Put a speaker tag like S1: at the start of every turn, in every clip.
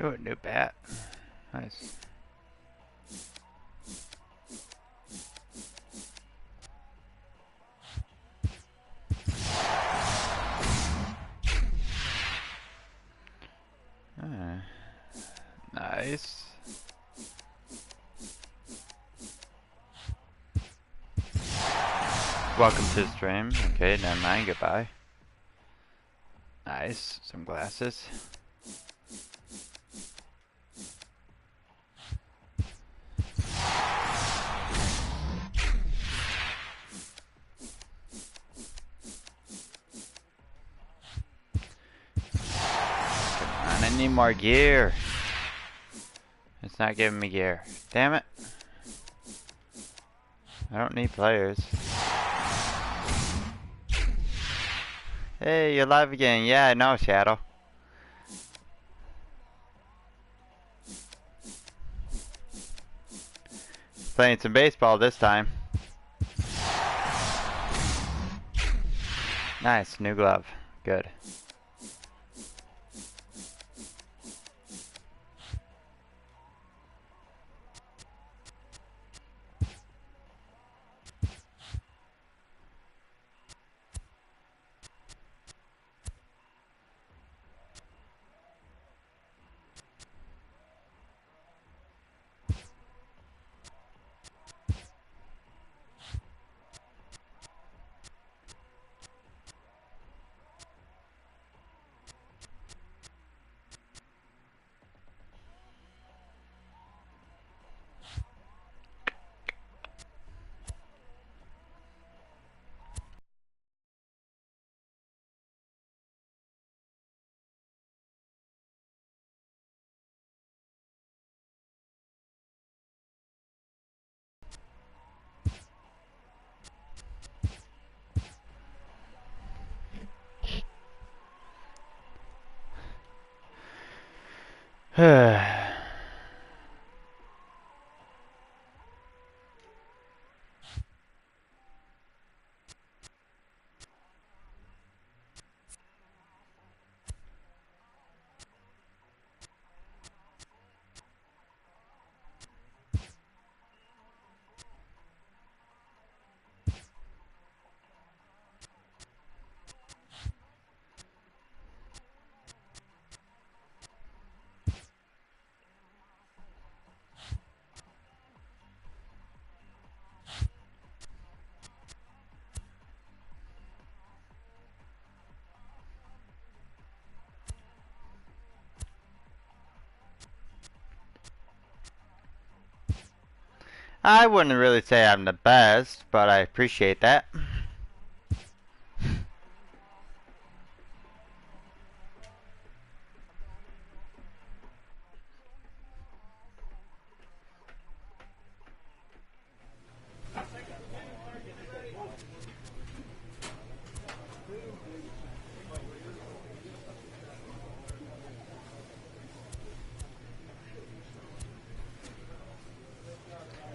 S1: Ooh, new bat. Nice. Nice. Welcome to the stream. Okay, never mind. Goodbye. Nice. Some glasses. Come on, I need more gear. It's not giving me gear. Damn it. I don't need players. Hey, you're live again. Yeah, I know, Shadow. Playing some baseball this time. Nice, new glove. Good. I wouldn't really say I'm the best, but I appreciate that.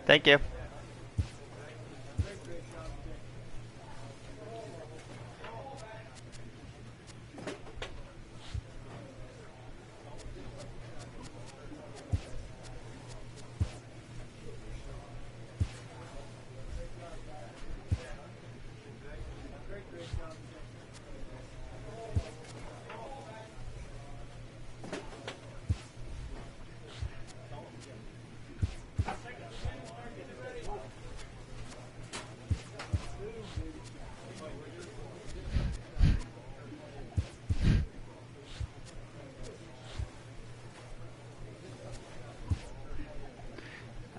S1: Thank you.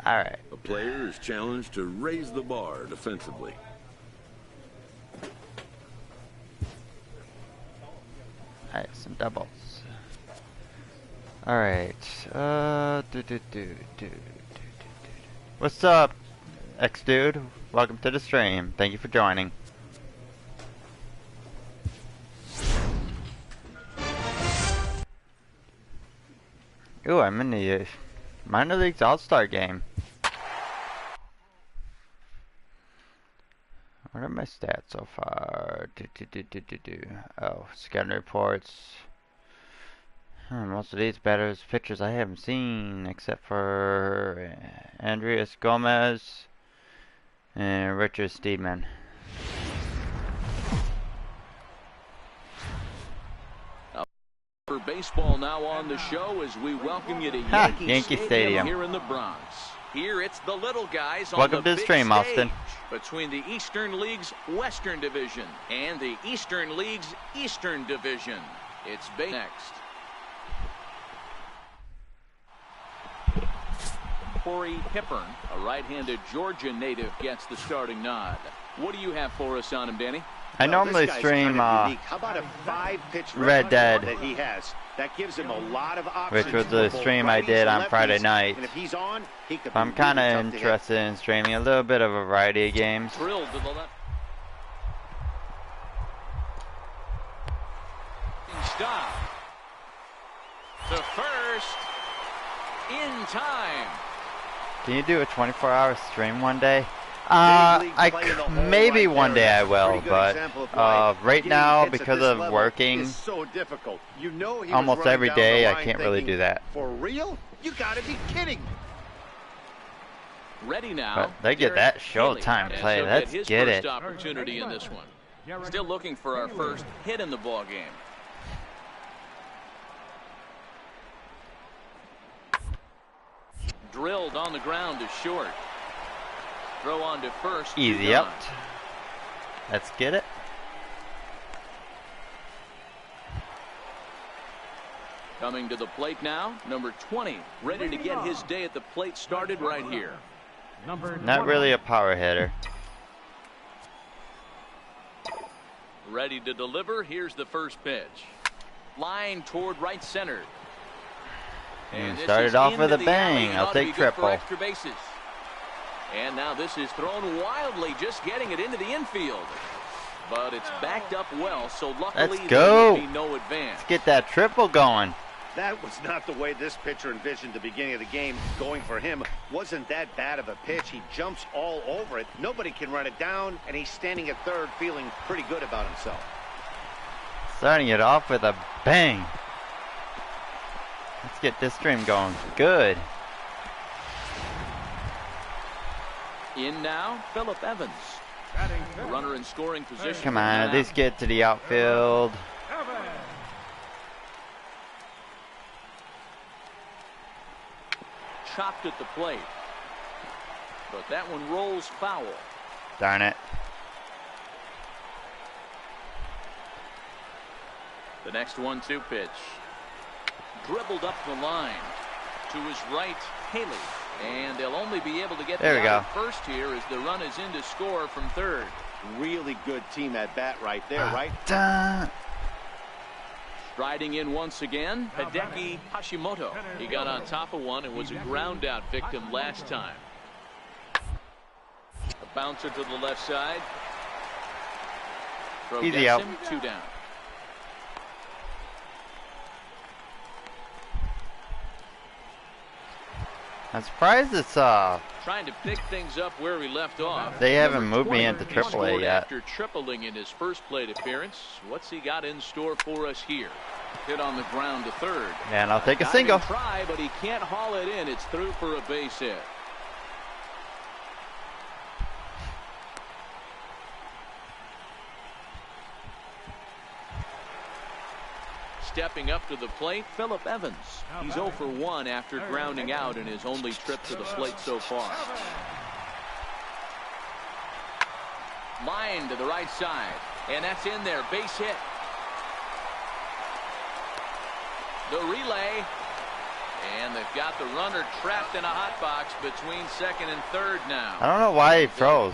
S1: Alright.
S2: A player is challenged to raise the bar defensively.
S1: Alright, some doubles. Alright. What's up, X-Dude? Welcome to the stream. Thank you for joining. Ooh, I'm in the Minor Leagues All-Star game. What are my stats so far? Oh, scouting reports. Most of these batters pitchers I haven't seen except for Andreas Gomez and Richard Steedman.
S3: For baseball now on the show as we welcome you to
S1: Yankee Stadium
S3: here in the Bronx. Here it's the little guys on
S1: Welcome
S3: the
S1: to the
S3: big
S1: stream,
S3: stage
S1: Austin.
S3: between the Eastern League's Western Division and the Eastern League's Eastern Division. It's next. Corey Hippern, a right-handed Georgia native, gets the starting nod. What do you have for us on him, Danny?
S1: I normally stream
S4: How about a 5-pitch
S1: Red Dead,
S4: that he has? That gives him a lot of options,
S1: which was the stream I did on Friday night.
S4: And if he's on, he could
S1: I'm kind of interested in streaming a little bit of a variety of games.
S3: Drilled to the left. Stop. To first. In time.
S1: Can you do a 24-hour stream one day? Maybe one day I will, but right now, because of working almost every day, I can't really do that.
S4: For real? You gotta be kidding.
S3: Ready now.
S1: But they get that Showtime play. Let's get it.
S3: Opportunity in this one. Still looking for our first hit in the ball game. Drilled on the ground to short. Throw on to first.
S1: Easy out. Let's get it.
S3: Coming to the plate now, number 20, ready to get his day at the plate started right here.
S1: Not really a power hitter.
S3: Ready to deliver. Here's the first pitch. Line toward right center.
S1: And started off with a bang. I'll take triple.
S3: Extra bases. And now this is thrown wildly, just getting it into the infield. But it's backed up well, so luckily there will be no advance.
S1: Let's get that triple going.
S4: That was not the way this pitcher envisioned the beginning of the game going for him. Wasn't that bad of a pitch. He jumps all over it. Nobody can run it down, and he's standing at third feeling pretty good about himself.
S1: Starting it off with a bang. Let's get this stream going. Good.
S3: In now, Phillip Evans. Runner in scoring position.
S1: Come on, at least get to the outfield.
S3: Chopped at the plate. But that one rolls foul.
S1: Darn it.
S3: The next 1-2 pitch. Dribbled up the line. To his right, Haley. And they'll only be able to get
S1: there
S3: the out at first here as the run is in to score from third.
S4: Really good team at bat right there, right?
S3: Striding in once again, Hideki Hashimoto. He got on top of one and was a ground out victim last time. A bouncer to the left side. Throw
S1: easy out.
S3: Him, 2 down.
S1: I'm surprised it's
S3: trying to pick things up where we left off.
S1: They haven't moved me into AAA yet.
S3: After tripling in his first plate appearance, what's he got in store for us here? Hit on the ground to third.
S1: And I'll take a single.
S3: Try, but he can't haul it in. It's through for a base hit. Stepping up to the plate, Phillip Evans. He's 0 for 1 after grounding out in his only trip to the plate so far. Line to the right side, and that's in there. Base hit. The relay, and they've got the runner trapped in a hot box between second and third now.
S1: I don't know why he froze.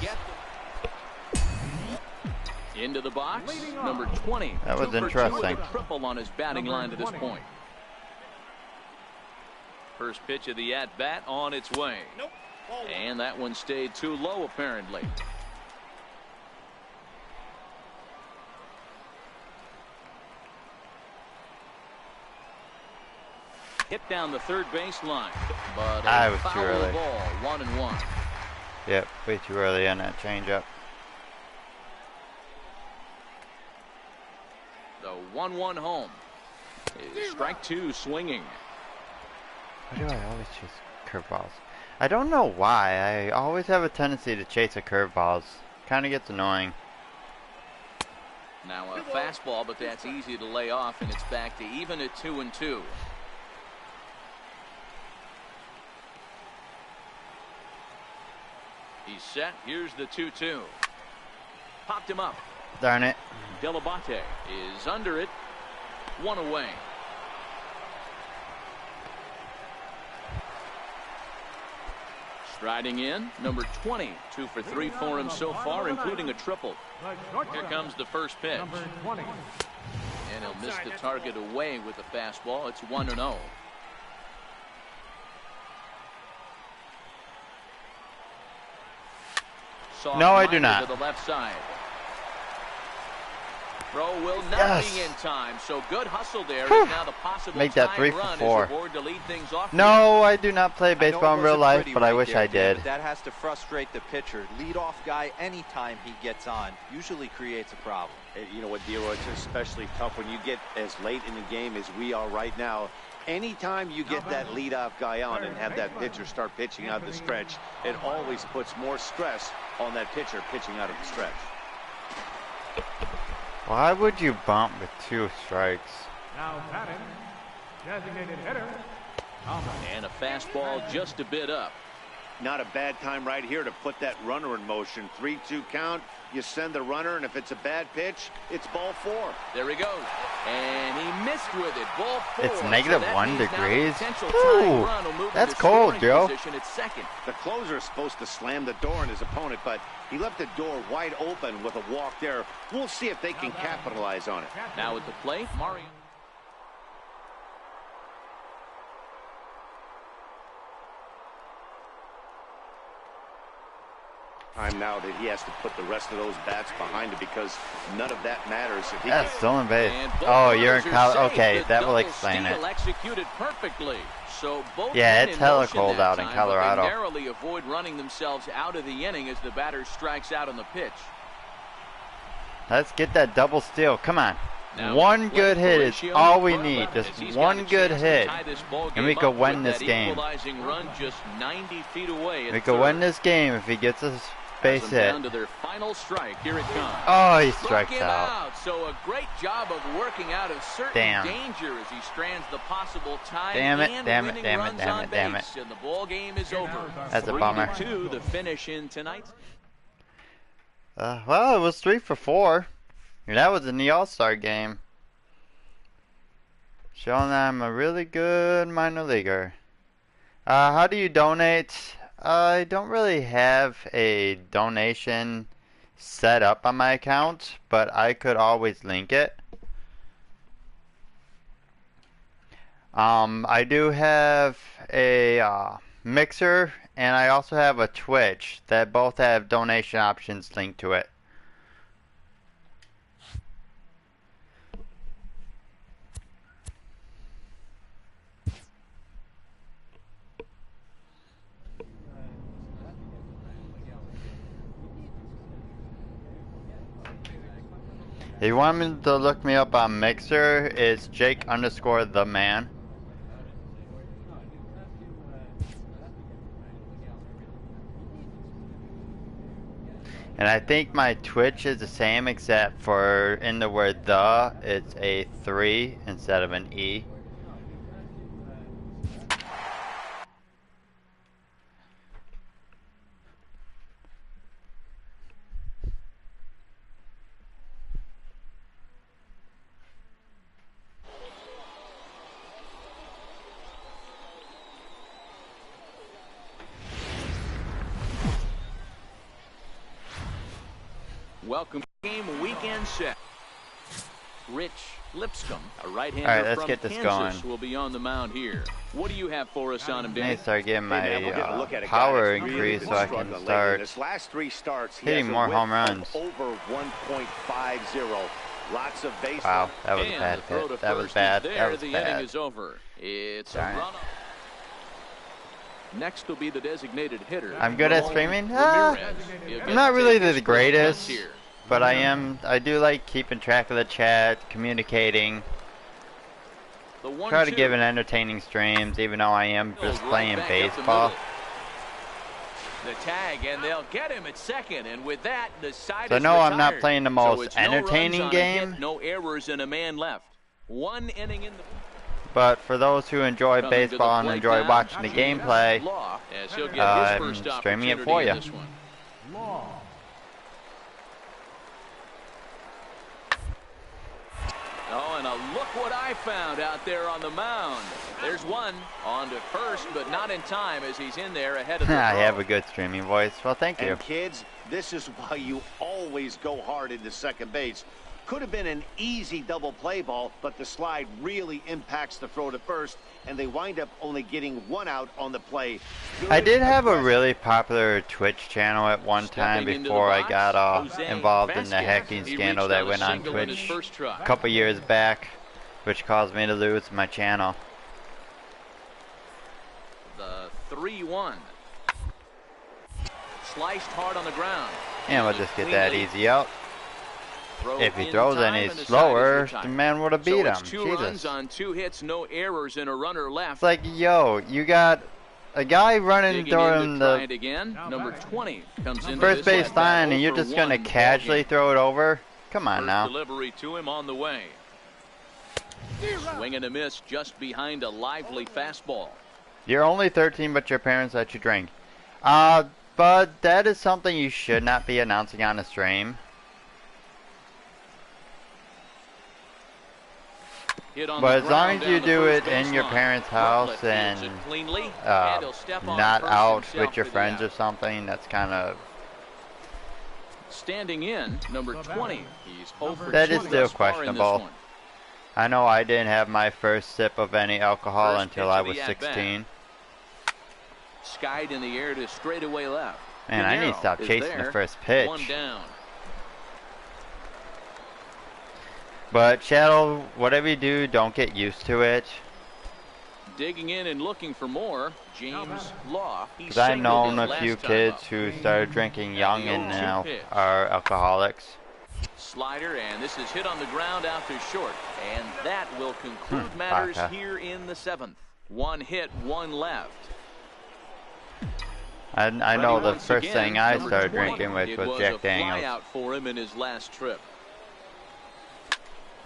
S3: Into the box, number 20.
S1: That was interesting.
S3: Triple on his batting line to this point. First pitch of the at-bat on its way. And that one stayed too low, apparently. Hit down the third base line. But
S1: I was too early.
S3: Ball, 1-1.
S1: Yep, way too early on that changeup.
S3: The 1-1 home. Strike two, swinging.
S1: Why do I always chase curveballs? I don't know why. I always have a tendency to chase the curveballs. Kind of gets annoying.
S3: Now a fastball, but that's easy to lay off, and it's back to even at 2-2. He's set. Here's the 2-2. Popped him up.
S1: Darn it.
S3: Delabate is under it. One away. Striding in, number 20. 2 for 3 for him so far, including a triple. Here comes the first pitch. And he'll miss the target away with the fastball. It's 1-0.
S1: No, I do not.
S3: To the left side. Throw will not be in time, so good hustle there. Is now the possible
S1: make that 3 for 4.
S3: To lead things off.
S1: No, I do not play baseball in real life, but I wish I did.
S5: That has to frustrate the pitcher. Leadoff guy, anytime he gets on, usually creates a problem.
S4: You know what, Dero, it's especially tough when you get as late in the game as we are right now. Anytime you get that leadoff guy on and have that pitcher start pitching out the stretch, it always puts more stress on that pitcher pitching out of the stretch.
S1: Why would you bump with 2 strikes?
S6: Now batting, designated hitter.
S3: And a fastball just a bit up.
S4: Not a bad time right here to put that runner in motion. 3-2 count. You send the runner, and if it's a bad pitch, it's ball 4.
S3: There he goes. And he missed with it. Ball 4.
S1: It's negative
S3: so
S1: 1 degrees.
S3: Ooh,
S1: that's cold, Joe.
S4: The closer is supposed to slam the door on his opponent, but he left the door wide open with a walk there. We'll see if they can capitalize on it.
S3: Now at the plate, Mario.
S4: Time now that he has to put the rest of those bats behind him because none of that matters. If he
S1: that's stolen base. Oh, you're in Colorado. Okay, that will explain it.
S3: Executed perfectly. So both
S1: yeah, it's hella cold out in Colorado.
S3: They narrowly avoid running themselves out of the inning as the batter strikes out on the pitch.
S1: Let's get that double steal. Come on.
S3: Now,
S1: one good hit is all we need. Just one good hit, and we could win this game.
S3: Run just 90 feet away
S1: we could win this game if he gets us base hit.
S3: Down to their final strike. Here it comes.
S1: Oh, he strikes out.
S3: So a great job of working out of certain danger as he strands the possible tie and winning runs on base. And the ball game is over.
S1: That's a bummer.
S3: 3-2 the finish in tonight.
S1: Well, it was 3 for 4. That was in the All-Star game. Showing that I'm a really good minor leaguer. How do you donate? I don't really have a donation set up on my account, but I could always link it. I do have a Mixer, and I also have a Twitch that both have donation options linked to it. If you want me to look me up on Mixer, it's Jake_the_man. And I think my Twitch is the same, except for in the word the, it's a 3 instead of an E.
S3: Welcome game weekend set. Rich Lipscomb, a right-hander
S1: All right, let's
S3: from
S1: get this
S3: Kansas,
S1: going.
S3: will be on the mound here. What do you have for us on him,
S1: I
S3: Dan?
S1: need to start getting my power increase so I can start
S4: his last 3 starts,
S1: hitting more home runs.
S4: Over 1.50. Lots of base.
S1: Wow, that was a bad hit. That was bad. That was
S3: the
S1: bad.
S3: Inning is over. It's
S1: Darn
S3: a run. Next will be the designated hitter.
S1: I'm good at streaming. I'm not really the greatest, but I do like keeping track of the chat, communicating.
S3: The
S1: Try to
S3: 1-2.
S1: give it entertaining streams, even though I am just
S3: Right
S1: playing
S3: back up the
S1: baseball.
S3: middle. The tag, and they'll get him at second, and with that, the side
S1: So
S3: is
S1: no, I'm not
S3: retired.
S1: playing the
S3: So
S1: most
S3: it's no runs
S1: entertaining
S3: on a
S1: game.
S3: hit, no errors, and a man left. One inning in the.
S1: But for those who enjoy
S3: Coming to the
S1: baseball and
S3: plate
S1: enjoy
S3: now,
S1: watching the
S3: James
S1: gameplay,
S3: Law, as he'll get his
S1: I'm
S3: first
S1: streaming it
S3: opportunity
S1: for
S3: in
S1: you.
S3: this one.
S6: Law.
S3: Oh, and look what I found out there on the mound. There's one on to first, but not in time as he's in there ahead of the
S1: I
S3: throw.
S1: have a good streaming voice. Well, thank you.
S4: And kids, this is why you always go hard into second base. Could have been an easy double play ball, but the slide really impacts the throw to first, and they wind up only getting one out on the play.
S1: I did have a
S4: Aggressive.
S1: really popular Twitch channel at one time
S3: Stepping into the
S1: before I
S3: box,
S1: got
S3: Jose
S1: involved in the
S3: Vasquez.
S1: hacking
S3: He
S1: scandal
S3: reached
S1: that
S3: on a
S1: went on
S3: single in his
S1: Twitch
S3: first try.
S1: a couple years back, which caused me to lose my channel.
S3: The 3-1. Sliced hard on the ground.
S1: And we'll just get that
S3: Cleanly
S1: easy out.
S3: throw
S1: If he
S3: in
S1: throws
S3: time,
S1: any
S3: and the side is
S1: slower,
S3: retired.
S1: the man would have beat
S3: So it's
S1: him.
S3: 2 runs
S1: Jesus.
S3: on 2 hits, no errors, and a runner left.
S1: It's like, yo, you got a guy running
S3: Digging in to
S1: during
S3: try
S1: the
S3: it again. Number 20 comes into
S1: first
S3: this
S1: base
S3: at bat,
S1: line, and you're
S3: 0
S1: just
S3: for
S1: going to
S3: 1
S1: casually
S3: ballgame.
S1: throw it over? Come on
S3: First
S1: now.
S3: delivery to him on the way. Swing and a miss just behind a lively fastball.
S1: You're only 13, but your parents let you drink. But that is something you should not be announcing on a stream.
S3: Hit on
S1: But
S3: the
S1: as long
S3: ground
S1: as you
S3: down the
S1: do
S3: first
S1: it in your
S3: baseline.
S1: parents'
S3: Bartlett
S1: house
S3: fields
S1: and
S3: it cleanly, and he'll step on
S1: not
S3: first
S1: out
S3: himself
S1: with your
S3: for the
S1: friends
S3: out.
S1: or something, that's kind of...
S3: Standing in, number 20. He's 0 for
S1: That
S3: 2
S1: is still
S3: thus far in this
S1: questionable.
S3: one.
S1: I know I didn't have my first sip of any alcohol
S3: First
S1: until
S3: pitch
S1: I
S3: of
S1: was
S3: the at-bat.
S1: 16.
S3: Skied in the air to straightaway left.
S1: Man, I need to
S3: Pinero
S1: stop
S3: is
S1: chasing the
S3: there.
S1: first pitch.
S3: 1 down.
S1: But Shadow, whatever you do, don't get used to it.
S3: Digging in and looking for more, James Law. He
S1: Because I've
S3: singled
S1: known
S3: his
S1: a few
S3: last time
S1: kids
S3: up.
S1: who started drinking young and
S3: the 0-2
S1: now
S3: pitch.
S1: are alcoholics.
S3: Slider, and this is hit on the ground out to short. And that will conclude matters
S1: Baka.
S3: here in the 7th. 1 hit, 1 left.
S1: I know
S3: Ready
S1: the
S3: once
S1: first
S3: again,
S1: thing I
S3: number
S1: started
S3: 20.
S1: drinking with
S3: It
S1: was
S3: was
S1: Jack
S3: a
S1: Daniels.
S3: flyout for him in his last trip.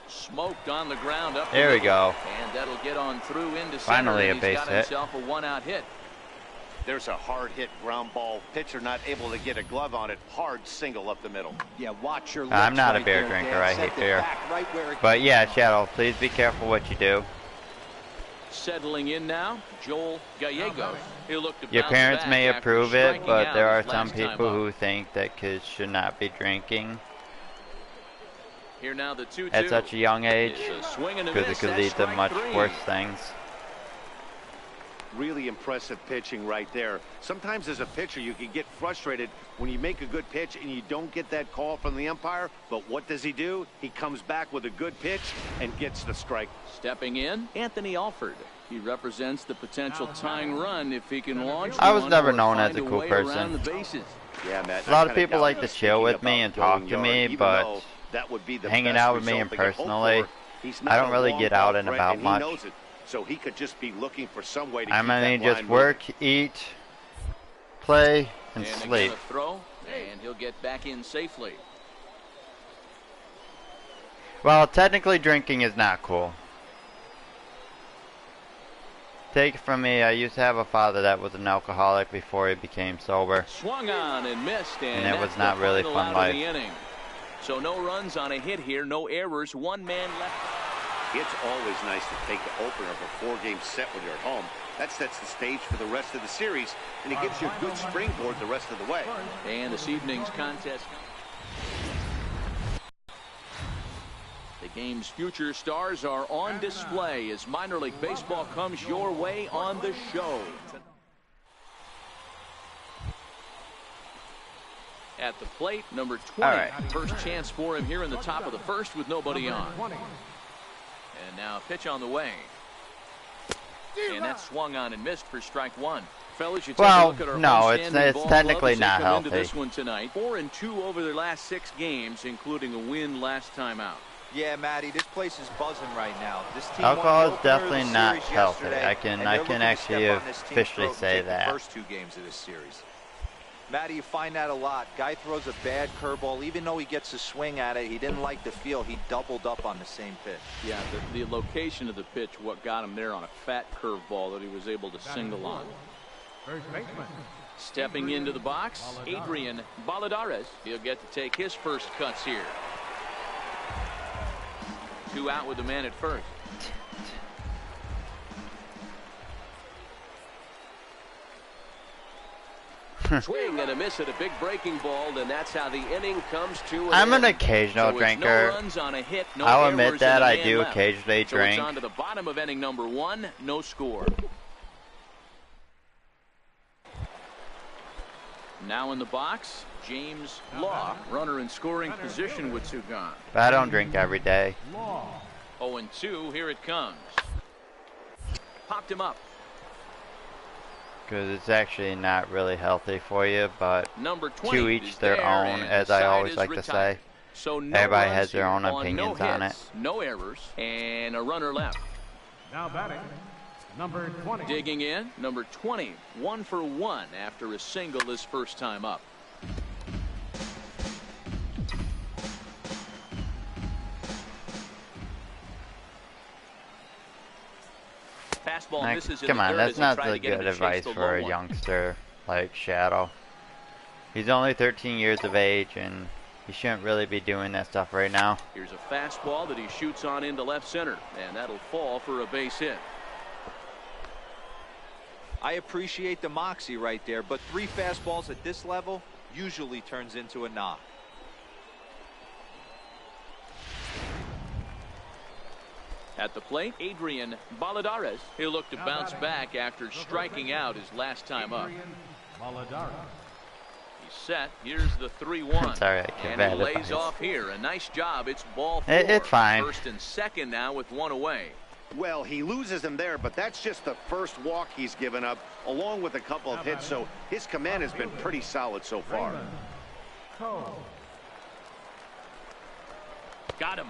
S3: Smoked on the ground up. the
S1: There we
S3: middle,
S1: go.
S3: And that'll get on through into center.
S1: Finally a
S3: and
S1: base
S3: he's got
S1: hit.
S3: himself a 1-out hit.
S4: There's a hard hit ground ball. Pitcher not able to get a glove on it. Hard single up the middle.
S5: Yeah, watch your
S1: I'm
S5: lips
S1: not a
S5: right
S1: beer
S5: there,
S1: drinker.
S5: Dan.
S1: I
S5: Sent
S1: hate
S5: it
S1: beer.
S5: back right where it
S1: But
S5: came
S1: yeah,
S5: from.
S1: Shadow, please be careful what you do.
S3: Settling in now, Joel Gallegos. He'll look to
S1: Your
S3: bounce
S1: parents
S3: back
S1: may
S3: after
S1: approve it,
S3: striking
S1: but
S3: out
S1: there are
S3: his
S1: some
S3: last time
S1: people
S3: up.
S1: who think that kids should not be drinking
S3: Here now the 2-2.
S1: at such a young age
S3: It's a swing and a
S1: because it
S3: miss.
S1: could
S3: That's
S1: lead to
S3: strike
S1: much
S3: 3.
S1: worse things.
S4: Really impressive pitching right there. Sometimes as a pitcher you can get frustrated when you make a good pitch and you don't get that call from the umpire. But what does he do? He comes back with a good pitch and gets the strike.
S3: Stepping in, Anthony Alford. He represents the potential tying run if he can launch
S1: I was
S3: one
S1: never
S3: or
S1: known as
S3: find
S1: a cool
S3: way
S1: person.
S3: around the bases.
S4: Yeah, Matt.
S1: A lot of people like to chill with me and talk to me, but
S4: that would be the
S1: hanging
S4: best
S1: out with me
S4: result
S1: and
S4: they could hope
S1: personally,
S4: for. He's
S1: I
S4: not
S1: don't
S4: a
S1: really
S4: long
S1: get
S4: ball
S1: out and
S4: threat,
S1: about
S4: and
S1: much.
S4: He knows it, so he could just be looking for some way to
S1: I
S4: keep that
S1: mainly just
S4: line
S1: work, eat, play, and
S3: And again,
S1: sleep.
S3: a throw, and he'll get back in safely.
S1: Well, technically drinking is not cool. Take it from me, I used to have a father that was an alcoholic before he became sober.
S3: Swung on and missed, and
S1: And it was
S3: that's
S1: not
S3: the
S1: really
S3: final
S1: fun
S3: out
S1: life.
S3: of the inning. So no runs on a hit here, no errors, 1 man left.
S4: It's always nice to take the opener of a 4-game set when you're at home. That sets the stage for the rest of the series, and it gives you a good springboard the rest of the way.
S3: And this evening's contest. The game's future stars are on display as minor league baseball comes your way on the show. At the plate, number 20.
S1: All right.
S3: First chance for him here in the top of the first with nobody on.
S6: 20.
S3: And now a pitch on the way. And that swung on and missed for strike 1. Fellas, you take
S1: Well,
S3: a look at our
S1: no, it's
S3: homestand
S1: it's
S3: ball
S1: technically
S3: clubs. They
S1: not
S3: come into
S1: healthy.
S3: this one tonight. 4-2 over their last 6 games, including a win last time out.
S5: Yeah, Matty, this place is buzzing right now. This team
S1: Alcohol
S5: won
S1: is
S5: the opener of the
S1: definitely not
S5: series
S1: healthy.
S5: yesterday,
S1: I can
S5: and they're looking to
S1: actually
S5: step on this team's
S1: officially
S5: throat and
S1: say
S5: take
S1: that.
S5: the first 2 games of this series. Matty, you find that a lot. Guy throws a bad curveball. Even though he gets a swing at it, he didn't like the feel. He doubled up on the same pitch.
S3: Yeah, the location of the pitch, what got him there on a fat curveball that he was able to single on.
S6: First baseman.
S3: Stepping into the box, Adrian Baladares. He'll get to take his first cuts here. 2 out with the man at first.
S7: Swing and a miss at a big breaking ball, and that's how the inning comes to an
S1: I'm an
S7: end.
S1: occasional
S3: So it's
S1: drinker.
S3: no runs on a hit, no
S1: I'll
S3: errors,
S1: admit that
S3: and a
S1: I
S3: man
S1: do
S3: left.
S1: occasionally
S3: So
S1: drink.
S3: it's on to the bottom of inning number 1, no score. Now in the box, James Law, runner in scoring position with 2 gone.
S1: But I don't drink every day.
S6: Law.
S3: 0-2, here it comes. Popped him up.
S1: Because it's actually not really healthy for you, but
S3: Number 20
S1: to each
S3: is
S1: their
S3: there,
S1: own,
S3: and
S1: as
S3: the
S1: I
S3: side
S1: always
S3: is
S1: like to
S3: retired.
S1: say.
S3: So no
S1: Everybody
S3: runs
S1: has their
S3: here
S1: own
S3: on
S1: opinions
S3: no
S1: on it.
S3: hits, no errors, and a runner left.
S6: Now batting. Number 20.
S3: Digging in, number 20, 1 for 1 after a single his first time up. Fastball
S1: Like,
S3: misses in
S1: come
S3: the
S1: on,
S3: dirt
S1: that's
S3: as he
S1: not
S3: tried
S1: the
S3: to get him
S1: good
S3: to chase
S1: advice
S3: the
S1: for
S3: low
S1: a
S3: one.
S1: youngster like Shadow. He's only 13 years of age, and he shouldn't really be doing that stuff right now.
S3: Here's a fastball that he shoots on into left center, and that'll fall for a base hit.
S5: I appreciate the moxie right there, but 3 fastballs at this level usually turns into a knock.
S3: At the plate, Adrian Baladares. He'll look to bounce back after striking out his last time up.
S6: Adrian Baladares.
S3: He's set. Here's the 3-1.
S1: Sorry, I can't
S3: And
S1: bad
S3: he lays
S1: advice.
S3: off here. A nice job. It's ball 4.
S1: It's fine.
S3: First and second now with 1 away.
S4: Well, he loses him there, but that's just the first walk he's given up, along with a couple of hits, so his command has been pretty solid so far.
S6: Raymond Cole.
S3: Got him.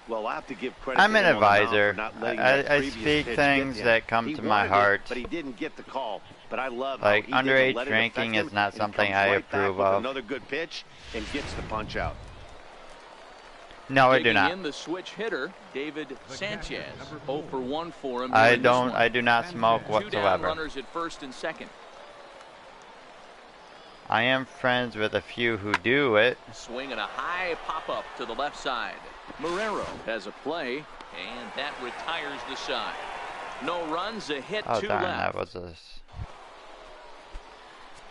S4: Well, I have to give credit
S1: I'm
S4: to
S1: an
S4: him on the mound
S1: advisor.
S4: for not letting that
S1: I
S4: previous
S1: speak
S4: pitch
S1: things
S4: get him.
S1: that come
S4: He
S1: to my
S4: wanted it,
S1: heart.
S4: but he didn't get the call. But I love
S1: Like,
S4: how he
S1: underage
S4: didn't let it affect
S1: drinking
S4: him,
S1: is not
S4: and he
S1: something
S4: comes
S1: I
S4: right back
S1: approve
S4: with
S1: of.
S4: another good pitch and gets the punch out.
S1: No, I do
S3: Digging
S1: not.
S3: in the switch hitter, David Sanchez. 0 for 1 for him.
S1: I
S3: here in this
S1: don't.
S3: one.
S1: I do not smoke
S3: 2 down
S1: whatsoever.
S3: runners at first and second.
S1: I am friends with a few who do it.
S3: Swing and a high pop-up to the left side. Marrero has a play, and that retires the side. No runs, a hit,
S1: Oh
S3: 2
S1: darn,
S3: left.
S1: that was a.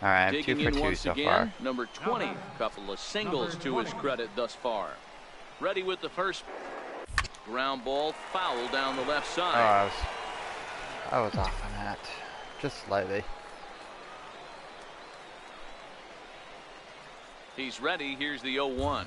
S1: All right, I'm 2
S3: Digging
S1: for
S3: in
S1: 2
S3: once
S1: so
S3: again,
S1: far.
S3: number 20. Couple of singles to his credit thus far. Ready with the first. Ground ball, foul down the left
S1: Oh,
S3: side.
S1: I was off on that, just slightly.
S3: He's ready. Here's the 0-1.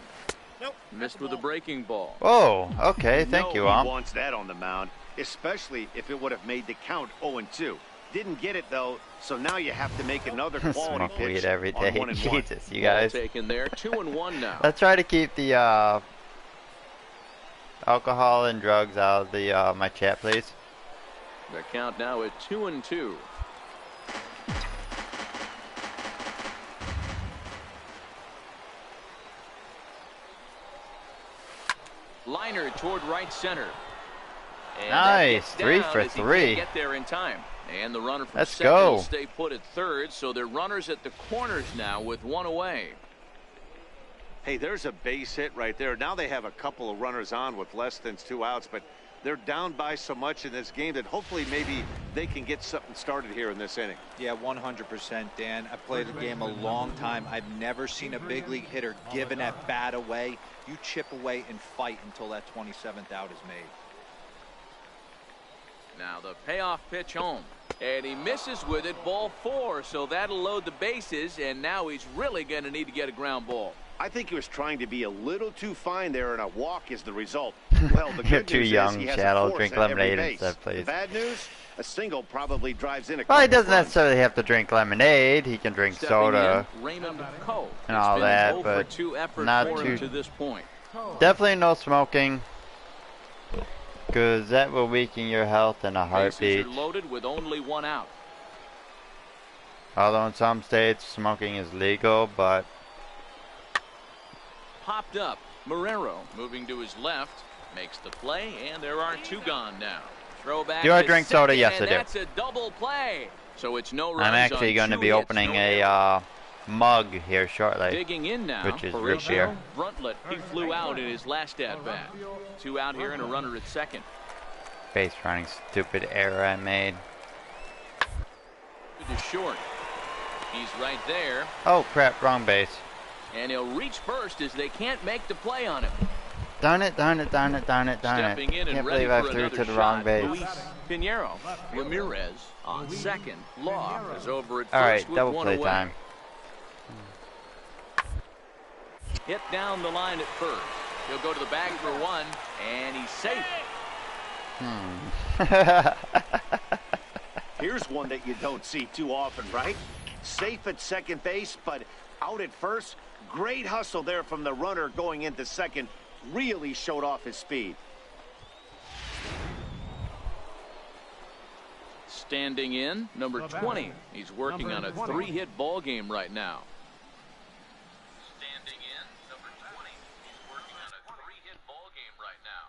S4: Nope.
S3: Missed with a breaking ball.
S1: Oh, okay, thank you,
S4: He
S1: Om.
S4: wants that on the mound, especially if it would have made the count 0-2. Didn't get it though, so now you have to make another quality
S1: Smoke
S4: pitch
S1: weed every
S4: on
S1: day.
S4: 1-1.
S1: Jesus, you
S3: Ball
S1: guys.
S3: taken there. 2-1 now.
S1: Let's try to keep the alcohol and drugs out of the my chat, please.
S3: The count now at 2-2. Liner toward right center. And that
S1: Nice,
S3: gets
S1: 3
S3: down
S1: for
S3: as he
S1: 3.
S3: can't get there in time. And the runner from
S1: Let's
S3: second
S1: go.
S3: will stay put at third, so they're runners at the corners now with 1 away.
S4: Hey, there's a base hit right there. Now they have a couple of runners on with less than 2 outs, but they're down by so much in this game that hopefully maybe they can get something started here in this inning.
S5: Yeah, 100%, Dan. I played the game a long time. I've never seen a big league hitter give an at-bat away. You chip away and fight until that 27th out is made.
S3: Now the payoff pitch home. And he misses with it, ball 4, so that'll load the bases, and now he's really going to need to get a ground ball.
S4: I think he was trying to be a little too fine there, and a walk is the result. Well, the
S1: You're
S4: good
S1: too
S4: news
S1: young,
S4: is he has
S1: Shadow.
S4: a force
S1: Drink
S4: at every
S1: lemonade
S4: base.
S1: instead, please.
S4: The bad news, a single probably drives in a
S1: Well, he
S4: couple
S1: doesn't
S4: runs.
S1: necessarily have to drink lemonade. He can drink
S3: Stepping
S1: soda
S3: in, Raymond Coe.
S1: and all
S3: It's been
S1: that,
S3: an 0
S1: but
S3: for 2 effort
S1: not
S3: for him
S1: too.
S3: to this point.
S1: Definitely no smoking, because that will weaken your health in a
S3: Bases
S1: heartbeat.
S3: are loaded with only 1 out.
S1: Although in some states smoking is legal, but
S3: Popped up. Marrero moving to his left. Makes the play, and there are 2 gone now. Throwback.
S1: Do I
S3: to
S1: drink soda?
S3: second,
S1: Yes, I
S3: and
S1: do.
S3: That's a double play. So it's no runs
S1: I'm actually
S3: on
S1: going to
S3: 2
S1: be
S3: hits,
S1: opening
S3: no
S1: a
S3: errors.
S1: mug here shortly.
S3: Digging in now,
S1: which is root
S3: Horatio
S1: beer.
S3: Bruntlett. He flew out in his last at-bat. 2 out here and a runner at second.
S1: Base running stupid error I made.
S3: To short. He's right there,
S1: Oh crap, wrong base.
S3: and he'll reach first as they can't make the play on him.
S1: Darn it, darn it, darn it, darn it, darn
S3: Stepping in
S1: it.
S3: and
S1: Can't
S3: ready
S1: believe I
S3: for
S1: threw
S3: another
S1: to the wrong
S3: shot,
S1: base.
S3: Luis Pinheiro. Ramirez on second. Law is over at first
S1: Alright,
S3: with
S1: double
S3: 1
S1: play
S3: away.
S1: time.
S3: Hit down the line at first. He'll go to the bag for 1, and he's safe.
S4: Here's one that you don't see too often, right? Safe at second base, but out at first. Great hustle there from the runner going into second. Really showed off his speed.
S3: Standing in, number 20. He's working on a 3-hit ball game right now. Standing in, number 20. He's working on a 3-hit ball game right now.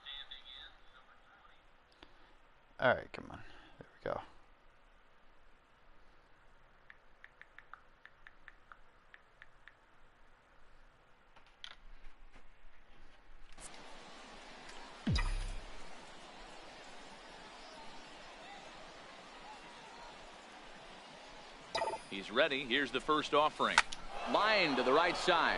S3: Standing in, number 20.
S1: Alright, come on. There we go.
S3: He's ready. Here's the first offering. Line to the right side.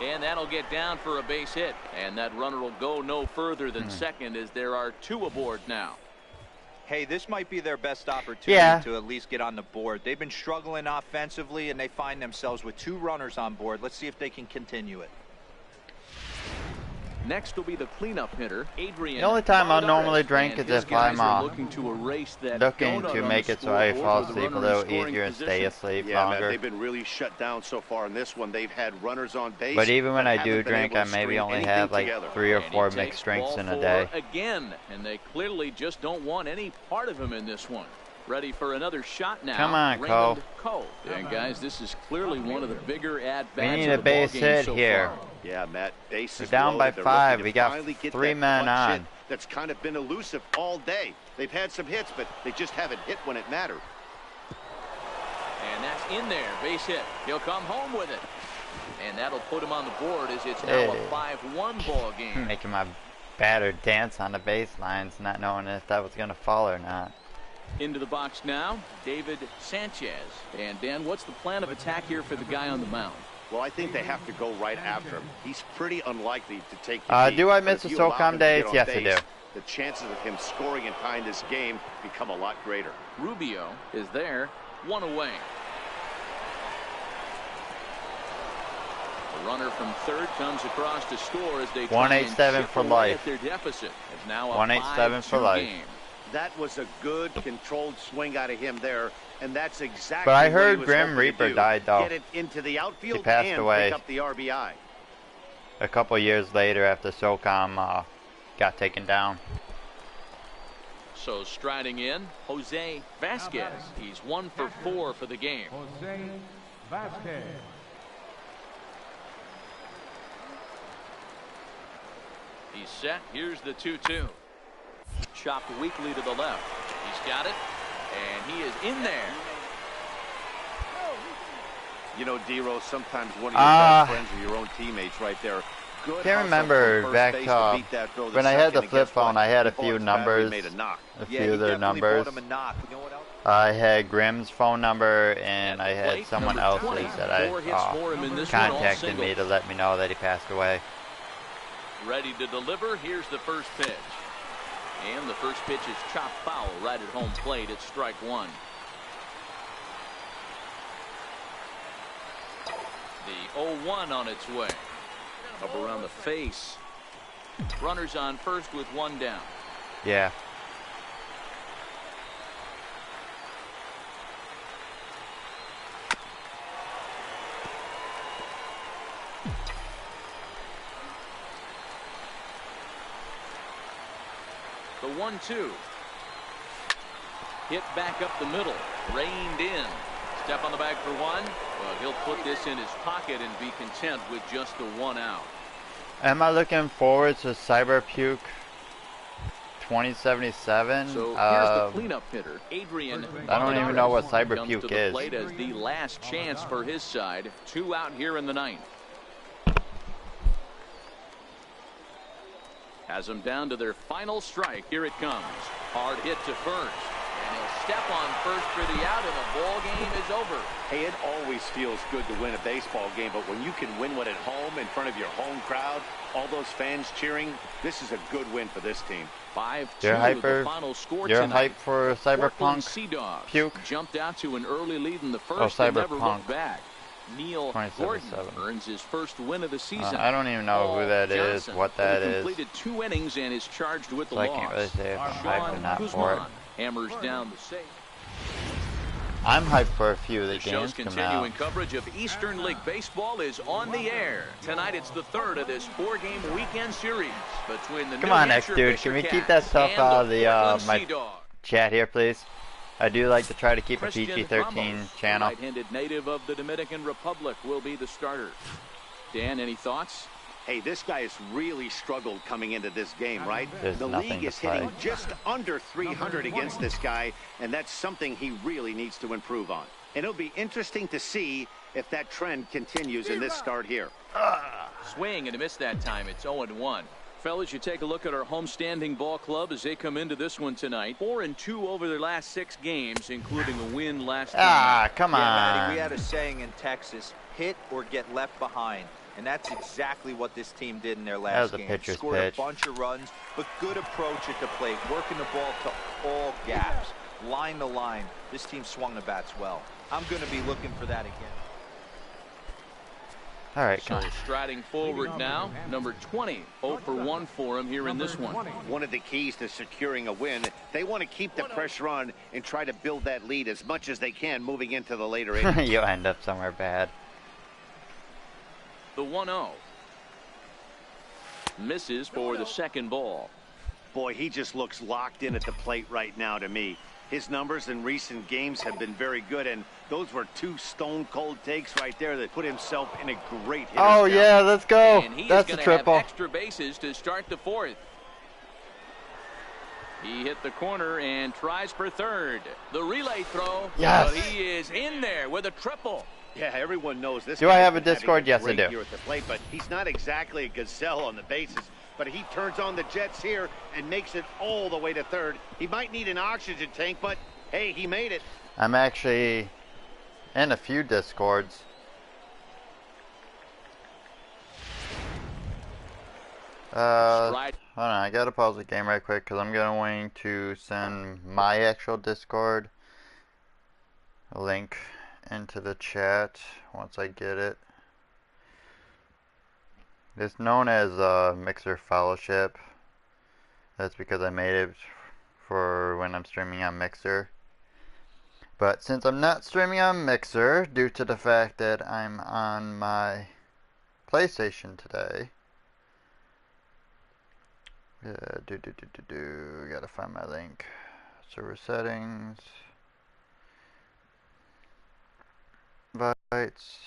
S3: And that'll get down for a base hit. And that runner will go no further than second as there are 2 aboard now.
S5: Hey, this might be their best opportunity to at least get on the board. They've been struggling offensively, and they find themselves with 2 runners on board. Let's see if they can continue it.
S3: Next will be the cleanup hitter, Adrian.
S1: The only time I'll
S3: Valladares.
S1: normally drink
S3: And
S1: is
S3: his
S1: if
S3: guys
S1: I'm
S3: are looking to erase that
S1: looking
S3: donut
S1: to
S3: on
S1: make
S3: the
S1: it so I
S3: scoreboard
S1: fall
S3: with the
S1: asleep a
S3: runner in
S1: little
S3: scoring
S1: easier and stay
S3: position.
S1: asleep
S4: Yeah,
S1: longer.
S4: man, they've been really shut down so far in this one. They've had runners on base.
S1: But even when I do
S4: haven't been
S1: drink,
S4: able
S1: I
S4: to
S1: maybe
S4: string
S1: only
S4: anything
S1: have like
S4: together.
S1: 3 or
S3: And he
S1: 4
S3: takes
S1: mixed drinks
S3: ball
S1: in a
S3: 4
S1: day.
S3: again, and they clearly just don't want any part of him in this one. Ready for another shot now.
S1: Come on,
S3: Raymond Coe. And guys, this is clearly one of the bigger at-bats
S1: We need
S3: of
S1: a
S3: the
S1: base
S3: ballgame
S1: hit
S3: so
S1: here.
S3: far.
S4: Yeah, Matt, base
S1: We're
S4: is
S1: down by
S4: loaded. They're
S1: 5.
S4: looking to
S1: We got
S4: finally get
S1: 3
S4: that
S1: men
S4: clutch hit
S1: on.
S4: that's kind of been elusive all day. They've had some hits, but they just haven't hit when it mattered.
S3: And that's in there. Base hit. He'll come home with it. And that'll put him on the board as it's now
S1: Hey.
S3: a 5-1 ball game.
S1: Making my batter dance on the baselines, not knowing if that was going to fall or not.
S3: Into the box now, David Sanchez. And Dan, what's the plan of attack here for the guy on the mound?
S4: Well, I think they have to go right after him. He's pretty unlikely to take the lead,
S1: do I
S4: but
S1: miss
S4: if
S1: the
S4: you allow
S1: SOCOM
S4: him to
S1: days?
S4: get on
S1: Yes, I
S4: base,
S1: do.
S4: The chances of him scoring and tying this game become a lot greater.
S3: Rubio is there, 1 away. The runner from third comes across to score as they try and
S1: 187
S3: chip
S1: for
S3: away
S1: life.
S3: at their deficit. It's now a
S1: 187 for
S3: 5-2
S1: life.
S3: game.
S4: That was a good controlled swing out of him there, and that's exactly
S1: But I
S4: what he
S1: heard
S4: was
S1: Grim
S4: hoping to
S1: Reaper
S4: do.
S1: died, though.
S4: Get it into the outfield
S1: passed
S4: and
S1: away.
S4: pick up the RBI.
S1: A couple years later after SOCOM got taken down.
S3: So striding in, Jose Vasquez. He's 1 for 4 for the game.
S6: Jose Vasquez.
S3: He's set. Here's the 2-2. Chopped weakly to the left. He's got it, and he is in there.
S4: You know, D-Rose, sometimes one of your best friends are your own teammates right there. Good
S1: Can't
S4: hustle
S1: remember
S4: from first
S1: back
S4: base to beat that throw to
S1: when I had
S4: second,
S1: the
S4: and
S1: flip
S4: guess what?
S1: phone, I had a
S4: The
S1: few
S4: Bullets battery
S1: numbers,
S4: made a knock.
S1: a
S5: Yeah,
S1: few
S5: he
S1: of their
S5: definitely
S1: numbers.
S5: bought him a knock. You know what else?
S1: I had Grimm's phone number and I had
S3: Plate,
S1: someone
S3: number
S1: else's
S3: 20.
S1: that
S3: 4 hits for him in this
S1: I
S3: one, all
S1: contacted me
S3: singles.
S1: to let me know that he passed away.
S3: Ready to deliver. Here's the first pitch. And the first pitch is chopped foul right at home plate. It's strike 1. The 0-1 on its way. Up around the face. Runners on first with one down.
S1: Yeah.
S3: The 1-2. Hit back up the middle. Reined in. Step on the bag for one. But he'll put this in his pocket and be content with just the one out.
S1: Am I looking forward to Cyberpuke 2077?
S3: So here's the cleanup hitter, Adrian.
S1: I don't even know what
S3: Comes to
S1: Cyberpuke
S3: the
S1: is.
S3: plate as the last chance for his side. 2 out here in the ninth. Has them down to their final strike. Here it comes. Hard hit to first. And he'll step on first for the out, and the ball game is over.
S4: Hey, it always feels good to win a baseball game, but when you can win one at home in front of your home crowd, all those fans cheering, this is a good win for this team.
S3: 5-2,
S1: You're hyper.
S3: the final score
S1: You're
S3: tonight.
S1: hyped for
S3: Portland
S1: Cyberpunk
S3: Sea Dogs
S1: Puke.
S3: jumped out to an early lead in the
S1: Oh,
S3: first and never
S1: Cyberpunk
S3: looked back. Neil Gordon
S1: 2077.
S3: earns his first win of the season.
S1: I don't even know who that is,
S3: Johnson
S1: what that is.
S3: completed 2 innings and is charged with the
S1: So I
S3: loss.
S1: can't really say if I'm hyped or
S3: Sean
S1: not for it.
S3: Guzman hammers down the save.
S1: I'm hyped for a few of the
S3: The show's
S1: games coming
S3: continuing
S1: out.
S3: coverage of Eastern League Baseball is on the air. Tonight it's the third of this 4-game weekend series between the
S1: Come
S3: New
S1: on,
S3: Hampshire
S1: X-Dude, can we
S3: Fisher
S1: keep that
S3: Cats
S1: stuff
S3: and
S1: out of the,
S3: Portland
S1: my
S3: Sea Dogs.
S1: chat here, please? I do like to try to keep a
S3: Christian
S1: PG-13
S3: Ramos, the
S1: channel.
S3: right-handed native of the Dominican Republic, will be the starter. Dan, any thoughts?
S4: Hey, this guy has really struggled coming into this game, right?
S1: There's
S4: The
S1: nothing
S4: league
S1: to
S4: is hitting
S1: play.
S4: just under 300 against this guy, and that's something he really needs to improve on. And it'll be interesting to see if that trend continues in this start here.
S3: Swing and a miss that time. It's 0-1. Fellas, you take a look at our homestanding ball club as they come into this one tonight. 4-2 over their last 6 games, including a win last time.
S1: Ah, come
S5: Yeah,
S1: on.
S5: Matty, we had a saying in Texas, hit or get left behind. And that's exactly what this team did in their last
S1: was a
S5: game.
S1: pitcher's
S5: Scored
S1: pitch.
S5: a bunch of runs, but good approach at the plate, working the ball to all gaps, line to line. This team swung the bats well. I'm going to be looking for that again.
S1: All right,
S3: So
S1: come on.
S3: striding forward now, number 20, 0 for 1 for him here in this one.
S4: One of the keys to securing a win, they want to keep the pressure on and try to build that lead as much as they can moving into the later innings.
S1: You'll end up somewhere bad.
S3: The 1-0. Misses for the second ball.
S4: Boy, he just looks locked in at the plate right now to me. His numbers in recent games have been very good, and those were 2 stone-cold takes right there that put himself in a great hitter's
S1: Oh,
S4: count.
S1: yeah, let's go.
S3: And he
S1: That's
S3: is
S1: a
S3: going to
S1: triple.
S3: have extra bases to start the 4th. He hit the corner and tries for third. The relay throw.
S1: Yes.
S3: But he is in there with a triple.
S4: Yeah, everyone knows this.
S1: Do I
S4: guy's
S1: have a
S4: been having
S1: Discord? Yes, I
S4: great
S1: do.
S4: year at the plate, but he's not exactly a gazelle on the bases. But he turns on the jets here and makes it all the way to third. He might need an oxygen tank, but hey, he made it.
S1: I'm actually in a few Discords.
S3: Stride.
S1: Hold on, I gotta pause the game right quick because I'm going to send my actual Discord link into the chat once I get it. It's known as Mixer Fellowship. That's because I made it for when I'm streaming on Mixer. But since I'm not streaming on Mixer, due to the fact that I'm on my PlayStation today, gotta find my link. Server settings, invites.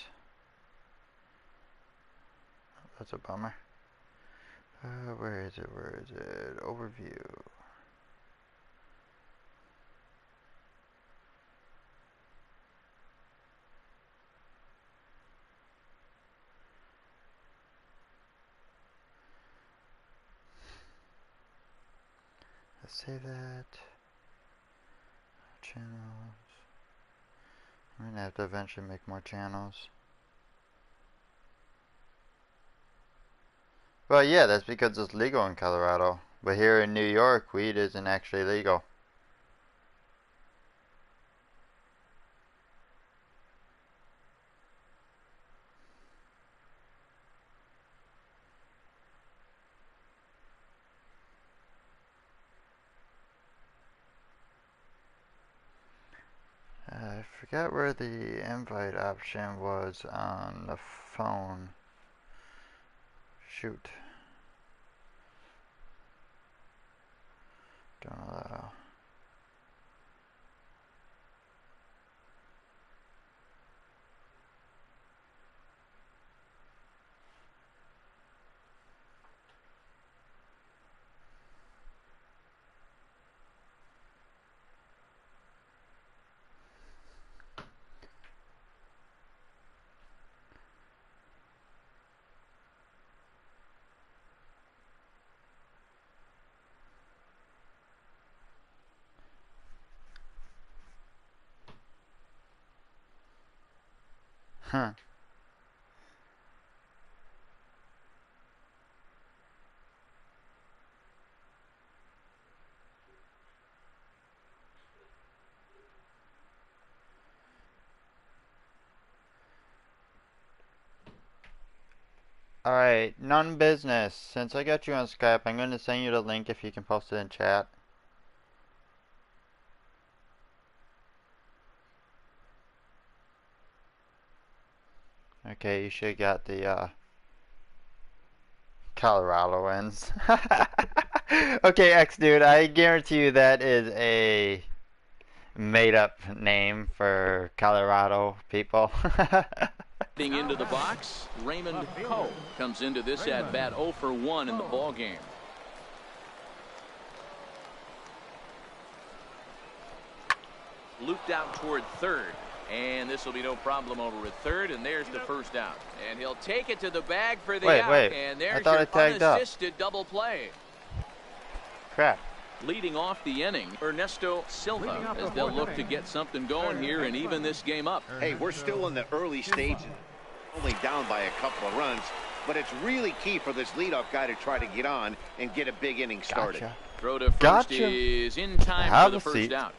S1: That's a bummer. Where is it? Where is it? Overview. Let's save that. Channels. I'm gonna have to eventually make more channels. Well, yeah, that's because it's legal in Colorado. But here in New York, weed isn't actually legal. Forgot where the invite option was on the phone. Shoot. Don't allow. Huh. Alright, none business. Since I got you on Skype, I'm going to send you the link if you can post it in chat. Okay, you should got the Colorado wins. Okay, X dude, I guarantee you that is a made up name for Colorado people.
S3: Into the box, Raymond Coe comes into this at bat 0 for 1 in the ball game. Looped out toward third, and this will be no problem over at third, and there's the first out. And he'll take it to the bag for the out, and there's your unassisted double play.
S1: Crap.
S3: Leading off the inning, Ernesto Silva, as they'll look to get something going here and even this game up.
S4: Hey, we're still in the early stages, only down by a couple of runs, but it's really key for this leadoff guy to try to get on and get a big inning started.
S1: Gotcha.
S3: Throw to first is in time for the first out.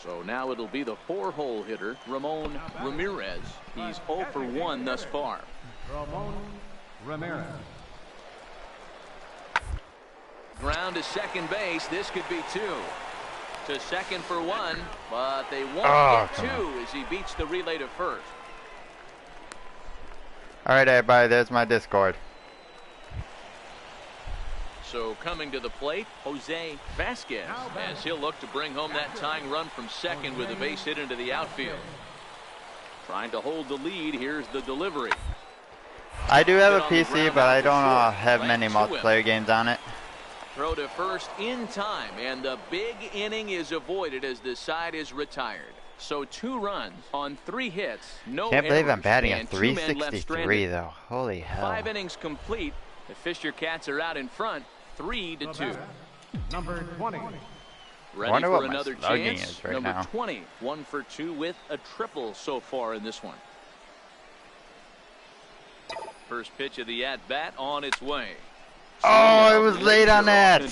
S3: So now it'll be the 4-hole hitter, Ramon Ramirez. He's 0 for 1 thus far.
S6: Ramon Ramirez.
S3: Ground to second base. This could be 2. To second for 1, but they won't get 2 as he beats the relay to first.
S1: Alright, everybody, there's my Discord.
S3: So coming to the plate, Jose Vasquez, as he'll look to bring home that tying run from second with a base hit into the outfield. Trying to hold the lead. Here's the delivery.
S1: I do have a PC, but I don't have many multiplayer games on it.
S3: Throw to first in time, and the big inning is avoided as the side is retired. So 2 runs on 3 hits, no
S1: Can't believe I'm batting
S3: at
S1: at 363 though. Holy hell.
S3: 5 innings complete. The Fisher Cats are out in front, 3-2.
S6: Number 20.
S3: Ready
S1: Wonder
S3: for
S1: what my
S3: another
S1: slugging
S3: chance.
S1: is right
S3: Number
S1: now.
S3: 20, 1 for 2 with a triple so far in this one. First pitch of the at-bat on its way.
S1: Oh, it was late on that.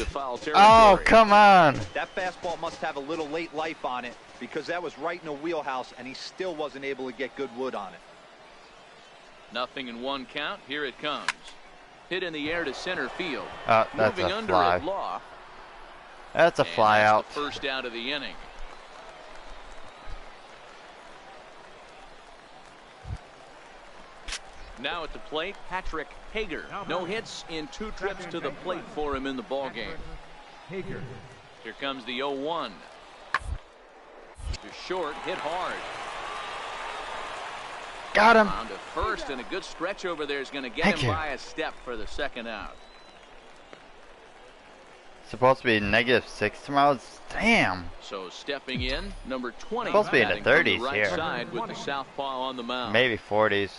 S1: Oh, come on.
S5: That fastball must have a little late life on it because that was right in the wheelhouse and he still wasn't able to get good wood on it.
S3: Nothing in 1 count. Here it comes. Hit in the air to center field.
S1: That's
S3: Moving
S1: a
S3: under
S1: fly.
S3: at Law.
S1: That's a fly
S3: that's
S1: out.
S3: The first out of the inning. Now at the plate, Patrick Hager. No hits in 2 trips to the plate for him in the ball game.
S6: Hager.
S3: Here comes the 0-1. To short, hit hard.
S1: Got him.
S3: On to first, and a good stretch over there is going to get
S1: Thank
S3: him
S1: you.
S3: by a step for the second out.
S1: Supposed to be -6 tomorrow. Damn.
S3: So stepping in, number 20.
S1: Supposed to be in the
S3: batting from
S1: 30s
S3: right
S1: here.
S3: side with the southpaw on the mound.
S1: Maybe 40s.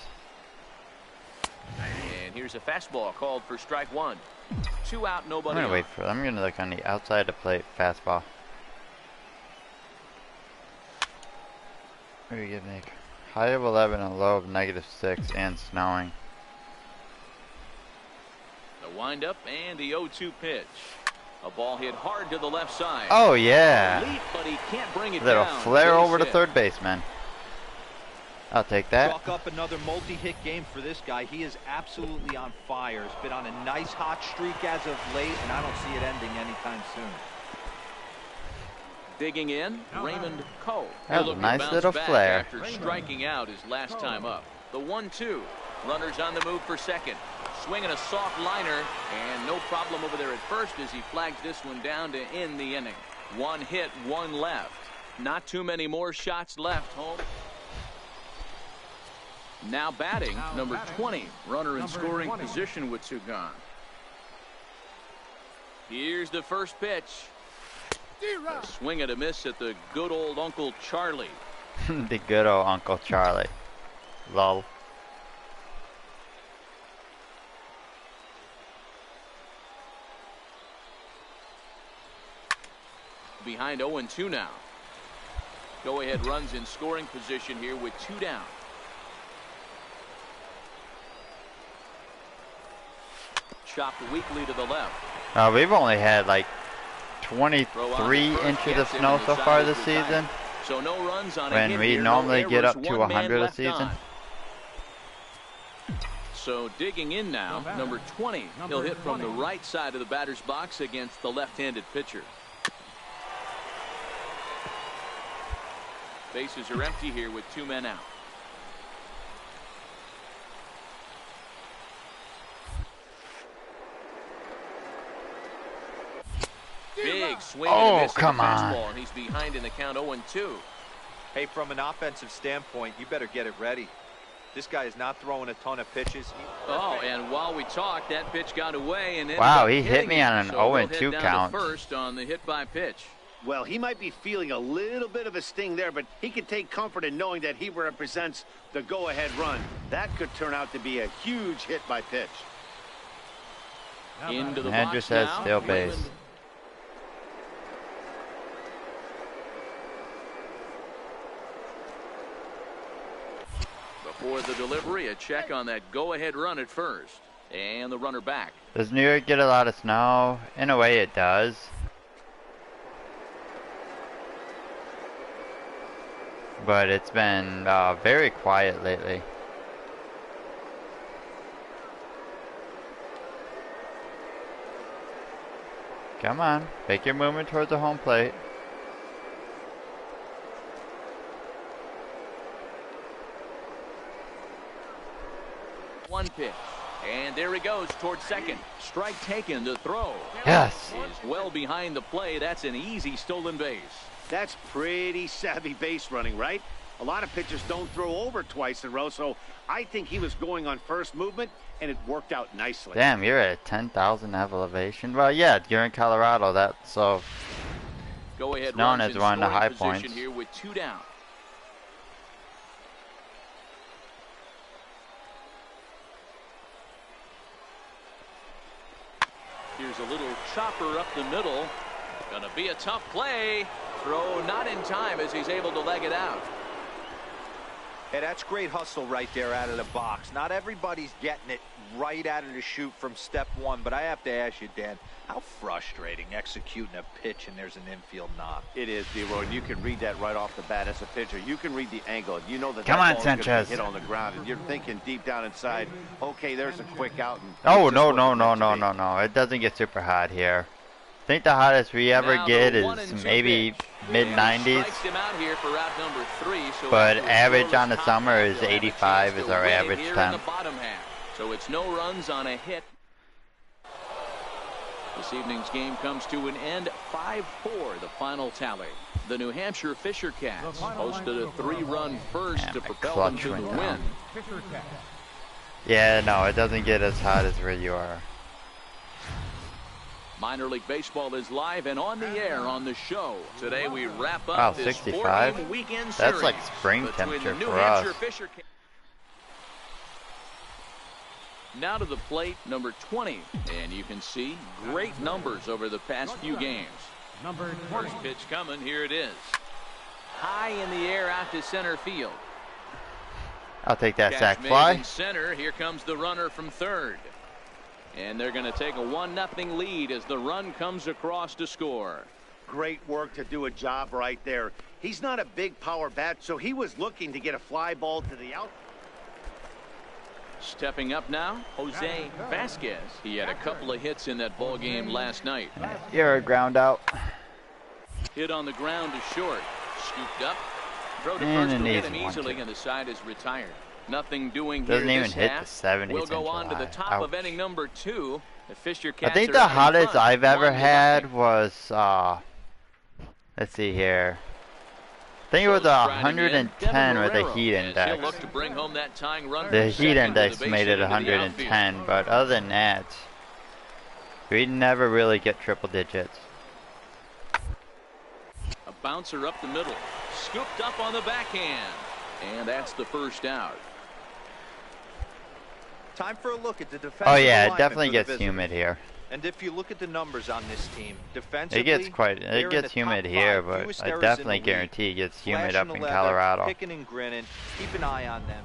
S3: And here's a fastball called for strike 1. 2 out,
S1: I'm
S3: nobody
S1: gonna
S3: on.
S1: wait for. I'm gonna look on the outside of the plate fastball. What do you get, Nick? High of 11 and low of -6 and snowing.
S3: The windup and the 0-2 pitch. A ball hit hard to the left side.
S1: Oh yeah.
S3: Leap, but he can't bring it
S1: Little
S3: down.
S1: flare
S3: Base
S1: over to
S3: hit.
S1: third baseman. I'll take that.
S5: Chalk up another multi-hit game for this guy. He is absolutely on fire. He's been on a nice hot streak as of late, and I don't see it ending anytime soon.
S3: Digging in, Raymond Coe.
S1: That was a nice little flare.
S3: After striking out his last time up. The 1-2. Runners on the move for second. Swinging a soft liner, and no problem over there at first as he flags this one down to end the inning. One hit, one left. Not too many more shots left. Home. Now batting, number 20. Runner in scoring position with two gone. Here's the first pitch. A swing and a miss at the good old Uncle Charlie.
S1: The good old Uncle Charlie. Lol.
S3: Behind 0-2 now. Go ahead runs in scoring position here with two down. Chopped weakly to the left.
S1: We've only had like 23 inches of snow so far this season.
S3: So no runs on
S1: when we normally get up to 100 a season.
S3: So digging in now, number 20. He'll hit from the right side of the batter's box against the left-handed pitcher. Bases are empty here with two men out. Big swing and a miss
S1: come
S3: at the
S1: on.
S3: fastball, and he's behind in the count 0-2.
S5: Hey, from an offensive standpoint, you better get it ready. This guy is not throwing a ton of pitches.
S3: Oh, and while we talked, that pitch got away and
S1: wow, he hit me on an 0-2 count.
S3: First on the hit by pitch.
S4: Well, he might be feeling a little bit of a sting there, but he can take comfort in knowing that he represents the go-ahead run. That could turn out to be a huge hit by pitch.
S3: Into the
S1: Andrew
S3: box
S1: says
S3: now.
S1: still base.
S3: Raymond. Before the delivery, a check on that go-ahead run at first. And the runner back.
S1: Does New York get a lot of snow? In a way it does. But it's been very quiet lately. Come on, make your movement towards the home plate.
S3: One pitch. And there he goes towards second. Strike taken to throw.
S1: Yes.
S3: Is well behind the play. That's an easy stolen base.
S4: That's pretty savvy base running, right? A lot of pitchers don't throw over twice in a row, so I think he was going on first movement, and it worked out nicely.
S1: Damn, you're at 10,000 elevation. Well, yeah, you're in Colorado. That's so.
S3: Go ahead.
S1: It's known
S3: runs
S1: as
S3: in
S1: one of the
S3: scoring
S1: high
S3: position
S1: points.
S3: here with two down. Here's a little chopper up the middle. Gonna be a tough play. Throw not in time as he's able to leg it out.
S5: Hey, that's great hustle right there out of the box. Not everybody's getting it right out of the chute from step one, but I have to ask you, Dan, how frustrating executing a pitch and there's an infield knock.
S4: It is, D-Roy, and you can read that right off the bat as a pitcher. You can read the angle. You know that
S1: Come
S4: that
S1: on,
S4: ball's gonna be
S1: Sanchez.
S4: hit on the ground, and you're thinking deep down inside, okay, there's a quick out. And
S1: Oh,
S4: it just
S1: no,
S4: wasn't
S1: no, no,
S4: meant to
S1: no,
S4: be.
S1: no, no. It doesn't get super hot here. I think the hottest we ever
S3: Now
S1: get
S3: the
S1: is
S3: 1-2
S1: maybe
S3: pitch.
S1: mid-90s.
S3: Strikes him out here for route number 3. So
S1: But
S3: after a
S1: average
S3: scoreless
S1: on the
S3: top
S1: summer
S3: half,
S1: is
S3: they'll have a
S1: 85
S3: chance
S1: is
S3: to
S1: our
S3: win it
S1: average
S3: here in
S1: temp.
S3: the bottom half. So it's no runs on a hit. This evening's game comes to an end 5-4, the final tally. The New Hampshire Fisher Cats posted a 3-run first
S1: Man,
S3: to
S1: my
S3: propel them
S1: clutch
S3: to the
S1: went
S3: win.
S1: down.
S6: Fisher Cat.
S1: Yeah, no, it doesn't get as hot as where you are.
S3: Minor League Baseball is live and on the air on the show. Today we wrap up
S1: Wow,
S3: this
S1: 65?
S3: 4-game weekend
S1: That's
S3: series
S1: like spring
S3: between
S1: temperature
S3: the New
S1: for
S3: Hampshire
S1: us.
S3: Fisher Cats. Now to the plate, number 20, and you can see great numbers over the past few games.
S6: Number 20.
S3: First pitch coming, here it is. High in the air out to center field.
S1: I'll take that
S3: Catch
S1: sack
S3: made
S1: fly.
S3: in center. Here comes the runner from third. And they're going to take a 1-0 lead as the run comes across to score.
S4: Great work to do a job right there. He's not a big power bat, so he was looking to get a fly ball to the out.
S3: Stepping up now, Jose Vasquez. He had a couple of hits in that ball game last night.
S1: You're a ground out.
S3: Hit on the ground to short. Scooped up. Throw to
S1: And
S3: first
S1: an
S3: will get
S1: easy
S3: him
S1: one,
S3: easily,
S1: too.
S3: and the side is retired. Nothing doing
S1: Doesn't
S3: here
S1: even
S3: this
S1: hit
S3: half.
S1: the 70s
S3: We'll go
S1: in
S3: on to the
S1: July.
S3: top of
S1: Ouch.
S3: inning number 2. The Fisher
S1: I
S3: Cats
S1: think
S3: are
S1: the
S3: out in
S1: hottest
S3: front,
S1: I've ever
S3: 1-0.
S1: had was, let's see here. I think it was
S3: So striking in,
S1: 110 with the
S3: Devin
S1: heat
S3: Marrero, as he'll
S1: index.
S3: look to bring home that tying run
S1: The
S3: from
S1: heat
S3: second to
S1: index
S3: the base
S1: made it
S3: hit into the
S1: 110,
S3: outfield.
S1: but other than that, we never really get triple digits.
S3: A bouncer up the middle. Scooped up on the backhand. And that's the first out.
S5: Time for a look at the defensive
S1: Oh yeah, it
S5: alignment
S1: definitely
S5: for the
S1: gets
S5: visitors.
S1: humid here.
S5: And if you look at the numbers on this team, defensively,
S1: It gets
S5: they're
S1: it
S5: in
S1: gets
S5: the
S1: humid
S5: top
S1: here,
S5: 5
S1: but
S5: fewest
S1: I
S5: errors in
S1: definitely
S5: the league.
S1: guarantee it gets humid
S5: Flashing
S1: up
S5: the
S1: in
S5: leather,
S1: Colorado.
S5: Picking and grinning. Keep an eye on them.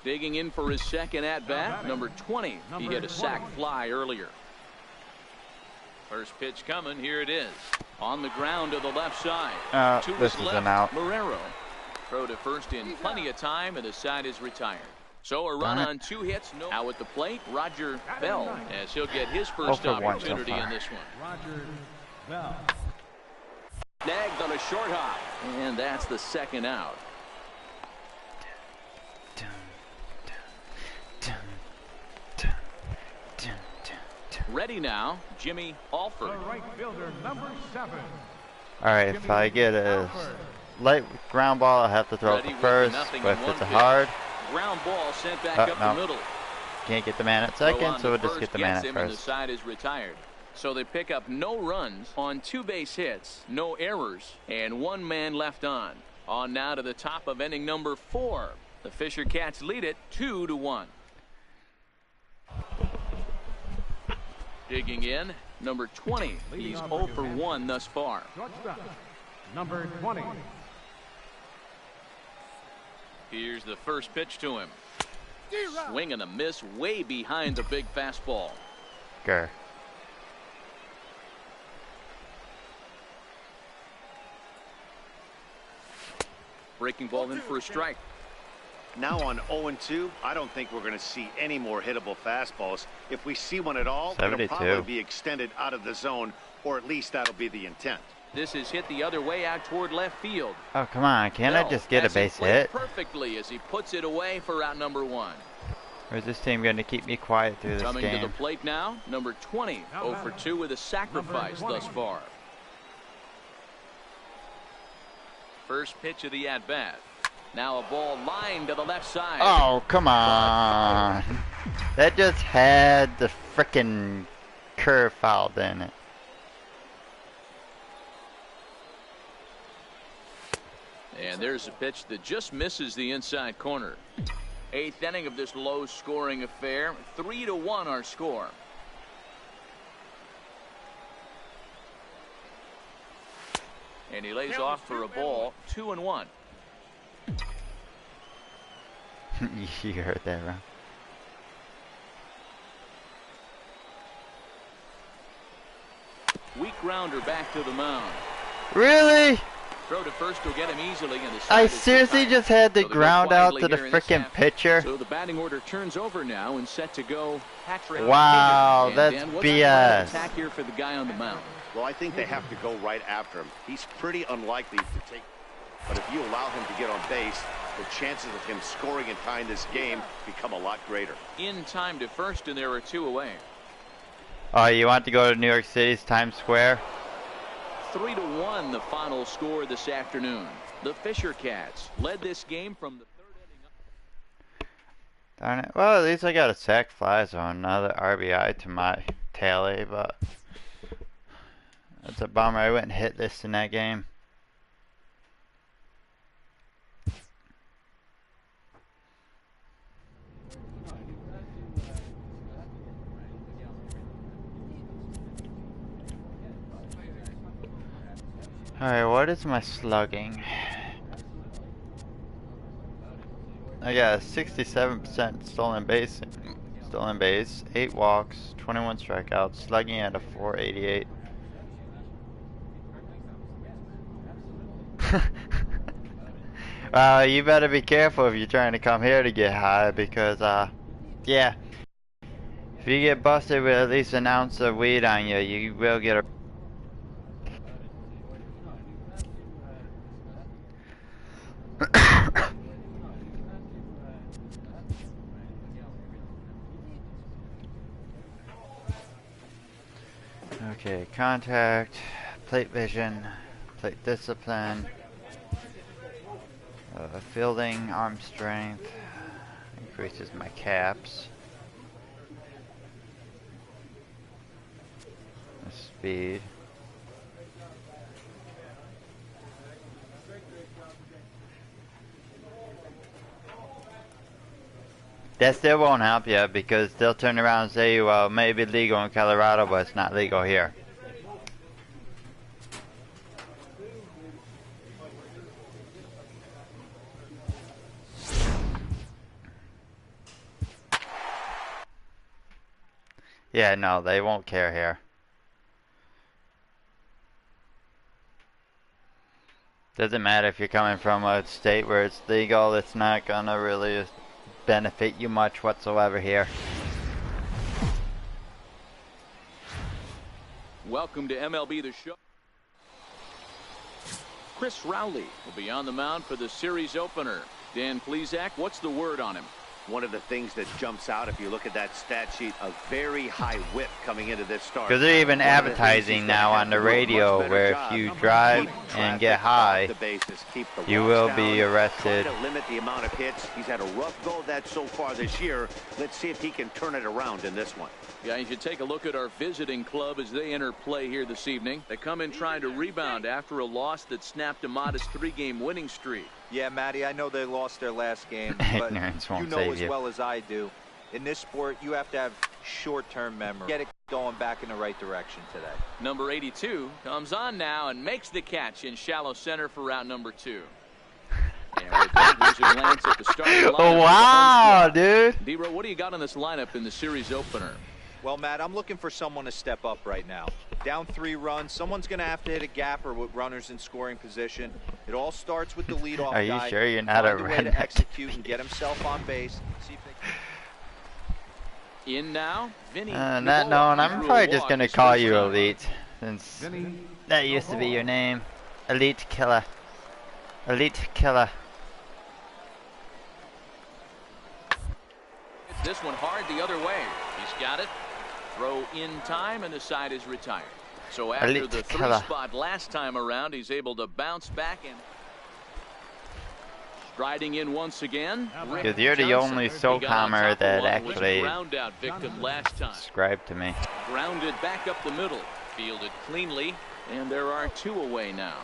S3: Digging in for his second at-bat, number 20. He hit a sac fly earlier. First pitch coming. Here it is. On the ground to the left side. To
S1: this
S3: his
S1: is
S3: left,
S1: an out.
S3: Marrero. Throw to first in plenty of time, and the side is retired. So a run on 2 hits. Now at the plate, Roger Bell, as he'll get his first
S1: for 1 so
S3: opportunity
S1: far.
S3: in this one.
S6: Roger Bell.
S7: Snagged on a short hop.
S3: And that's the second out. Ready now, Jimmy
S6: The
S3: Alford.
S6: right fielder, number 7.
S1: Alright, if I get a light ground ball, I have to throw it
S3: Ready
S1: to
S3: with
S1: first,
S3: nothing
S1: but
S3: in
S1: if
S3: one
S1: it's a
S3: pitch.
S1: hard,
S3: Ground ball sent back up
S1: no.
S3: the middle.
S1: can't get the man at
S3: Throw
S1: second,
S3: on
S1: so
S3: to
S1: we'll just
S3: first
S1: get the man
S3: gets
S1: at
S3: him, and the
S1: first.
S3: side is retired. So they pick up no runs on 2 base hits, no errors, and 1 man left on. On now to the top of inning number 4. The Fisher Cats lead it 2-1. Digging in, number 20. He's 0 for 1 thus far.
S6: Shortstop, number 20.
S3: Here's the first pitch to him. Swing and a miss way behind the big fastball.
S1: Grr.
S3: Breaking ball in for a strike.
S4: Now on 0-2, I don't think we're going to see any more hittable fastballs. If we see one at all, it'll
S1: 72.
S4: probably be extended out of the zone, or at least that'll be the intent.
S3: This is hit the other way out toward left field.
S1: Oh, come on, can't I
S3: Bell
S1: just get a
S3: has it
S1: base
S3: played
S1: hit?
S3: perfectly as he puts it away for out number 1.
S1: Or is this team going to keep me quiet through this
S3: Coming to the
S1: game?
S3: plate now, number 20, 0 for 2 with a sacrifice
S6: Number 20.
S3: thus far. First pitch of the at-bat. Now a ball lined to the left side.
S1: Oh, come on. That just had the frickin' curve fouled in it.
S3: And there's a pitch that just misses the inside corner. 8th inning of this low-scoring affair. 3-1 our score. And he lays off for a ball. 2-1.
S1: You heard that, right?
S3: Weak grounder back to the mound.
S1: Really?
S3: Throw to first will get him easily. And the
S1: I
S3: side is
S1: seriously
S3: retired.
S1: just had to
S3: So they go
S1: ground out
S3: quietly
S1: to the
S3: here in this
S1: frickin'
S3: half.
S1: pitcher.
S3: So the batting order turns over now and set to go Patrick.
S1: Wow,
S3: Higgins.
S1: that's
S3: And Dan, what's the plan of
S1: BS.
S3: attack here for the guy on the mound?
S4: Well, I think they have to go right after him. He's pretty unlikely to take. But if you allow him to get on base, the chances of him scoring and tying this game become a lot greater.
S3: In time to first, and there are 2 away.
S1: Oh, you want to go to New York City's Times Square?
S3: 3-1 the final score this afternoon. The Fisher Cats led this game from the 3rd inning.
S1: Darn it. Well, at least I got a sack fly, so another RBI to my tally, but that's a bummer. I wouldn't hit this in that game. Alright, what is my slugging? I got a 67% stolen base, 8 walks, 21 strikeouts, slugging at a 488. You better be careful if you're trying to come here to get high, because yeah, if you get busted with at least an ounce of weed on you, you will get Okay, contact, plate vision, plate discipline, fielding, arm strength, increases my caps, speed. That still won't help you because they'll turn around and say, well, maybe legal in Colorado, but it's not legal here. Yeah, no, they won't care here. Doesn't matter if you're coming from a state where it's legal, it's not gonna really benefit you much whatsoever here.
S3: Welcome to MLB The Show. Chris Rowley will be on the mound for the series opener. Dan Plesac, what's the word on him?
S4: One of the things that jumps out if you look at that stat sheet, a very high whip coming into this start.
S1: Because they're even advertising now on the radio where if you drive and get high, you will be arrested.
S4: Trying to limit the amount of hits. He's had a rough go of that so far this year. Let's see if he can turn it around in this one.
S3: Yeah, you should take a look at our visiting club as they enter play here this evening. They come in trying to rebound after a loss that snapped a modest 3-game winning streak.
S5: Yeah, Matty, I know they lost their last game, but
S1: Ignorance won't
S5: you know
S1: save
S5: as
S1: you.
S5: well as I do. In this sport, you have to have short-term memory. Get it going back in the right direction today.
S3: Number 82 comes on now and makes the catch in shallow center for round number 2. And with that, here's a glance at the starting lineup.
S1: Oh, wow, dude.
S3: D-Row, what do you got on this lineup in the series opener?
S5: Well, Matt, I'm looking for someone to step up right now. Down 3 runs, someone's going to have to hit a gapper with runners in scoring position. It all starts with the leadoff guy.
S1: Are you sure you're not a
S5: Find way to
S1: redneck?
S5: execute and get himself on base. See if they can...
S3: In now, Vinny.
S1: Not
S3: Nicola.
S1: knowing, I'm
S3: He drew
S1: probably
S3: a
S1: just
S3: walk
S1: going to
S3: his
S1: call
S3: first
S1: you
S3: time.
S1: Elite, since that used to be your name. Elite Killer. Elite Killer.
S3: This one hard the other way. He's got it. Throw in time, and the side is retired. So after
S1: Elite
S3: the 3
S1: killer.
S3: spot last time around, he's able to bounce back and striding in once again. Rick
S1: Because you're the
S3: Johnson.
S1: only
S3: He got on
S1: SoCommer
S3: top of
S1: that
S3: one, was a
S1: actually
S3: ground out victim last time.
S1: subscribed to me.
S3: Grounded back up the middle, fielded cleanly, and there are 2 away now.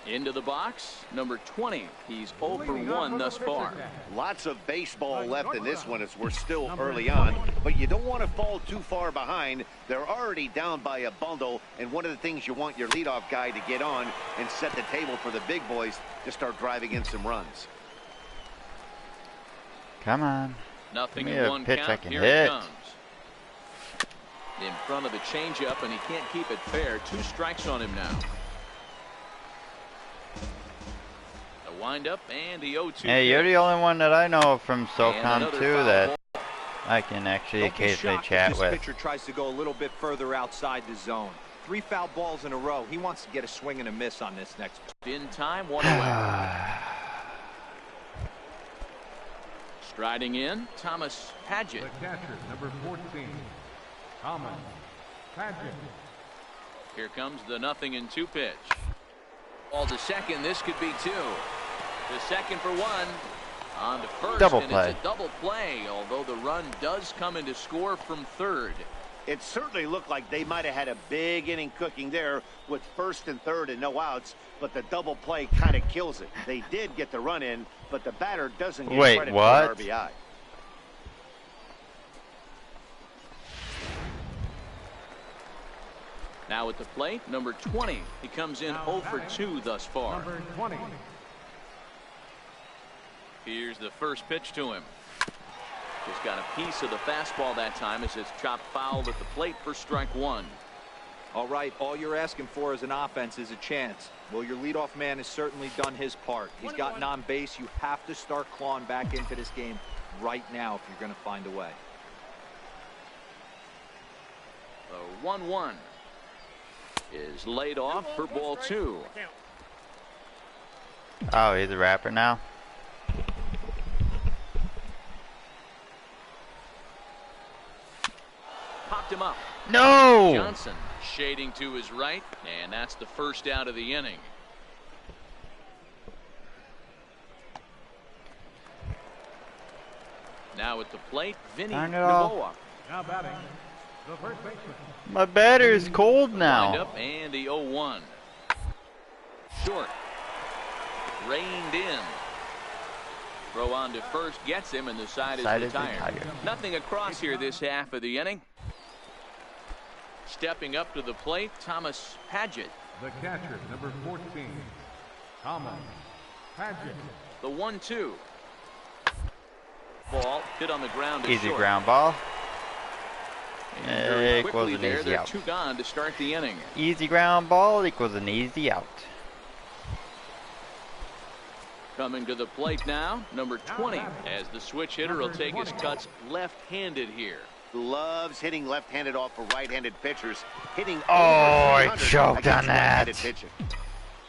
S3: Into the box, number 20. He's 0 for 1 thus far.
S4: Lots of baseball left in this one as we're still early on, but you don't want to fall too far behind. They're already down by a bundle, and one of the things you want your leadoff guy to get on and set the table for the big boys to start driving in some runs.
S1: Come on.
S3: Nothing
S1: Give me
S3: in
S1: a
S3: 1
S1: pitch I
S3: count.
S1: can
S3: Here
S1: hit.
S3: it comes. In front of the changeup, and he can't keep it fair. 2 strikes on him now. A windup and the 0-2.
S1: Hey, you're the only one that I know from
S3: And
S1: SoCom
S3: another
S1: too
S3: foul
S1: that I can actually
S5: Don't be
S1: occasionally
S5: shocked if
S1: chat
S5: this
S1: with.
S5: pitcher tries to go a little bit further outside the zone. 3 foul balls in a row. He wants to get a swing and a miss on this next.
S3: In time, 1 away. Striding in, Thomas Padgett.
S6: The catcher, number 14, Thomas Padgett.
S3: Here comes the 0-2 pitch. Ball to second. This could be 2. The second for 1. On to first.
S1: Double
S3: and
S1: play.
S3: It's a double play, although the run does come in to score from third.
S4: It certainly looked like they might have had a big inning cooking there with first and third and no outs, but the double play kind of kills it. They did get the run in, but the batter doesn't get
S1: Wait,
S4: credit
S1: what?
S4: for an RBI.
S3: Now at the plate, number 20. He comes in 0 for 2 thus far.
S6: Number 20.
S3: Here's the first pitch to him. Just got a piece of the fastball that time as it's chopped foul at the plate for strike 1.
S5: All right, all you're asking for as an offense is a chance. Well, your leadoff man has certainly done his part. He's gotten on base. You have to start clawing back into this game right now if you're going to find a way.
S3: The 1-1. is laid off for ball 2.
S1: Oh, he's a rapper now.
S3: Popped him up.
S1: No!
S3: Johnson shading to his right, and that's the first out of the inning. Now at the plate, Vinny
S1: Darn it all.
S3: Novoa.
S6: Now batting, the first baseman.
S1: My batter's cold
S3: Wind
S1: now.
S3: up and the 0-1. Short. Reined in. Throw on to first gets him, and the side is retired. Nothing across here this half of the inning. Stepping up to the plate, Thomas Padgett.
S6: The catcher, number 14, Thomas Padgett.
S3: The 1-2. Ball hit on the ground.
S1: Easy
S3: short.
S1: ground ball.
S3: And very
S1: Equals
S3: quickly
S1: an
S3: there,
S1: easy
S3: they're
S1: out.
S3: 2 gone to start the inning.
S1: Easy ground ball equals an easy out.
S3: Coming to the plate now, number 20, as the switch hitter will take his cuts left-handed here.
S4: Loves hitting left-handed off of right-handed pitchers. Hitting
S1: Oh, I
S4: over 300
S1: choked on
S4: against right-handed
S1: that.
S4: pitching.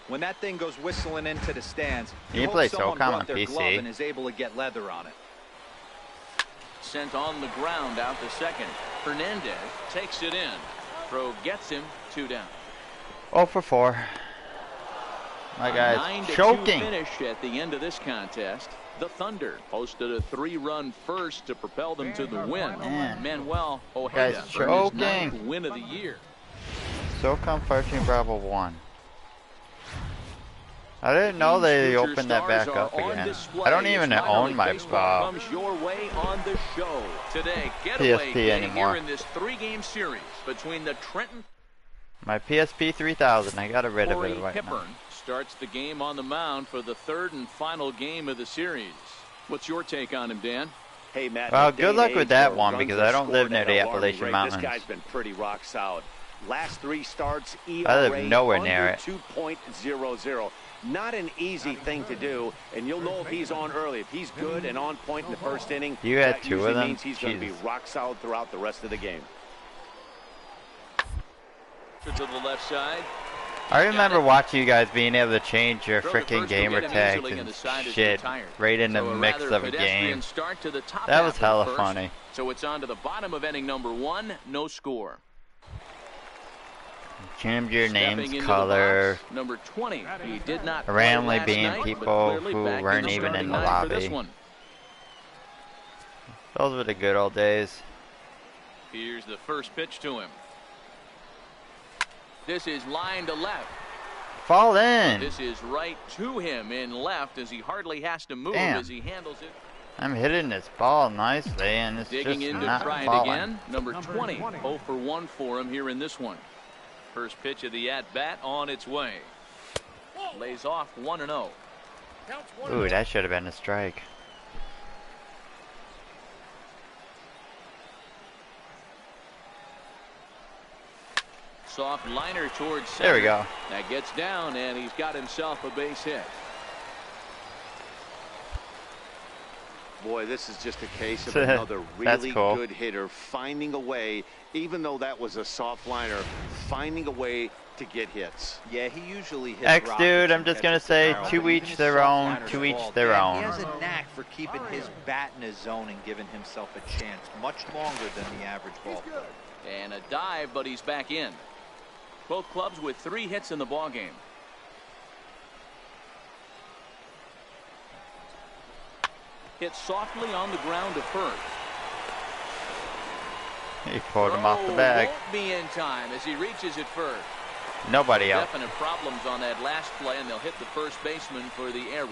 S5: When that thing goes whistling into the stands,
S1: You
S5: you
S1: play
S5: hope someone
S1: SOCOM on
S5: brought their glove
S1: PC.
S5: and is able to get leather on it.
S3: Sent on the ground out to second. Hernandez takes it in. Throw gets him, 2 down.
S1: 0 for 4. My guy's
S3: 9-2
S1: choking.
S3: finish at the end of this contest. The Thunder posted a 3-run first to propel them to the win.
S1: Man.
S3: Manuel Ojeda
S1: Guy's
S3: earned his
S1: choking.
S3: 9th win of the year.
S1: SOCOM 13 Bravo 1. I didn't know they
S3: Future
S1: opened that
S3: stars
S1: back
S3: are
S1: up
S3: on
S1: again.
S3: display
S1: I don't
S3: as
S1: even
S3: minor
S1: own
S3: league
S1: my
S3: baseball comes your way on the show today. Getaway
S1: PSP
S3: day
S1: anymore.
S3: here in this 3-game series between the Trenton.
S1: My PSP 3000. I got rid of
S3: Corey
S1: it right now.
S3: Hepburn starts the game on the mound for the 3rd and final game of the series. What's your take on him, Dan?
S4: Hey, Matt.
S1: Well,
S4: in a day
S1: good
S4: and
S1: luck with
S4: age
S1: that
S4: where
S1: one,
S4: runs
S1: because
S4: are
S1: I don't live
S4: scored
S1: near
S4: at
S1: the
S4: an alarming
S1: Appalachian
S4: rate,
S1: Mountains.
S4: This guy's been pretty rock solid. Last 3 starts,
S1: I live
S4: ERA
S1: nowhere
S4: under
S1: near it.
S4: 2.00. Not an easy thing to do, and you'll know if he's on early. If he's good and on point in the first inning,
S1: You had
S4: that
S1: 2
S4: usually
S1: of them?
S4: means he's going to be
S1: Jesus.
S4: rock solid throughout the rest of the game.
S3: To the left side.
S1: I remember watching you guys being able to change your
S3: Throw to
S1: freaking
S3: first
S1: gamer
S3: will get him
S1: tags
S3: easily,
S1: and
S3: the side is
S1: shit
S3: retired.
S1: right in the
S3: So a
S1: mix
S3: rather
S1: of a
S3: pedestrian
S1: game.
S3: Start to the top
S1: That was
S3: half of the
S1: hella
S3: first.
S1: funny.
S3: So it's on to the bottom of inning number 1, no score.
S1: Change your
S3: Stepping
S1: name's
S3: into the
S1: color.
S3: box, number 20. He did not play
S1: Randomly
S3: last
S1: being
S3: night, but
S1: people
S3: clearly
S1: who
S3: back
S1: weren't
S3: the
S1: even
S3: starting
S1: in the
S3: line for this
S1: lobby.
S3: one.
S1: Those were the good old days.
S3: Here's the first pitch to him. This is line to left.
S1: Fall in.
S3: This is right to him in left as he hardly has to move
S1: Damn.
S3: as he handles it.
S1: I'm hitting this ball nicely, and it's
S3: Digging
S1: just
S3: in to
S1: not
S3: try it
S1: falling.
S3: again. Number 20. 0 for 1 for him here in this one. First pitch of the at-bat on its way. Lays off 1-0.
S1: Ooh, that should have been a strike.
S3: Soft liner towards center.
S1: There we go.
S3: That gets down, and he's got himself a base hit.
S4: Boy, this is just a case of another
S1: That's
S4: really
S1: cool.
S4: good hitter finding a way, even though that was a soft liner, finding a way to get hits.
S5: Yeah, he usually hits
S1: X,
S5: rockets
S1: dude, I'm
S5: and
S1: just gonna
S5: catches the
S1: say
S5: barrel,
S1: to
S5: but
S1: each
S5: even his
S1: their
S5: soft
S1: own,
S5: liners
S1: to each
S5: fall.
S1: their
S5: Dan,
S1: own.
S5: He has a knack for keeping his bat in his zone and giving himself a chance much longer than the average ball player.
S3: And a dive, but he's back in. Both clubs with 3 hits in the ballgame. Hit softly on the ground to first.
S1: He pulled him off the
S3: Throw
S1: bag.
S3: won't be in time as he reaches it first.
S1: Nobody out.
S3: Definite problems on that last play, and they'll hit the first baseman for the error.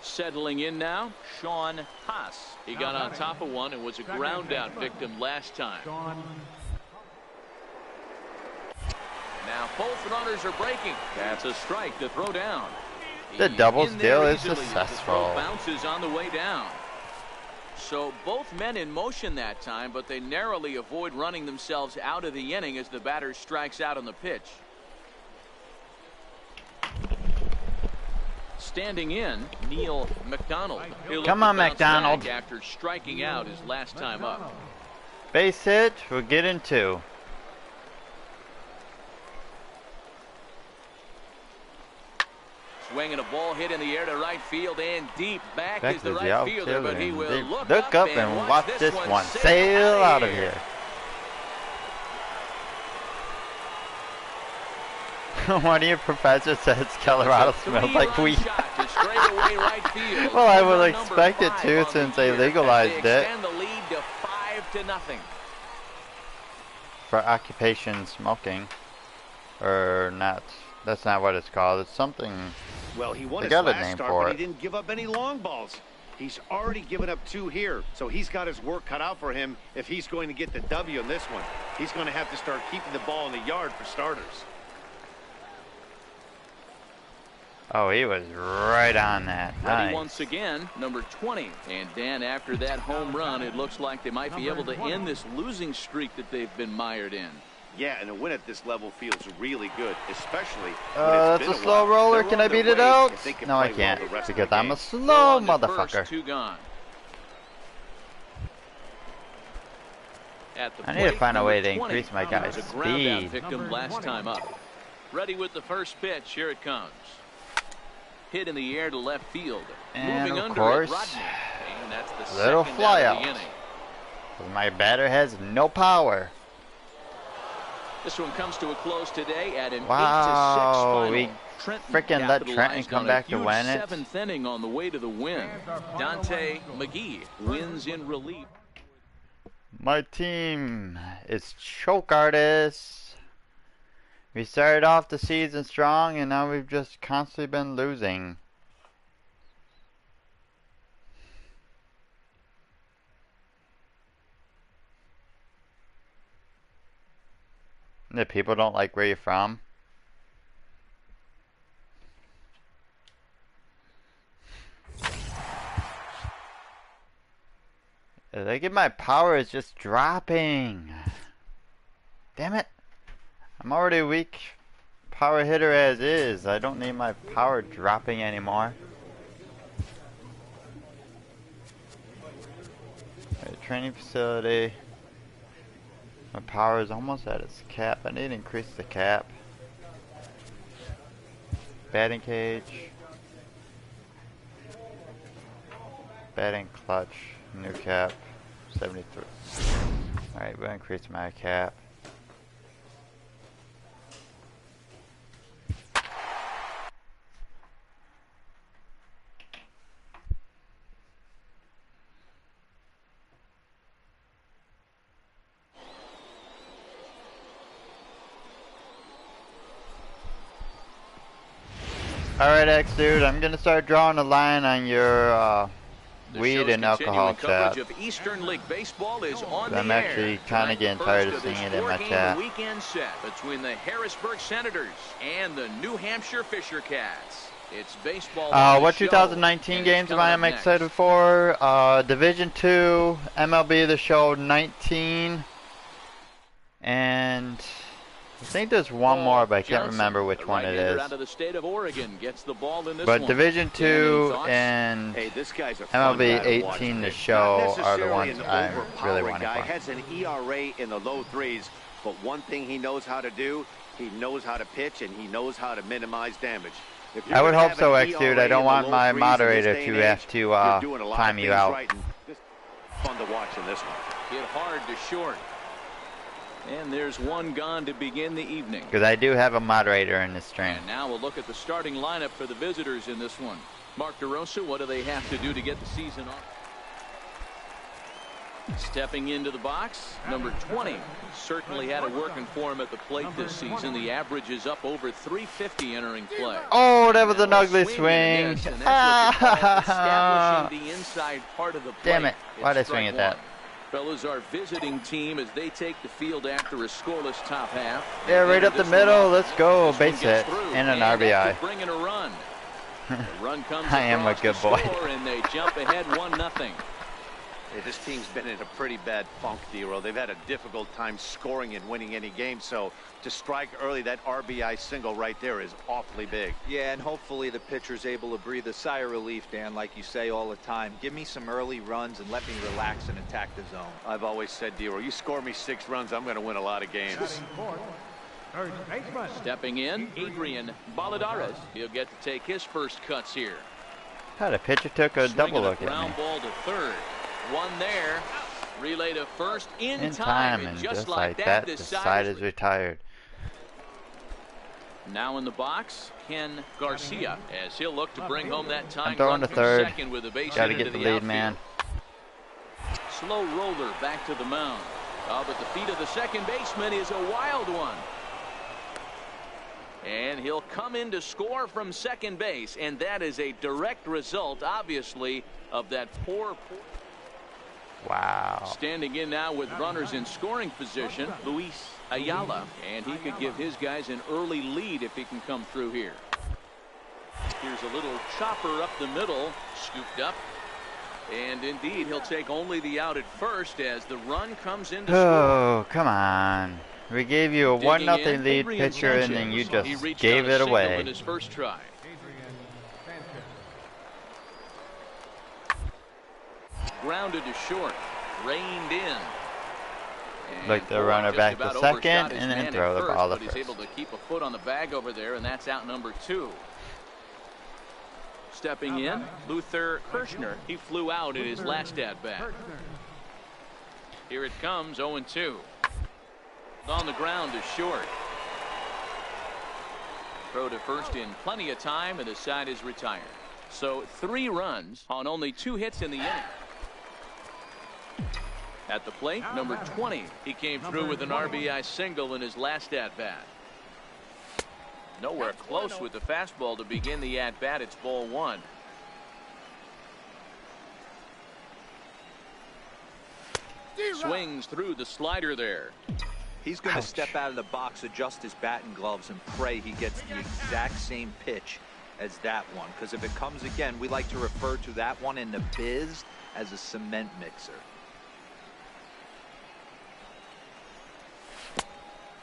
S3: Settling in now, Sean Haas. He got on top of one and was a ground out victim last time. Now both runners are breaking. That's a strike to throw down.
S1: The
S3: He's
S1: double
S3: in there
S1: steal is
S3: easily. The
S1: successful.
S3: throw bounces on the way down. So both men in motion that time, but they narrowly avoid running themselves out of the inning as the batter strikes out on the pitch. Standing in, Neil McDonald. He'll
S1: Come
S3: look to
S1: on,
S3: bounce
S1: McDonald.
S3: back after striking out his last time up.
S1: Base hit, we'll get in 2.
S3: Swing and a ball hit in the air to right field and deep. Back is
S1: to
S3: the
S1: the
S3: right fielder,
S1: outfielder,
S3: but he
S1: and
S3: will
S1: they
S3: look up
S1: and
S3: watch
S1: watch this one sail out of here. One of your professors says Colorado smells like weed. Well, I would expect it to since they legalized it.
S3: Extend the lead to 5-0.
S1: For occupation smoking. Or not. That's not what it's called. It's something.
S4: Well, he won
S1: They
S4: his
S1: got a
S4: last
S1: name
S4: start,
S1: for
S4: but
S1: it.
S4: he didn't give up any long balls. He's already given up 2 here, so he's got his work cut out for him if he's going to get the W in this one. He's going to have to start keeping the ball in the yard for starters.
S1: Oh, he was right on that.
S3: Ready
S1: Nice.
S3: once again, number 20. And Dan, after that home run, it looks like they might be able to end this losing streak that they've been mired in.
S4: Yeah, and a win at this level feels really good, especially when
S1: That's
S4: it's
S1: a
S4: been
S1: slow
S4: while.
S1: roller.
S4: They're
S1: Can
S4: on
S1: I
S4: their
S1: beat it
S4: way
S1: out?
S4: if they can
S1: No, I
S4: play well
S1: can't.
S4: the rest of
S1: Because
S4: the
S1: I'm a
S4: game.
S1: slow
S3: On to
S1: motherfucker.
S3: first, 2 gone. At the
S1: I need to
S3: plate,
S1: find a way to
S3: number 20.
S1: increase my guy's
S3: Was a ground out
S1: speed.
S3: victim last time up. Ready with the first pitch. Here it comes. Hit in the air to left field.
S1: And
S3: Moving
S1: of
S3: under
S1: course,
S3: it, Rodney. And that's the
S1: little
S3: second
S1: fly
S3: out of the
S1: out.
S3: inning.
S1: My batter has no power.
S3: This one comes to a close today at an 8-6
S1: Wow,
S3: final.
S1: we
S3: Trenton
S1: frickin' let Trenton
S3: capitalized
S1: come
S3: on
S1: back
S3: a
S1: to
S3: huge
S1: win it.
S3: 7th inning on the way to the win. Dante McGee wins in relief.
S1: My team is choke artists. We started off the season strong and now we've just constantly been losing. The people don't like where you're from. Look at my power is just dropping. Damn it. I'm already a weak power hitter as is. I don't need my power dropping anymore. Right, training facility. My power is almost at its cap. I need to increase the cap. Batting cage. Batting clutch. New cap. 73. Alright, we'll increase my cap. Alright, X dude, I'm gonna start drawing a line on your weed and alcohol chat.
S3: Of Eastern League Baseball is on
S1: I'm
S3: the
S1: actually
S3: air.
S1: kind of getting tired of seeing it in my chat.
S3: Weekend set between the Harrisburg Senators and the New Hampshire Fisher Cats. It's baseball.
S1: What 2019 games am I excited for? Division 2, MLB The Show 19, and I think there's one more, but I can't remember which one it is.
S3: Out of the state of Oregon gets the ball in this
S1: But
S3: one.
S1: Division 2 and
S4: Hey, this guy's a fun
S1: MLB
S4: guy to watch
S1: 18 The
S4: today.
S1: Show
S4: Not
S1: are the
S4: necessarily
S1: ones
S4: an
S1: I really
S4: overpowering
S1: want to
S4: guy.
S1: play.
S4: Has an ERA in the low 3s, but one thing he knows how to do, he knows how to pitch and he knows how to minimize damage. If you're
S1: I would
S4: gonna
S1: hope
S4: have
S1: so,
S4: an
S1: X dude.
S4: ERA
S1: I don't
S4: in the
S1: want
S4: low
S1: my
S4: 3s in
S1: moderator
S4: this day
S1: to
S4: and
S1: have
S4: age,
S1: to
S4: you're doing a lot
S1: time
S4: of
S1: you
S4: things
S1: out.
S4: right, and just fun to watch in this one.
S3: Hit hard to short. And there's one gone to begin the evening.
S1: Because I do have a moderator in this stream.
S3: And now we'll look at the starting lineup for the visitors in this one. Mark DeRosa, what do they have to do to get the season off? Stepping into the box, number 20. Certainly had it working for him at the plate this season. The average is up over 350 entering play.
S1: Oh, that was an
S3: Now a
S1: ugly
S3: and a
S1: swing.
S3: miss, and that's what you call establishing the inside part of the plate.
S1: Damn it. Why'd I
S3: It's
S1: swing
S3: strike
S1: at that?
S3: one. Fellas, our visiting team as they take the field after a scoreless top half.
S1: Yeah, right up the middle. Let's go.
S3: This one
S1: Base
S3: gets
S1: hit
S3: through,
S1: and an
S3: that
S1: RBI.
S3: could bring in a run. The run comes
S1: I am a
S3: across
S1: good
S3: the
S1: boy.
S3: score, and they jump ahead 1-0.
S4: Hey, this team's been in a pretty bad funk, D-Roll. They've had a difficult time scoring and winning any game, so to strike early, that RBI single right there is awfully big.
S5: Yeah, and hopefully the pitcher's able to breathe a sigh of relief, Dan, like you say all the time. Give me some early runs and let me relax and attack the zone.
S4: I've always said, D-Roll, you score me 6 runs, I'm going to win a lot of games.
S6: Third baseman.
S3: Stepping in, Adrian Valladares. He'll get to take his first cuts here.
S1: God, a pitcher took a double
S3: Swinging a
S1: look at
S3: ground
S1: me.
S3: ball to third. One there. Relay to first in
S1: time,
S3: and
S1: and
S3: just
S1: just
S3: like
S1: like
S3: that,
S1: that,
S3: the
S1: the side is retired.
S3: Now in the box, Ken Garcia, as he'll look to bring home that tying
S1: throwing
S3: run
S1: to
S3: from
S1: third.
S3: second with a base
S1: Got to
S3: hit
S1: get
S3: into
S1: the
S3: the
S1: lead,
S3: outfield.
S1: man.
S3: Slow roller back to the mound. But the feet of the second baseman is a wild one. And he'll come in to score from second base, and that is a direct result, obviously, of that poor.
S1: Wow.
S3: Standing in now with runners in scoring position, Luis Ayala, and he could give his guys an early lead if he can come through here. Here's a little chopper up the middle, scooped up, and indeed he'll take only the out at first as the run comes in to score.
S1: Oh, come on. We gave you a
S3: Digging
S1: 1-0
S3: in,
S1: lead
S3: Adrian
S1: pitcher, and then you
S3: Sanchez. He
S1: just
S3: reached
S1: gave
S3: on a
S1: it
S3: single
S1: away.
S3: in his first try.
S6: Adrian Sanchez.
S3: Grounded to short, reined in. And
S1: Like the
S3: Pollock
S1: runner
S3: just
S1: back to
S3: about
S1: second,
S3: overshot his
S1: and then
S3: man at
S1: throw the
S3: first,
S1: ball to
S3: but he's
S1: first.
S3: able to keep a foot on the bag over there, and that's out number 2. Stepping in, Luther Kirshner. He flew out in his last at bat. Here it comes, 0-2. On the ground to short. Throw to first in plenty of time, and the side is retired. So 3 runs on only 2 hits in the inning. At the plate, number 20. He came through with an RBI single in his last at-bat. Nowhere close with the fastball to begin the at-bat. It's ball 1. Swings through the slider there.
S5: He's going to step out of the box, adjust his bat and gloves, and pray he gets the exact same pitch as that one. Because if it comes again, we like to refer to that one in the biz as a cement mixer.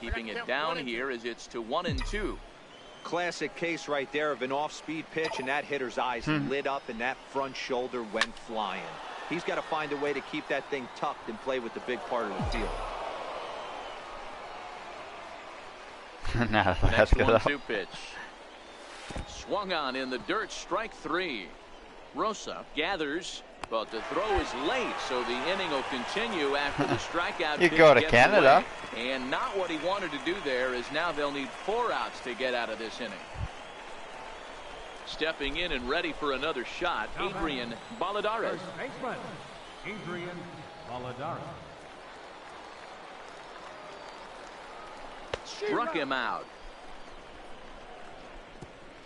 S3: Keeping it down here as it's to 1-2.
S5: Classic case right there of an off-speed pitch, and that hitter's eyes lit up and that front shoulder went flying. He's got to find a way to keep that thing tucked and play with the big part of the field.
S1: Now let's
S3: Next
S1: go.
S3: 1-2 pitch. Swung on in the dirt, strike 3. Rosa gathers, but the throw is late, so the inning will continue after the strikeout.
S1: You
S3: pitch
S1: go to
S3: gets
S1: Canada.
S3: away. And not what he wanted to do there, is now they'll need 4 outs to get out of this inning. Stepping in and ready for another shot, Adrian Valladares.
S6: First baseman. Adrian Valladares.
S3: Struck him out.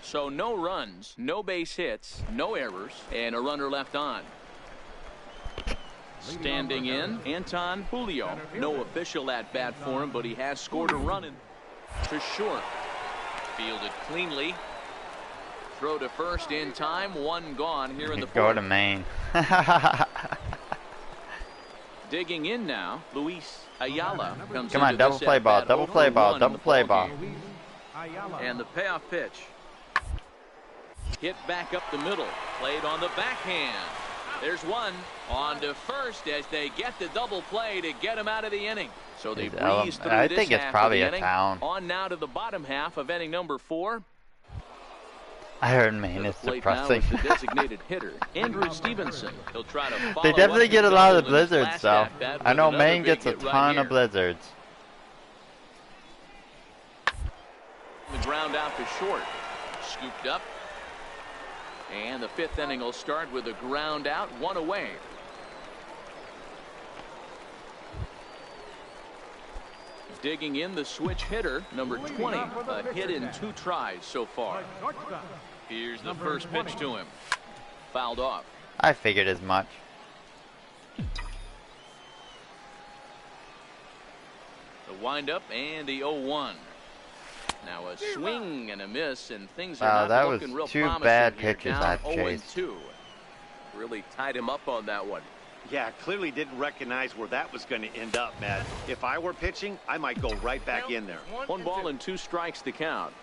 S3: So no runs, no base hits, no errors, and a runner left on. Standing in, Anton Julio. No official at-bat for him, but he has scored a run in to short. Fielded cleanly. Throw to first in time. 1 gone here in the
S1: Go
S3: fourth.
S1: to Maine.
S3: Digging in now, Luis Ayala comes
S1: Come on,
S3: into
S1: double
S3: this
S1: play ball,
S3: at-bat
S1: double
S3: over
S1: play ball,
S3: 1 in
S1: double
S3: the
S1: play
S3: ballgame.
S1: ball.
S6: Luis Ayala.
S3: And the payoff pitch. Hit back up the middle. Played on the backhand. There's one on to first as they get the double play to get him out of the inning. So they breeze through
S1: I
S3: this
S1: think it's
S3: half
S1: probably
S3: of
S1: a
S3: the inning.
S1: town.
S3: On now to the bottom half of inning number 4.
S1: I heard
S3: To
S1: Maine
S3: the
S1: is
S3: plate now
S1: depressing.
S3: is the designated hitter, Andrew Stevenson. He'll try to follow
S1: They definitely
S3: up
S1: get a
S3: his
S1: lot of
S3: double in his
S1: blizzards,
S3: last
S1: though.
S3: at-bat
S1: I
S3: with
S1: know
S3: another
S1: Maine
S3: big
S1: gets a
S3: hit right
S1: ton of
S3: here.
S1: blizzards.
S3: The ground out to short. Scooped up. And the 5th inning will start with a ground out, 1 away. Digging in the switch hitter, number 20. A hit in 2 tries so far.
S6: Shortstop.
S3: Here's the first pitch to him. Fouled off.
S1: I figured as much.
S3: The windup and the 0-1. Now a swing and a miss, and things are
S1: Wow,
S3: not
S1: that was
S3: looking real
S1: 2
S3: promising
S1: bad
S3: here.
S1: pitches
S3: Down
S1: I've chased.
S3: 0-2. Really tied him up on that one.
S4: Yeah, clearly didn't recognize where that was going to end up, Matt. If I were pitching, I might go right back in there.
S3: 1 ball and 2 strikes to count.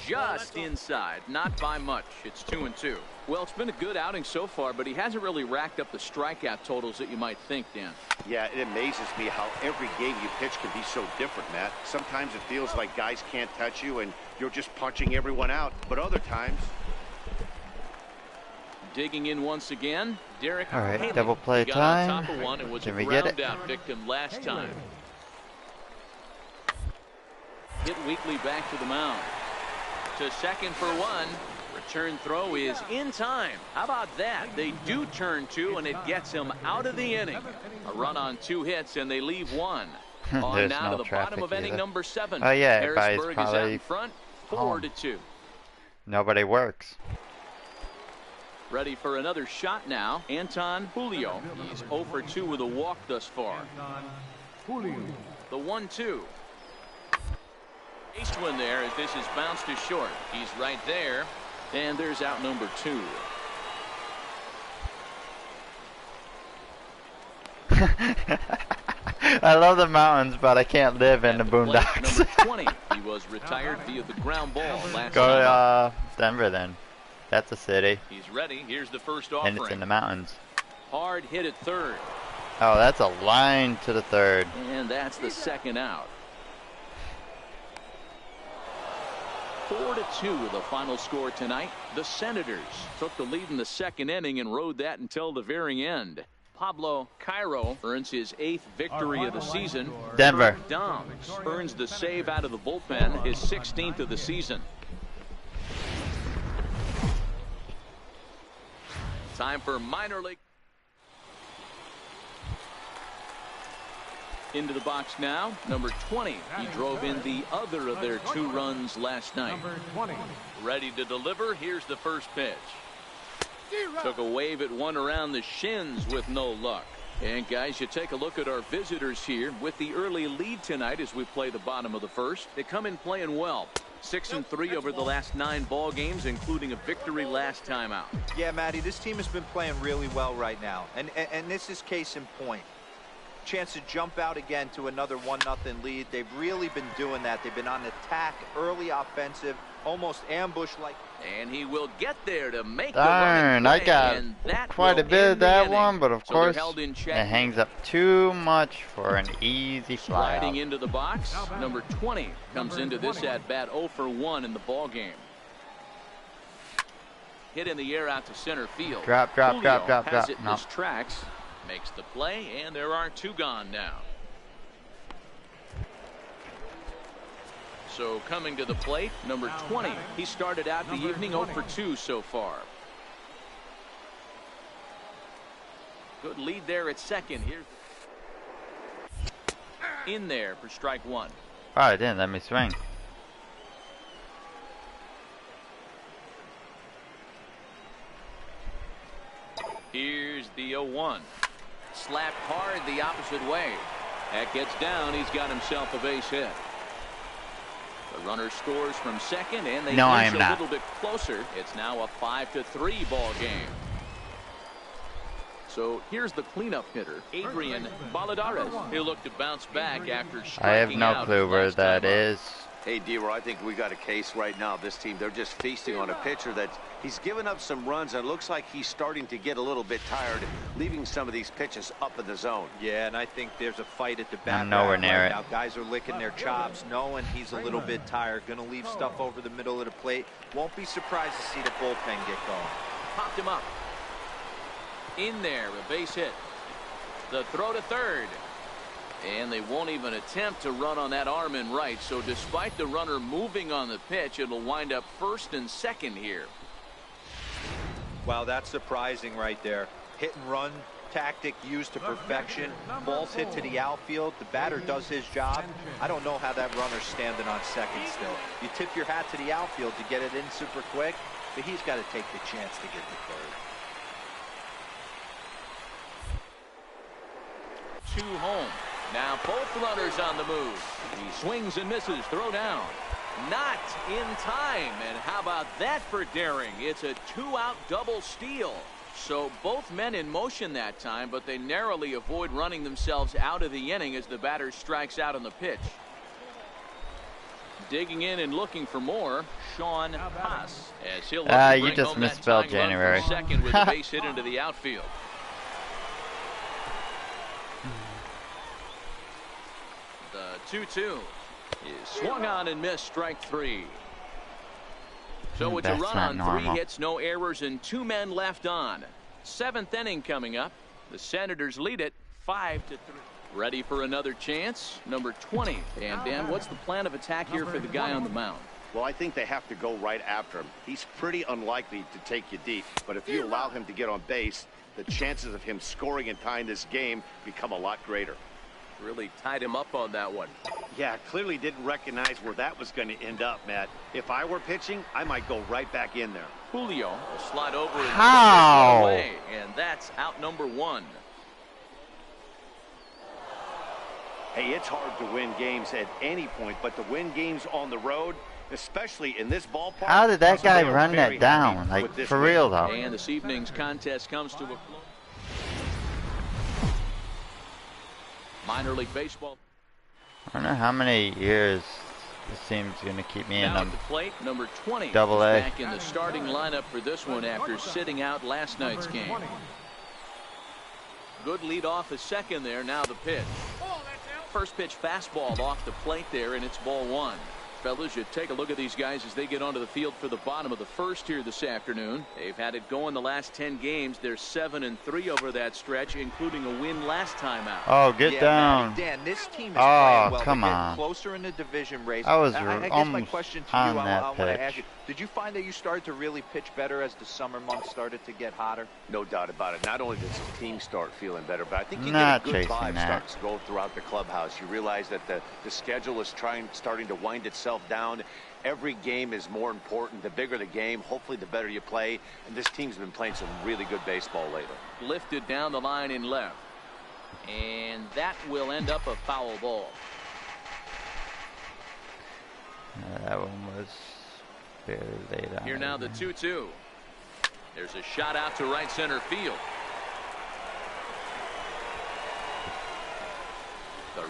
S3: just inside, not by much. It's 2-2. Well, it's been a good outing so far, but he hasn't really racked up the strikeout totals that you might think, Dan.
S4: Yeah, it amazes me how every game you pitch can be so different, Matt. Sometimes it feels like guys can't touch you and you're just punching everyone out, but other times...
S3: Digging in once again, Derek.
S1: All right,
S3: Haley.
S1: double play
S3: He got
S1: time.
S3: on top of one and was
S1: Can
S3: a
S1: we get it?
S3: ground out victim last time. Hit Weekly back to the mound. To second for one. Return throw is in time. How about that? They do turn two, and it gets him out of the inning. A run on 2 hits, and they leave one. On
S1: There's
S3: now
S1: no
S3: to the bottom of inning
S1: either.
S3: number 7.
S1: Oh yeah, everybody's
S3: Harrisburg is out
S1: probably
S3: in front,
S1: home.
S3: 4-2.
S1: Nobody works.
S3: Ready for another shot now. Anton Julio. He's 0 for 2 with a walk thus far.
S6: Julio.
S3: The 1-2. Ace one there as this is bounced to short. He's right there. And there's out number 2.
S1: I love the mountains, but I can't live in the
S3: At plate,
S1: boondocks.
S3: number 20. He was retired via the ground ball last
S1: Go
S3: time.
S1: to Denver then. That's a city,
S3: He's ready. Here's the first
S1: and it's in
S3: offering.
S1: the mountains.
S3: Hard hit at third.
S1: Oh, that's a line to the third.
S3: And that's the second out. 4-2 the final score tonight. The Senators took the lead in the second inning and rode that until the very end. Pablo Cairo earns his 8th victory of the season.
S1: Denver.
S3: Downs earns the save out of the bullpen, his 16th of the season. Time for minor league. Into the box now, number 20. He drove in the other of their 2 runs last night.
S6: Number 20.
S3: Ready to deliver. Here's the first pitch. Took a wave at one around the shins with no luck. And guys, you take a look at our visitors here with the early lead tonight as we play the bottom of the first. They come in playing well. 6-3 over the last 9 ball games, including a victory last time out.
S5: Yeah, Matty, this team has been playing really well right now. And this is case in point. Chance to jump out again to another 1-0 lead. They've really been doing that. They've been on attack, early offensive, almost ambush-like.
S3: And he will get there to make
S1: Darn,
S3: the run
S1: I
S3: and play,
S1: got
S3: and that
S1: quite a
S3: will
S1: bit
S3: end
S1: of
S3: the
S1: that
S3: inning.
S1: one, but of
S3: So they're
S1: course
S3: held in
S1: it
S3: check.
S1: hangs up too much for an easy fly
S3: Sliding
S1: out.
S3: into the box, number 20 comes
S6: Number
S3: into this
S6: 20.
S3: at bat 0 for 1 in the ball game. Hit in the air out to center field.
S1: Drop,
S3: Julio
S1: drop.
S3: has it in
S1: No.
S3: his tracks, makes the play, and there are 2 gone now. So coming to the plate, number 20. He started out the
S6: Number
S3: evening 0 for
S6: 20.
S3: 2 so far. Good lead there at second. Here in there for strike 1.
S1: Oh, it didn't let me swing.
S3: Here's the 0-1. Slapped hard the opposite way. That gets down. He's got himself a base hit. The runner scores from second, and they
S1: No, I
S3: inch
S1: am
S3: a
S1: not.
S3: little bit closer. It's now a 5-3 ball game. So here's the cleanup hitter, Adrian Baladares. He'll look to bounce back after striking
S1: I have no
S3: out
S1: clue where
S3: last
S1: that
S3: time up.
S1: is.
S4: Hey, D-Roy, I think we got a case right now. This team, they're just feasting on a pitcher that he's given up some runs, and it looks like he's starting to get a little bit tired, leaving some of these pitches up in the zone.
S5: Yeah, and I think there's a fight at the back.
S1: I'm nowhere near
S5: right
S1: it.
S5: now. Guys are licking their chops, knowing he's a little bit tired. Going to leave stuff over the middle of the plate. Won't be surprised to see the bullpen get going.
S3: Popped him up. In there, a base hit. The throw to third. And they won't even attempt to run on that arm in right. So despite the runner moving on the pitch, it'll wind up first and second here.
S5: Wow, that's surprising right there. Hit and run tactic used to perfection. Ball's hit to the outfield. The batter does his job. I don't know how that runner's standing on second still. You tip your hat to the outfield to get it in super quick, but he's got to take the chance to get to third.
S3: 2 home. Now both runners on the move. He swings and misses. Throw down. Not in time. And how about that for daring? It's a 2-out double steal. So both men in motion that time, but they narrowly avoid running themselves out of the inning as the batter strikes out on the pitch. Digging in and looking for more, Sean Haas. As he'll look to
S1: You
S3: bring
S1: just
S3: home that
S1: misspelled
S3: tying run
S1: January.
S3: for second with a base hit into the outfield. The 2-2 is swung on and missed, strike three. So it's a
S1: That's
S3: run
S1: not
S3: on
S1: normal.
S3: 3 hits, no errors, and 2 men left on. 7th inning coming up. The Senators lead it 5-3. Ready for another chance, number 20. And Dan, what's the plan of attack here for the guy on the mound?
S4: Well, I think they have to go right after him. He's pretty unlikely to take you deep, but if you allow him to get on base, the chances of him scoring and tying this game become a lot greater.
S7: Really tied him up on that one.
S4: Yeah, clearly didn't recognize where that was going to end up, Matt. If I were pitching, I might go right back in there.
S3: Julio will slide over and
S1: How?
S3: away, and that's out number 1.
S4: Hey, it's hard to win games at any point, but to win games on the road, especially in this ballpark.
S1: How did that guy
S4: they are
S1: run
S4: very
S1: that down?
S4: happy
S1: Like,
S4: with this
S1: for
S4: win.
S1: real, though.
S3: And this evening's contest comes to a close. Minor League Baseball.
S1: I wonder how many years this team's going to keep me in
S3: Now
S1: them.
S3: at the plate, number 20.
S1: Double
S3: is
S1: A.
S3: back in the starting lineup for this one after sitting out last night's game. Good lead off a second there. Now the pitch. First pitch fastball off the plate there, and it's ball 1. Fellas, you take a look at these guys as they get onto the field for the bottom of the first here this afternoon. They've had it going the last 10 games. They're 7-3 over that stretch, including a win last time out.
S1: Oh, get
S5: Yeah,
S1: down.
S5: Matty, Dan, this team is
S1: Oh,
S5: playing well.
S1: come
S5: They're getting
S1: on.
S5: closer in the division race.
S1: I was
S5: guess my
S1: almost
S5: question to
S1: on
S5: you,
S1: that
S5: I want to ask
S1: pitch.
S5: you, did you find that you started to really pitch better as the summer months started to get hotter?
S4: No doubt about it. Not only does the team start feeling better, but I think you
S1: Not
S4: get a good
S1: chasing
S4: vibe
S1: that.
S4: starting to go throughout the clubhouse. You realize that the schedule is starting to wind itself down. Every game is more important. The bigger the game, hopefully the better you play. And this team's been playing some really good baseball lately.
S3: Lifted down the line in left. And that will end up a foul ball.
S1: That one was very late on.
S3: Here now the 2-2. There's a shot out to right center field.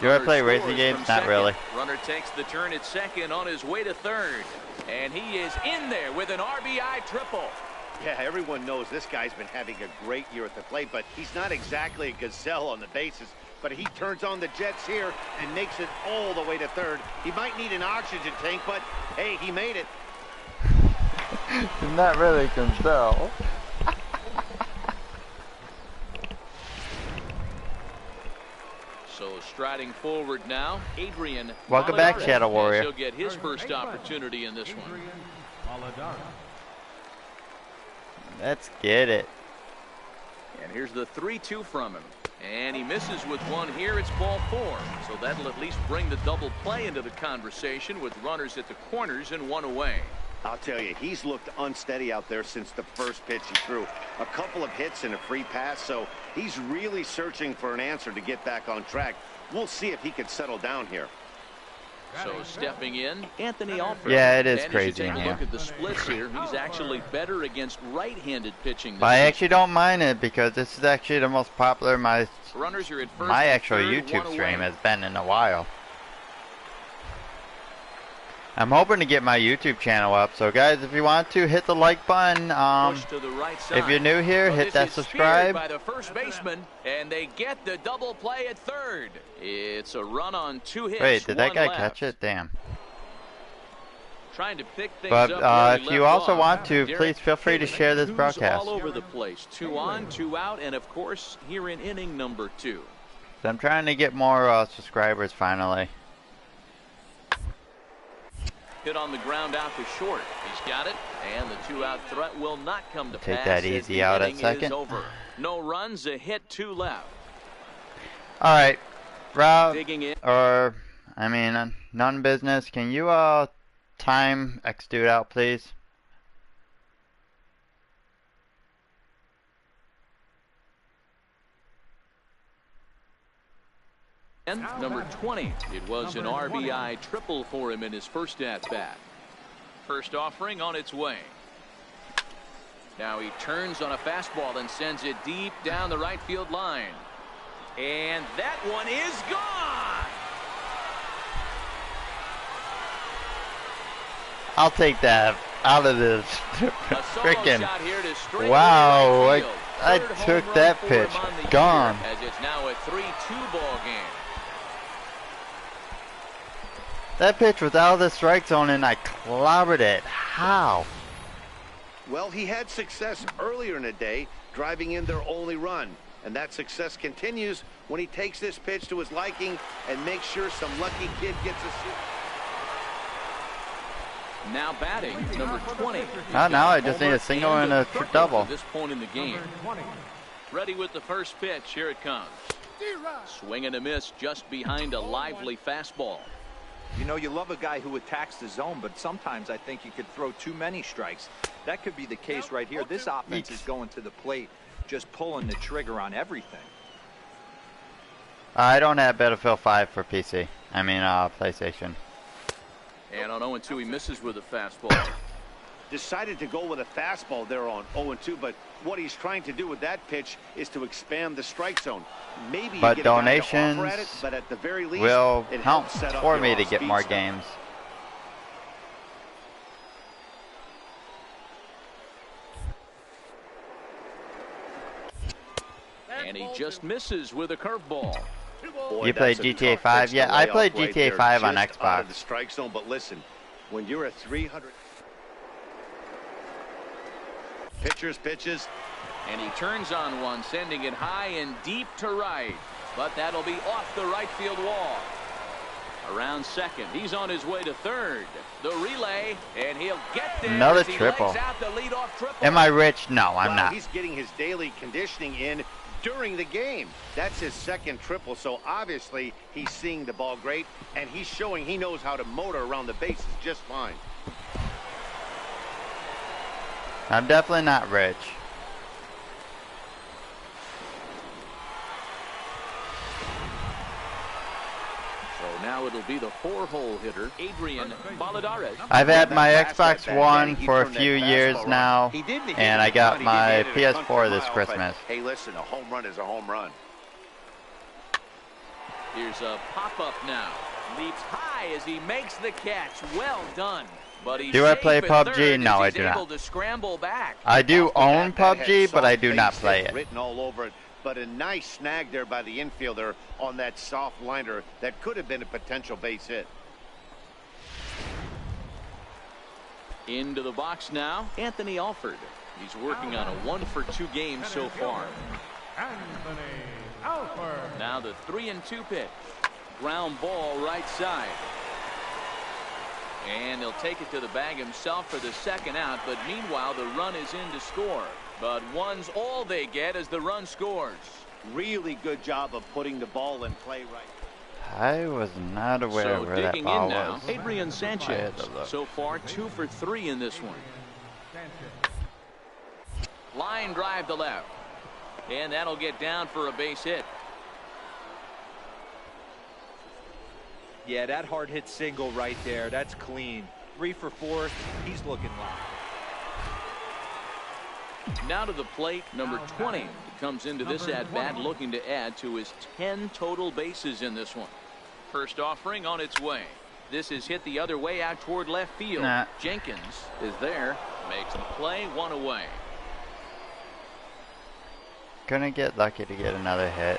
S1: Do you ever play racing games? Not really.
S3: Runner takes the turn at second on his way to third. And he is in there with an RBI triple.
S4: Yeah, everyone knows this guy's been having a great year at the plate, but he's not exactly a gazelle on the bases. But he turns on the jets here and makes it all the way to third. He might need an oxygen tank, but hey, he made it.
S1: Not really gazelle.
S3: So striding forward now, Adrian.
S1: Welcome back,
S3: Malagara,
S1: Shadow
S3: as
S1: Warrior.
S3: He'll get his first opportunity in this one.
S6: Maladara.
S1: Let's get it.
S3: And here's the 3-2 from him. And he misses with one here. It's ball 4. So that'll at least bring the double play into the conversation with runners at the corners and one away.
S4: I'll tell you, he's looked unsteady out there since the first pitch he threw. A couple of hits and a free pass, so he's really searching for an answer to get back on track. We'll see if he can settle down here.
S3: So stepping in, Anthony Alford.
S1: Yeah, it is
S3: And
S1: crazy
S3: as you
S1: in
S3: take a
S1: here.
S3: look at the splits here, he's actually better against right-handed pitching.
S1: But I
S3: this
S1: actually don't mind it because this is actually the most popular
S3: season. Runners are at first
S1: my
S3: and
S1: actual
S3: third,
S1: YouTube
S3: one
S1: stream
S3: away.
S1: has been in a while. I'm hoping to get my YouTube channel up. So guys, if you want to, hit the like button.
S3: Push to the right side.
S1: If you're new here,
S3: Well,
S1: hit
S3: this
S1: that
S3: is
S1: subscribe.
S3: speared by the first baseman, and they get the double play at third. It's a run on 2 hits.
S1: Wait, did that
S3: one
S1: guy
S3: left.
S1: catch it? Damn.
S3: Trying to pick things
S1: But
S3: up where he
S1: if you
S3: left
S1: also
S3: off.
S1: want to,
S3: Derek
S1: please feel free to
S3: Kagan,
S1: share this
S3: who's
S1: broadcast.
S3: all over the place. 2 on, 2 out, and of course here in inning number 2.
S1: So I'm trying to get more subscribers finally.
S3: Hit on the ground out to short. He's got it, and the 2-out threat will not come to
S1: Take
S3: pass.
S1: that
S3: as
S1: easy
S3: the
S1: out at
S3: inning is
S1: second.
S3: over. No runs, a hit, 2 left.
S1: All right, Rob,
S3: Digging in.
S1: or I mean, none business. Can you time X dude out, please?
S3: Number 20. It was an RBI triple for him in his first at-bat. First offering on its way. Now he turns on a fastball and sends it deep down the right field line. And that one is gone.
S1: I'll take that out of this.
S3: A solo
S1: Freaking
S3: shot here to straight
S1: wow!
S3: right field.
S1: I
S3: Third home
S1: took
S3: run
S1: that
S3: for
S1: pitch.
S3: him on the
S1: Gone.
S3: year, as it's now a 3-2 ball game.
S1: That pitch was out of the strike zone and I clobbered it. How?
S4: Well, he had success earlier in the day, driving in their only run. And that success continues when he takes this pitch to his liking and makes sure some lucky kid gets a seat.
S3: Now batting, number 20.
S1: Now I just need a single and a double.
S3: At this point in the game. Ready with the first pitch. Here it comes. Swing and a miss just behind a lively fastball.
S5: You know, you love a guy who attacks the zone, but sometimes I think you could throw too many strikes. That could be the case right here. This offense is going to the plate, just pulling the trigger on everything.
S1: I don't have Battlefield 5 for PC. I mean, PlayStation.
S3: And on 0-2, he misses with a fastball.
S4: Decided to go with a fastball there on 0-2, but what he's trying to do with that pitch is to expand the strike zone. Maybe you
S1: But
S4: get a guy to
S1: donations
S4: offer at it, but at the very least,
S1: will
S4: it
S1: help
S4: helps set up
S1: for
S4: your
S1: me to get
S4: off-speed
S1: more
S4: stuff.
S1: games.
S3: And he just misses with a curveball.
S4: Boy,
S1: You played
S4: that's a
S1: GTA
S4: tough
S1: 5?
S4: pitch to
S1: Yeah, I
S4: lay
S1: played
S4: off right
S1: GTA
S4: there,
S1: 5 on
S4: just out of
S1: Xbox.
S4: the strike zone, but listen, when you're a 300 pitchers pitches,
S3: And he turns on one, sending it high and deep to right. But that'll be off the right field wall. Around second, he's on his way to third. The relay, and he'll get there.
S1: Another
S3: as he
S1: triple.
S3: legs out the leadoff triple.
S1: Am I rich? No, I'm
S4: well,
S1: not.
S4: he's getting his daily conditioning in during the game. That's his second triple, so obviously he's seeing the ball great, and he's showing he knows how to motor around the bases just fine.
S1: I'm definitely not rich.
S3: So now it'll be the 4-hole hitter, Adrian Valadares.
S1: I've had my
S4: That last
S1: Xbox
S4: at-bat,
S1: One
S4: he
S1: for a
S4: turned that
S1: few years
S4: fastball
S1: now,
S4: around. He didn't hit
S1: and
S4: it
S1: I
S4: in
S1: got
S4: front, he
S1: my
S4: didn't hit it a
S1: PS4
S4: country
S1: this
S4: mile,
S1: Christmas.
S4: but, hey, listen, a home run is a home run.
S3: Here's a pop-up now. Leaps high as he makes the catch. Well done. But he's
S1: Do I
S3: safe
S1: play
S3: at
S1: PUBG?
S3: third
S1: No,
S3: as
S1: I
S3: he's
S1: do not.
S3: able to scramble back.
S1: I do
S4: Off the
S1: own
S4: bat, that had
S1: PUBG, but I
S4: soft
S1: do not
S4: base
S1: play
S4: hit
S1: it.
S4: written all over it, but a nice snag there by the infielder on that soft liner that could have been a potential base hit.
S3: Into the box now, Anthony Alford. He's working on a 1-for-2 game so far.
S6: Anthony Alford.
S3: Now the 3-2 pitch. Ground ball right side. And he'll take it to the bag himself for the second out, but meanwhile the run is in to score. But one's all they get as the run scores.
S4: Really good job of putting the ball in play right.
S1: I was not aware
S3: So
S1: where that
S3: digging
S1: ball
S3: in now,
S1: was.
S3: Adrian
S1: I
S3: Sanchez.
S1: had to look.
S3: So far 2 for 3 in this one. Line drive to left. And that'll get down for a base hit.
S5: Yeah, that hard hit single right there. That's clean. 3 for 4. He's looking live.
S3: Now to the plate, number 20. He comes into this at-bat looking to add to his 10 total bases in this one. First offering on its way. This is hit the other way out toward left field.
S1: Nah.
S3: Jenkins is there. Makes the play, 1 away.
S1: Gonna get lucky to get another hit.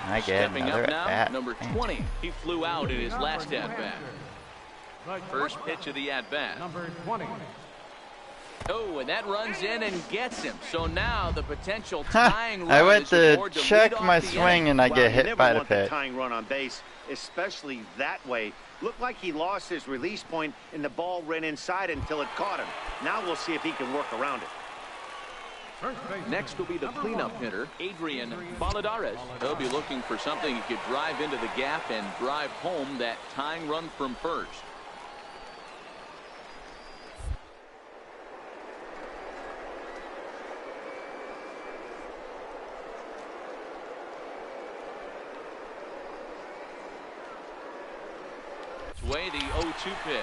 S1: And I get
S3: Stepping
S1: another
S3: up now,
S1: at-bat.
S3: number 20. He flew out in his last at-bat. First pitch of the at-bat.
S6: Number 20.
S3: Oh, and that runs in and gets him. So now the potential tying run
S1: I went
S3: is
S1: to
S3: aboard lead
S1: check
S3: off
S1: my
S3: the
S1: swing
S3: inning.
S1: and I
S4: Well,
S1: get
S4: you
S1: hit
S4: never
S1: by the
S4: want
S1: pitch.
S4: tying run on base, especially that way. Looked like he lost his release point and the ball ran inside until it caught him. Now we'll see if he can work around it.
S6: First base.
S3: Next will be the cleanup hitter, Adrian Valadares. He'll be looking for something he could drive into the gap and drive home that tying run from first. Sway the 0-2 pitch.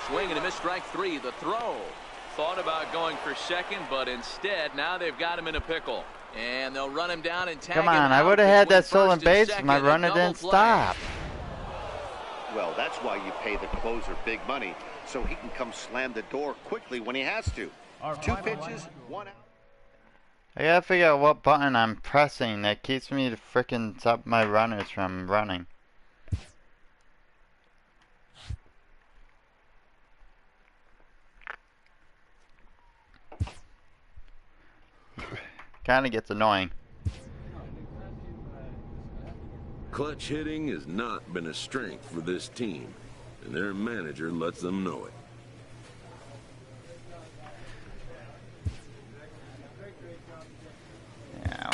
S3: Swing and a miss, strike 3. The throw. Thought about going for second, but instead now they've got him in a pickle. And they'll run him down and tag
S1: Come
S3: him
S1: on, I
S3: out
S1: would have had
S3: between
S1: that stolen
S3: first and
S1: base if
S3: second,
S1: my
S3: a
S1: runner
S3: double
S1: didn't
S3: play.
S1: stop.
S4: Well, that's why you pay the closer big money, so he can come slam the door quickly when he has to. 2 pitches, 1 out.
S1: I gotta figure out what button I'm pressing that keeps me to frickin' stop my runners from running. Kinda gets annoying.
S2: Clutch hitting has not been a strength for this team, and their manager lets them know it.
S1: Yeah.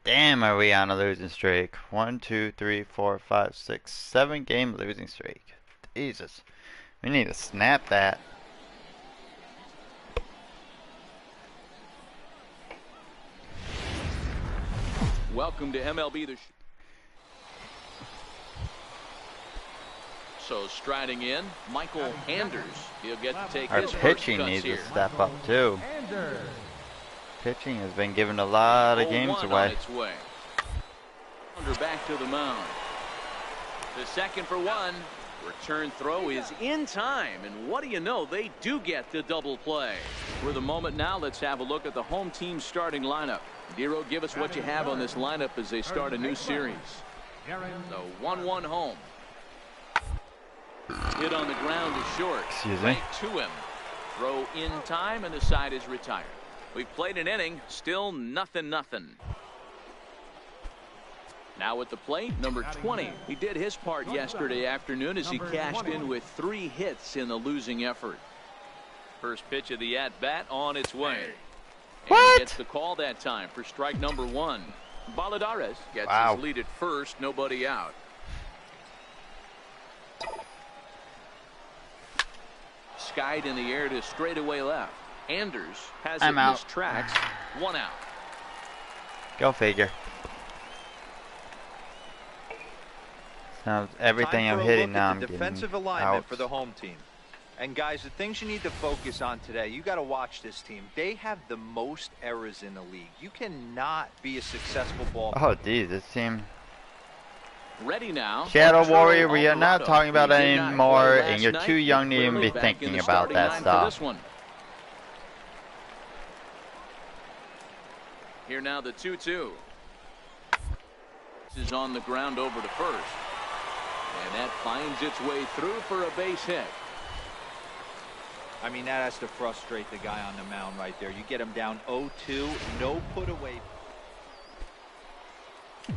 S1: Damn, are we on a losing streak? 1, 2, 3, 4, 5, 6, 7 game losing streak. Jesus. We need to snap that.
S3: Welcome to MLB The So striding in, Michael Anders. He'll get to take
S1: Our
S3: his first
S1: pitching
S3: cuts
S1: needs
S3: here.
S1: to step up too. Pitching has been giving a lot of games
S3: 0-1 on
S1: away.
S3: its way. Under back to the mound. The second for one. Return throw is in time, and what do you know, they do get the double play. For the moment now, let's have a look at the home team starting lineup. Dero, give us what you have on this lineup as they start a new series. The 1-1 home. Hit on the ground is short.
S1: Excuse me.
S3: Right to him. Throw in time, and the side is retired. We've played an inning, still nothing. Now at the plate, number 20. He did his part yesterday afternoon as he cashed in with 3 hits in the losing effort. First pitch of the at-bat on its way. And he gets the call that time for strike number 1. Baladares gets his lead at first, nobody out. Skied in the air to straightaway left. Anders has it missed tracks. 1 out.
S1: Go figure. Now everything I'm hitting now, I'm getting
S5: defensive alignment
S1: out.
S5: for the home team. And guys, the things you need to focus on today, you got to watch this team. They have the most errors in the league. You cannot be a successful ball player.
S1: Oh, geez, this team.
S3: Ready now.
S1: Shadow Warrior, we are not talking about it anymore, and you're too young to even be thinking about that stuff.
S3: Here now the 2-2. This is on the ground over to first. And that finds its way through for a base hit.
S5: I mean, that has to frustrate the guy on the mound right there. You get him down 0-2, no put away.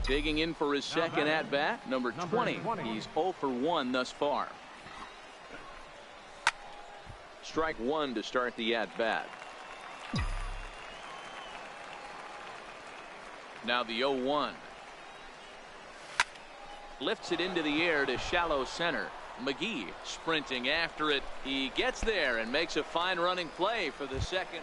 S3: Digging in for his second at bat, number 20. He's 0 for 1 thus far. Strike 1 to start the at bat. Now the 0-1. Lifts it into the air to shallow center. McGee sprinting after it. He gets there and makes a fine running play for the second.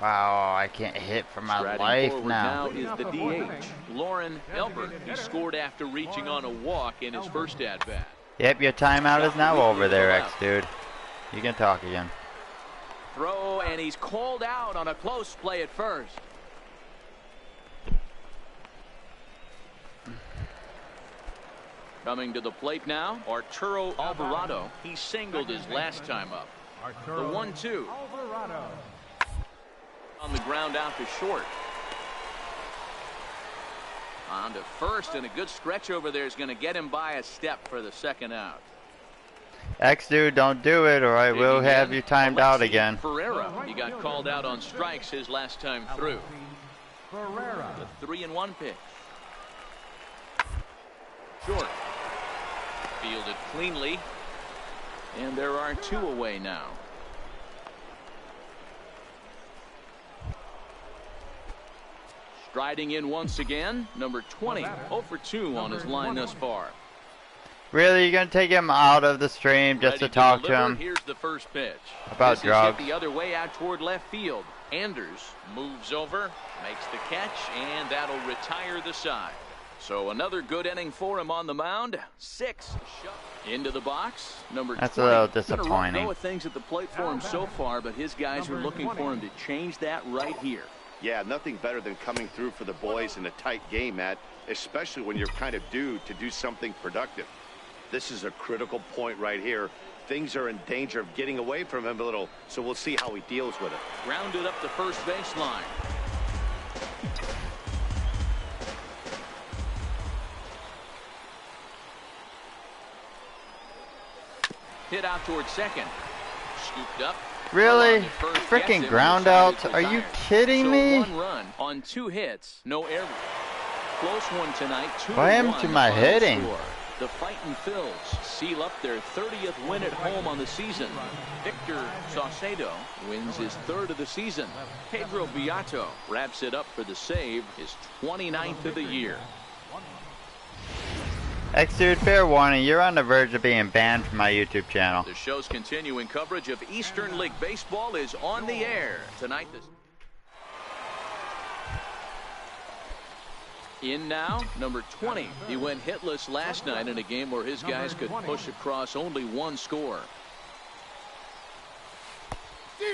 S1: Wow, I can't hit for my
S3: Striding
S1: life
S3: forward
S1: now.
S3: is the DH, Lauren Elbert. He scored after reaching on a walk in his first at bat.
S1: Yep, your timeout is now over there, X-Dude. You can talk again.
S3: Throw, and he's called out on a close play at first. Coming to the plate now, Arturo Alvarado. He singled his last time up. The 1-2. On the ground out to short. On to first, and a good stretch over there is going to get him by a step for the second out.
S1: X-Dude, don't do it, or I will have you timed out again.
S3: Ferreira. He got called out on strikes his last time through. The 3-1 pitch. Short. Fielded cleanly. And there are 2 away now. Striding in once again, number 20, 0 for 2 on his line thus far.
S1: Really, you're gonna take him out of the stream just to talk to him
S3: Here's the first pitch.
S1: about drugs?
S3: Hit the other way out toward left field. Anders moves over, makes the catch, and that'll retire the side. So another good inning for him on the mound. 6 into the box. Number 20.
S1: That's a little
S3: Been a rough
S1: disappointing.
S3: go of things at the plate for him so far, but his guys are looking for him to change that right here.
S4: Yeah, nothing better than coming through for the boys in a tight game, Matt, especially when you're kind of due to do something productive. This is a critical point right here. Things are in danger of getting away from him a little, so we'll see how he deals with it.
S3: Grounded up the first baseline. Hit out towards second. Scooped up.
S1: Really?
S3: Along at first, gets
S1: Freaking
S3: him,
S1: ground
S3: and
S1: out?
S3: decided to
S1: Are you
S3: retire.
S1: kidding
S3: So
S1: me?
S3: 1 run on 2 hits, no error. Close one tonight. 2-1
S1: What happened to
S3: the
S1: my
S3: final
S1: hitting?
S3: score. The Fightin' Phils seal up their 30th win at home on the season. Victor Saucedo wins his 3rd of the season. Pedro Beato wraps it up for the save, his 29th of the year.
S1: X-Dude, fair warning, you're on the verge of being banned from my YouTube channel.
S3: The show's continuing coverage of Eastern League Baseball is on the air. Tonight, in now, number 20. He went hitless last night in a game where his guys could push across only 1 score.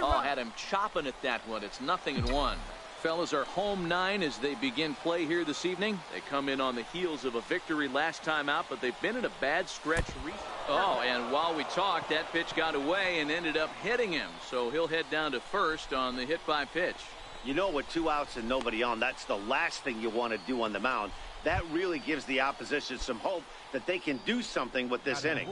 S3: Oh, had him chopping at that one. It's 0-1. Fellas are home 9 as they begin play here this evening. They come in on the heels of a victory last time out, but they've been in a bad stretch recently. Oh, and while we talked, that pitch got away and ended up hitting him. So he'll head down to first on the hit by pitch.
S4: You know, with 2 outs and nobody on, that's the last thing you want to do on the mound. That really gives the opposition some hope that they can do something with this inning.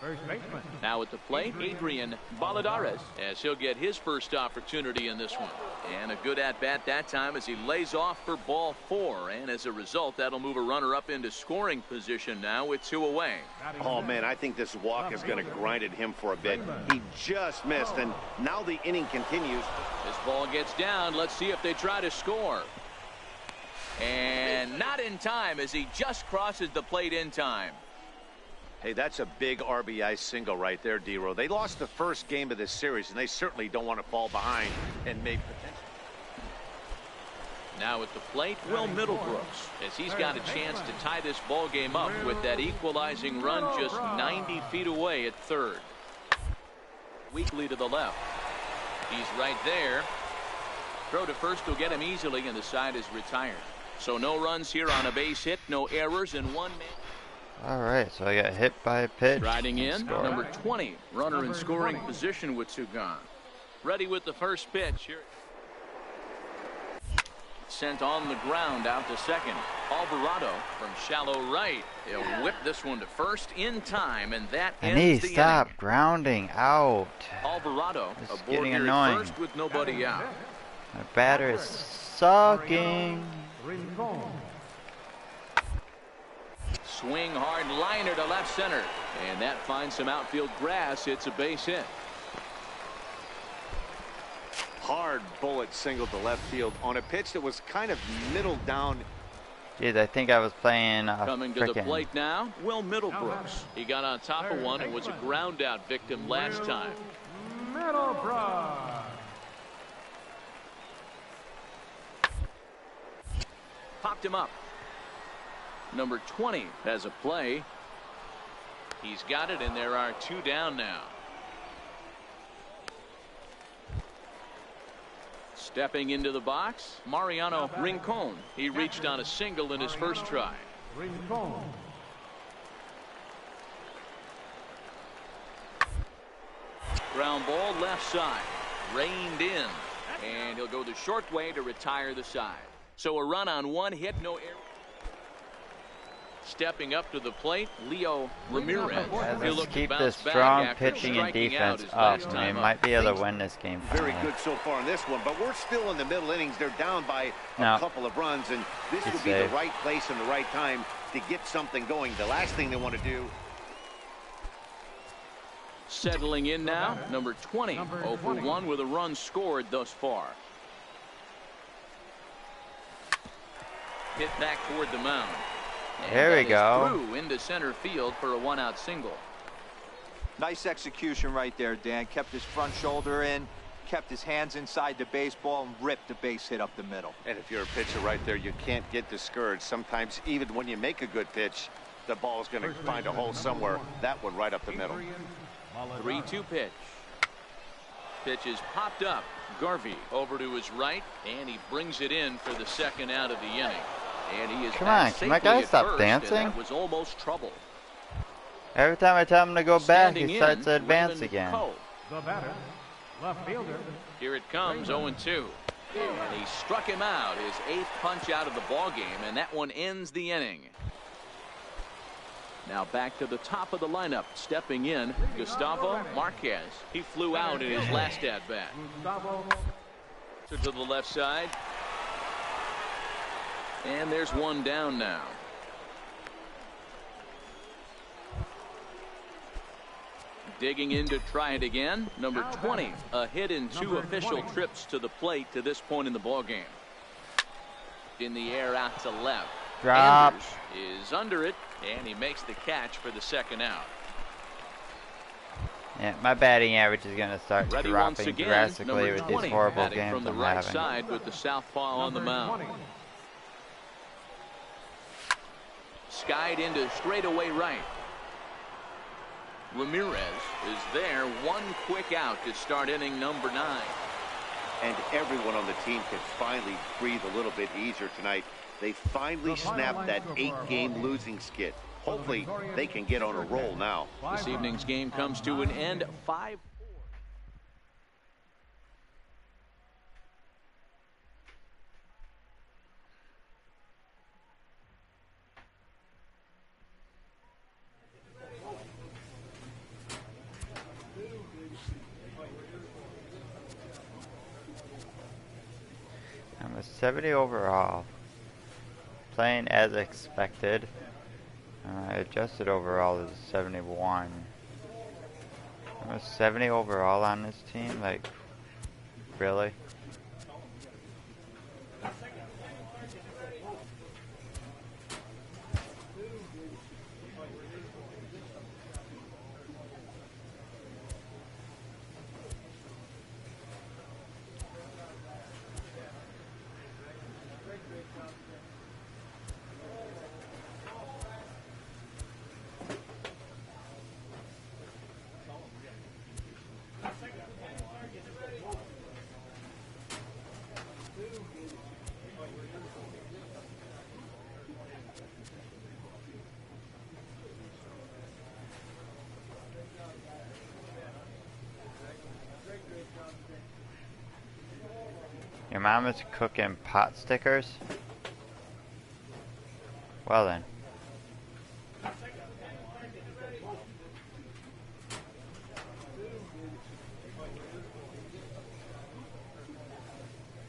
S6: First baseman.
S3: Now at the plate, Adrian Baladares, as he'll get his first opportunity in this one. And a good at-bat that time as he lays off for ball 4. And as a result, that'll move a runner up into scoring position now with 2 away.
S4: Oh, man, I think this walk is going to grind at him for a bit. He just missed, and now the inning continues.
S3: This ball gets down. Let's see if they try to score. And not in time as he just crosses the plate in time.
S4: Hey, that's a big RBI single right there, D-Row. They lost the first game of this series, and they certainly don't want to fall behind and make potential.
S3: Now at the plate, Will Middlebrooks, as he's got a chance to tie this ball game up with that equalizing run just 90 feet away at third. Weakly to the left. He's right there. Throw to first will get him easily, and the side is retired. So no runs here on a base hit, no errors, and 1 man.
S1: Alright, so I got hit by a pitch.
S3: Riding in,
S1: Score.
S3: number 20, runner in scoring position with 2 gone. Ready with the first pitch here. Sent on the ground out to second. Alvarado from shallow right. He'll whip this one to first in time, and that
S1: I
S3: ends
S1: need
S3: the
S1: to stop
S3: inning.
S1: grounding out.
S3: Alvarado
S1: This is
S3: aboard
S1: getting
S3: here
S1: annoying.
S3: at first with nobody out.
S1: My batter is sucking.
S6: Rincon.
S3: Swing hard liner to left center, and that finds some outfield grass. It's a base hit.
S4: Hard bullet single to left field on a pitch that was kind of middle down.
S1: Jeez, I think I was playing
S3: Coming to the plate now, Will Middlebrooks. He got on top of one and was a ground out victim last time.
S6: Middlebrooks.
S3: Popped him up. Number 20 has a play. He's got it, and there are 2 down now. Stepping into the box, Mariano Rincon. He reached on a single in his first try.
S6: Rincon.
S3: Ground ball left side. Reined in. And he'll go the short way to retire the side. So a run on 1 hit, no error. Stepping up to the plate, Leo Ramirez. He'll
S1: Let's
S3: look to
S1: keep
S3: bounce
S1: this
S3: back
S1: strong
S3: after
S1: pitching and
S3: striking out
S1: defense
S3: his
S1: up.
S3: last
S1: I mean,
S3: time
S1: might
S3: up.
S1: be able to win this game.
S4: Very
S1: finally.
S4: good so far in this one, but we're still in the middle innings. They're down by a
S1: No.
S4: couple of runs, and this
S1: Good
S4: would be
S1: save.
S4: the right place and the right time to get something going. The last thing they want to do.
S3: Settling in now, number 20.
S6: Number
S3: 0 for
S6: 20.
S3: 1 with a run scored thus far. Hit back toward the mound. And
S1: There we
S3: that is
S1: go.
S3: Through into center field for a 1-out single.
S5: Nice execution right there, Dan. Kept his front shoulder in, kept his hands inside the baseball, and ripped the base hit up the middle.
S4: And if you're a pitcher right there, you can't get discouraged. Sometimes even when you make a good pitch, the ball's going to find a hole somewhere. That one right up the middle.
S3: 3-2 pitch. Pitch is popped up. Garvey over to his right, and he brings it in for the second out of the inning. And he is
S1: Come on, can my guy stop dancing?
S3: That was almost trouble.
S1: Every time I tell him to go back, he
S3: Standing
S1: starts to
S3: in,
S1: advance
S3: Raymond
S1: again.
S3: Poe.
S6: The batter, left fielder.
S3: Here it comes, 0-2. And he struck him out, his 8th punch out of the ball game, and that one ends the inning. Now back to the top of the lineup, stepping in, Gustavo Marquez. He flew out in his last at bat.
S6: Gustavo.
S3: To the left side. And there's one down now. Digging in to try it again. Number 20, a hit in 2 official trips to the plate to this point in the ball game. In the air out to left.
S1: Drop.
S3: Andrews is under it, and he makes the catch for the second out.
S1: Yeah, my batting average is going to start
S3: Ready once
S1: dropping
S3: again,
S1: drastically
S3: number
S1: with
S3: 20,
S1: these horrible
S3: batting
S1: games
S3: from the
S1: I'm
S3: right
S1: having.
S3: side with the southpaw on the mound.
S6: 20.
S3: Skied into straightaway right. Ramirez is there. One quick out to start inning number 9.
S4: And everyone on the team can finally breathe a little bit easier tonight. They finally snapped that 8-game losing skid. Hopefully they can get on a roll now.
S3: This evening's game comes to an end 5-4.
S1: I'm a 70 overall. Playing as expected. Adjusted overall is 71. I'm a 70 overall on this team. Like, really? Your mom is cooking pot stickers? Well then.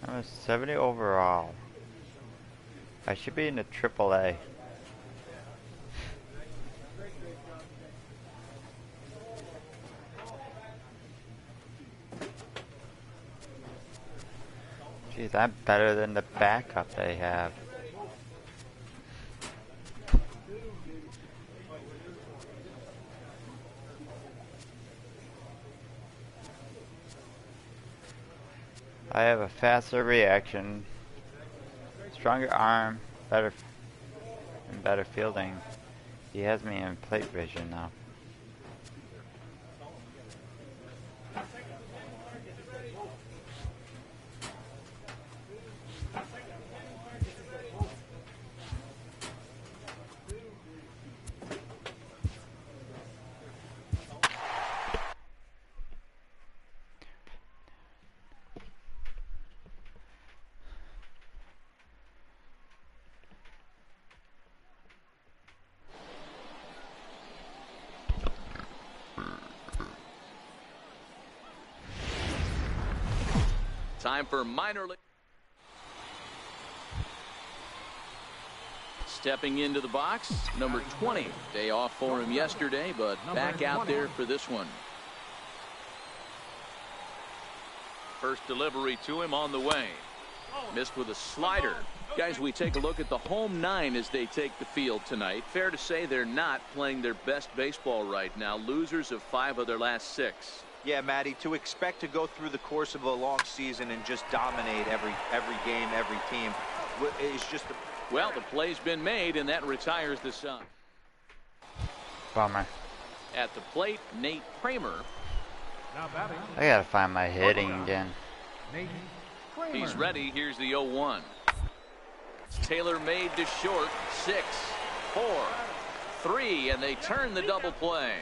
S1: I'm a 70 overall. I should be in the AAA. Jeez, I'm better than the backup they have. I have a faster reaction, stronger arm, better fielding. He has me in plate vision now.
S3: Time for minor league. Stepping into the box, number 20. Day off for him yesterday, but back out there for this one. First delivery to him on the way. Missed with a slider. Guys, we take a look at the home 9 as they take the field tonight. Fair to say they're not playing their best baseball right now. Losers of 5 of their last 6.
S5: Yeah, Matty, to expect to go through the course of a long season and just dominate every game, every team is just a...
S3: Well, the play's been made, and that retires the Sun.
S1: Bummer.
S3: At the plate, Nate Kramer.
S6: Now batting.
S1: I gotta find my hitting again.
S6: Nate Kramer.
S3: He's ready. Here's the 0-1. It's tailor-made to short. 6, 4, 3, and they turn the double play.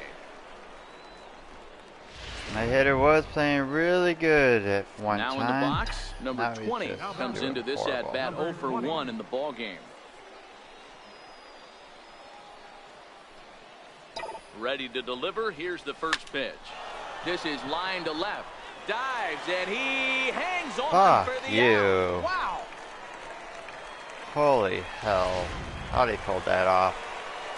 S1: My hitter was playing really good at one
S3: now
S1: time.
S3: In the box, number
S1: Now he's
S3: 20
S1: just
S3: comes
S1: doing
S3: into this
S1: horrible.
S3: at-bat 0 for 1 in the ball game. Ready to deliver. Here's the first pitch. This is line to left. Dives, and he hangs on
S1: Fuck
S3: for the
S1: you.
S3: out. Wow.
S1: Holy hell. How'd he pull that off?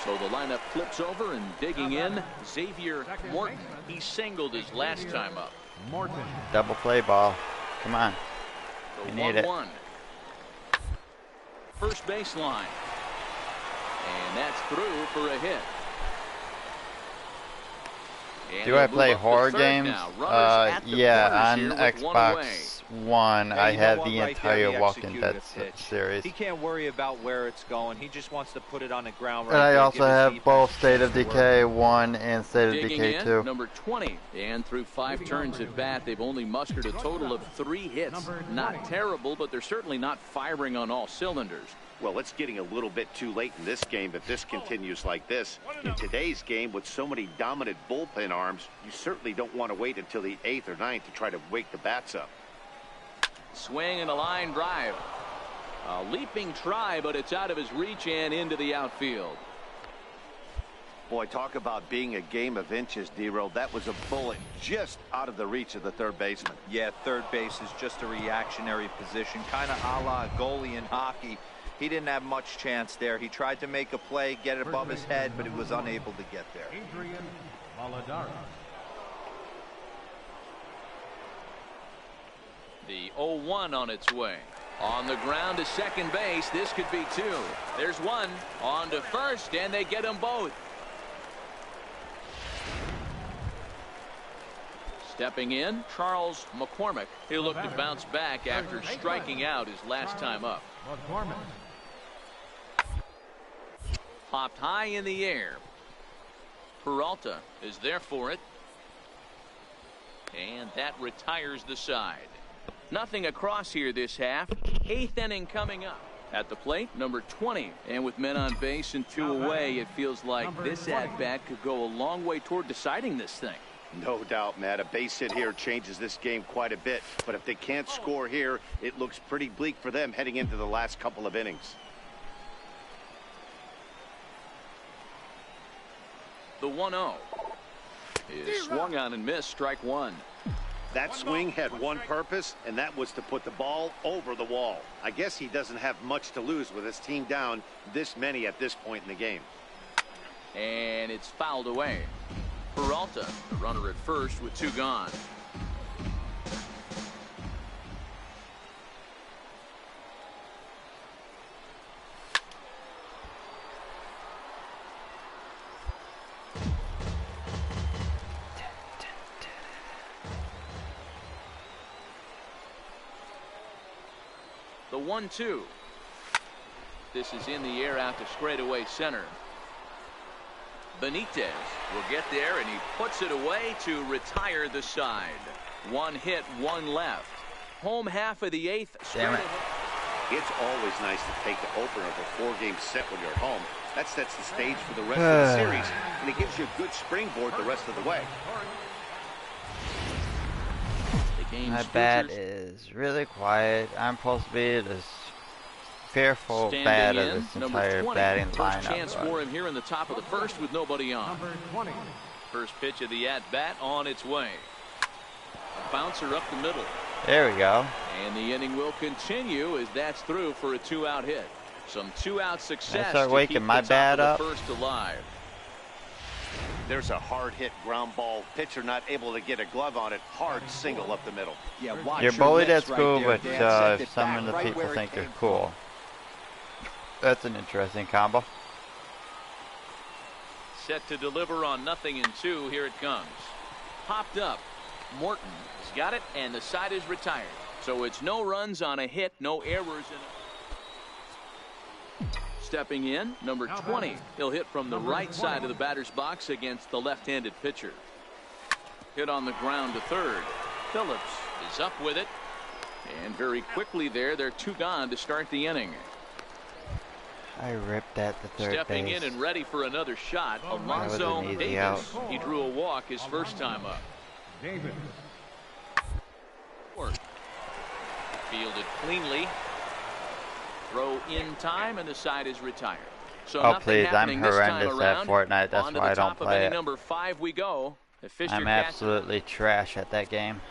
S3: So the lineup flips over, and digging in, Xavier Morton. He singled his last time up.
S6: Morton.
S1: Double play ball. Come on.
S3: The
S1: You need it.
S3: 1-1. First baseline. And that's through for a hit. And
S1: Do I
S3: they'll move
S1: play
S3: up to
S1: horror
S3: third
S1: games?
S3: now. Runners at the
S1: Yeah,
S3: corners
S1: on
S3: here with one away.
S1: Xbox One,
S5: Yeah,
S1: I
S5: you know
S1: have
S5: what?
S1: the
S5: Right
S1: entire
S5: there, he
S1: Walking
S5: executed
S1: Dead
S5: a pitch.
S1: series.
S5: He can't worry about where it's going. He just wants to put it on the ground right
S1: And I
S5: there,
S1: also
S5: give his
S1: have
S5: defense
S1: both
S5: a
S1: State
S5: chance
S1: of
S5: to work.
S1: Decay 1 and State of
S3: Digging
S1: Decay
S3: in,
S1: 2.
S3: number 20. And through 5 turns at bat, they've only mustered a total of 3 hits. Not terrible, but they're certainly not firing on all cylinders.
S4: Well, it's getting a little bit too late in this game if this continues like this. In today's game, with so many dominant bullpen arms, you certainly don't want to wait until the 8th or 9th to try to wake the bats up.
S3: Swing and a line drive. A leaping try, but it's out of his reach and into the outfield.
S4: Boy, talk about being a game of inches, D-Roll. That was a bullet just out of the reach of the third baseman.
S5: Yeah, third base is just a reactionary position, kind of a la a goalie in hockey. He didn't have much chance there. He tried to make a play, get it above his head, but he was unable to get there.
S6: Adrian Valadara.
S3: The 0-1 on its way. On the ground to second base. This could be 2. There's 1. On to first, and they get them both. Stepping in, Charles McCormick. He'll look to bounce back after striking out his last time up.
S6: McCormick.
S3: Popped high in the air. Peralta is there for it. And that retires the side. Nothing across here this half. 8th inning coming up. At the plate, number 20. And with men on base and 2 away, it feels like this at-bat could go a long way toward deciding this thing.
S4: No doubt, Matt. A base hit here changes this game quite a bit. But if they can't score here, it looks pretty bleak for them heading into the last couple of innings.
S3: The 1-0 is swung on and missed. Strike 1.
S4: That swing had one purpose, and that was to put the ball over the wall. I guess he doesn't have much to lose with his team down this many at this point in the game.
S3: And it's fouled away. Peralta, the runner at first with 2 gone. The 1-2. This is in the air out to straightaway center. Benitez will get there, and he puts it away to retire the side. 1 hit, 1 left. Home half of the 8th.
S1: Damn it.
S4: It's always nice to take the opener of a 4-game set when you're at home. That sets the stage for the rest of the series, and it gives you a good springboard the rest of the way.
S3: The game's
S1: My bat
S3: features
S1: is really quiet. I'm supposed to be the fearful
S3: standing
S1: bat
S3: in,
S1: of this
S3: number
S1: entire
S3: 20.
S1: batting
S3: First
S1: lineup.
S3: chance for him here in the top of the first with nobody on.
S6: Number 20.
S3: First pitch of the at-bat on its way. A bouncer up the middle.
S1: There we go.
S3: And the inning will continue as that's through for a 2-out hit. Some 2-out success
S1: start
S3: to
S1: waking
S3: keep
S1: my
S3: the top
S1: bat
S3: of
S1: up.
S3: the first alive.
S4: There's a hard hit ground ball. Pitcher not able to get a glove on it. Hard single up the middle.
S5: Yeah, watch
S1: You're
S5: your
S1: bullied at
S5: lips right
S1: school,
S5: there,
S1: but
S5: Dan. Send it
S1: some
S5: back
S1: of the
S5: right
S1: people
S5: where it
S1: think they're
S5: came
S1: cool. That's an interesting combo.
S3: Set to deliver on 0-2. Here it comes. Popped up. Morton has got it, and the side is retired. So it's no runs on a hit, no errors in it. Stepping in, number 20. He'll hit from the right side of the batter's box against the left-handed pitcher. Hit on the ground to third. Phillips is up with it. And very quickly there, they're 2 gone to start the inning.
S1: I ripped at the third
S3: Stepping
S1: base.
S3: in and ready for another shot,
S1: was
S3: Alonzo
S1: an easy
S3: Davis.
S1: out.
S3: He drew a walk his first time up.
S6: Davis.
S3: Fielded cleanly. Throw in time, and the side is retired. So
S1: Oh,
S3: nothing
S1: please, I'm
S3: happening this time
S1: horrendous at
S3: around.
S1: Fortnite. That's
S3: On to
S1: why I
S3: the
S1: don't
S3: top of
S1: play
S3: inning
S1: it.
S3: number 5 we go. The Fisher
S1: I'm
S3: Cats
S1: absolutely trash at that game.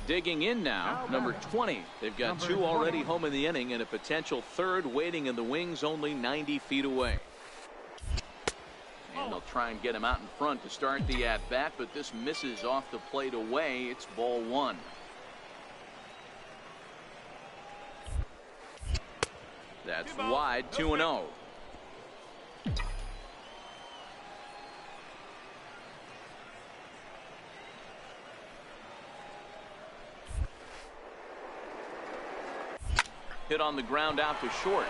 S3: digging in now, number 20. They've got 2 already home in the inning and a potential 3rd waiting in the wings only 90 feet away. And they'll try and get him out in front to start the at-bat, but this misses off the plate away. It's ball 1. That's wide, 2-0. Hit on the ground out to short.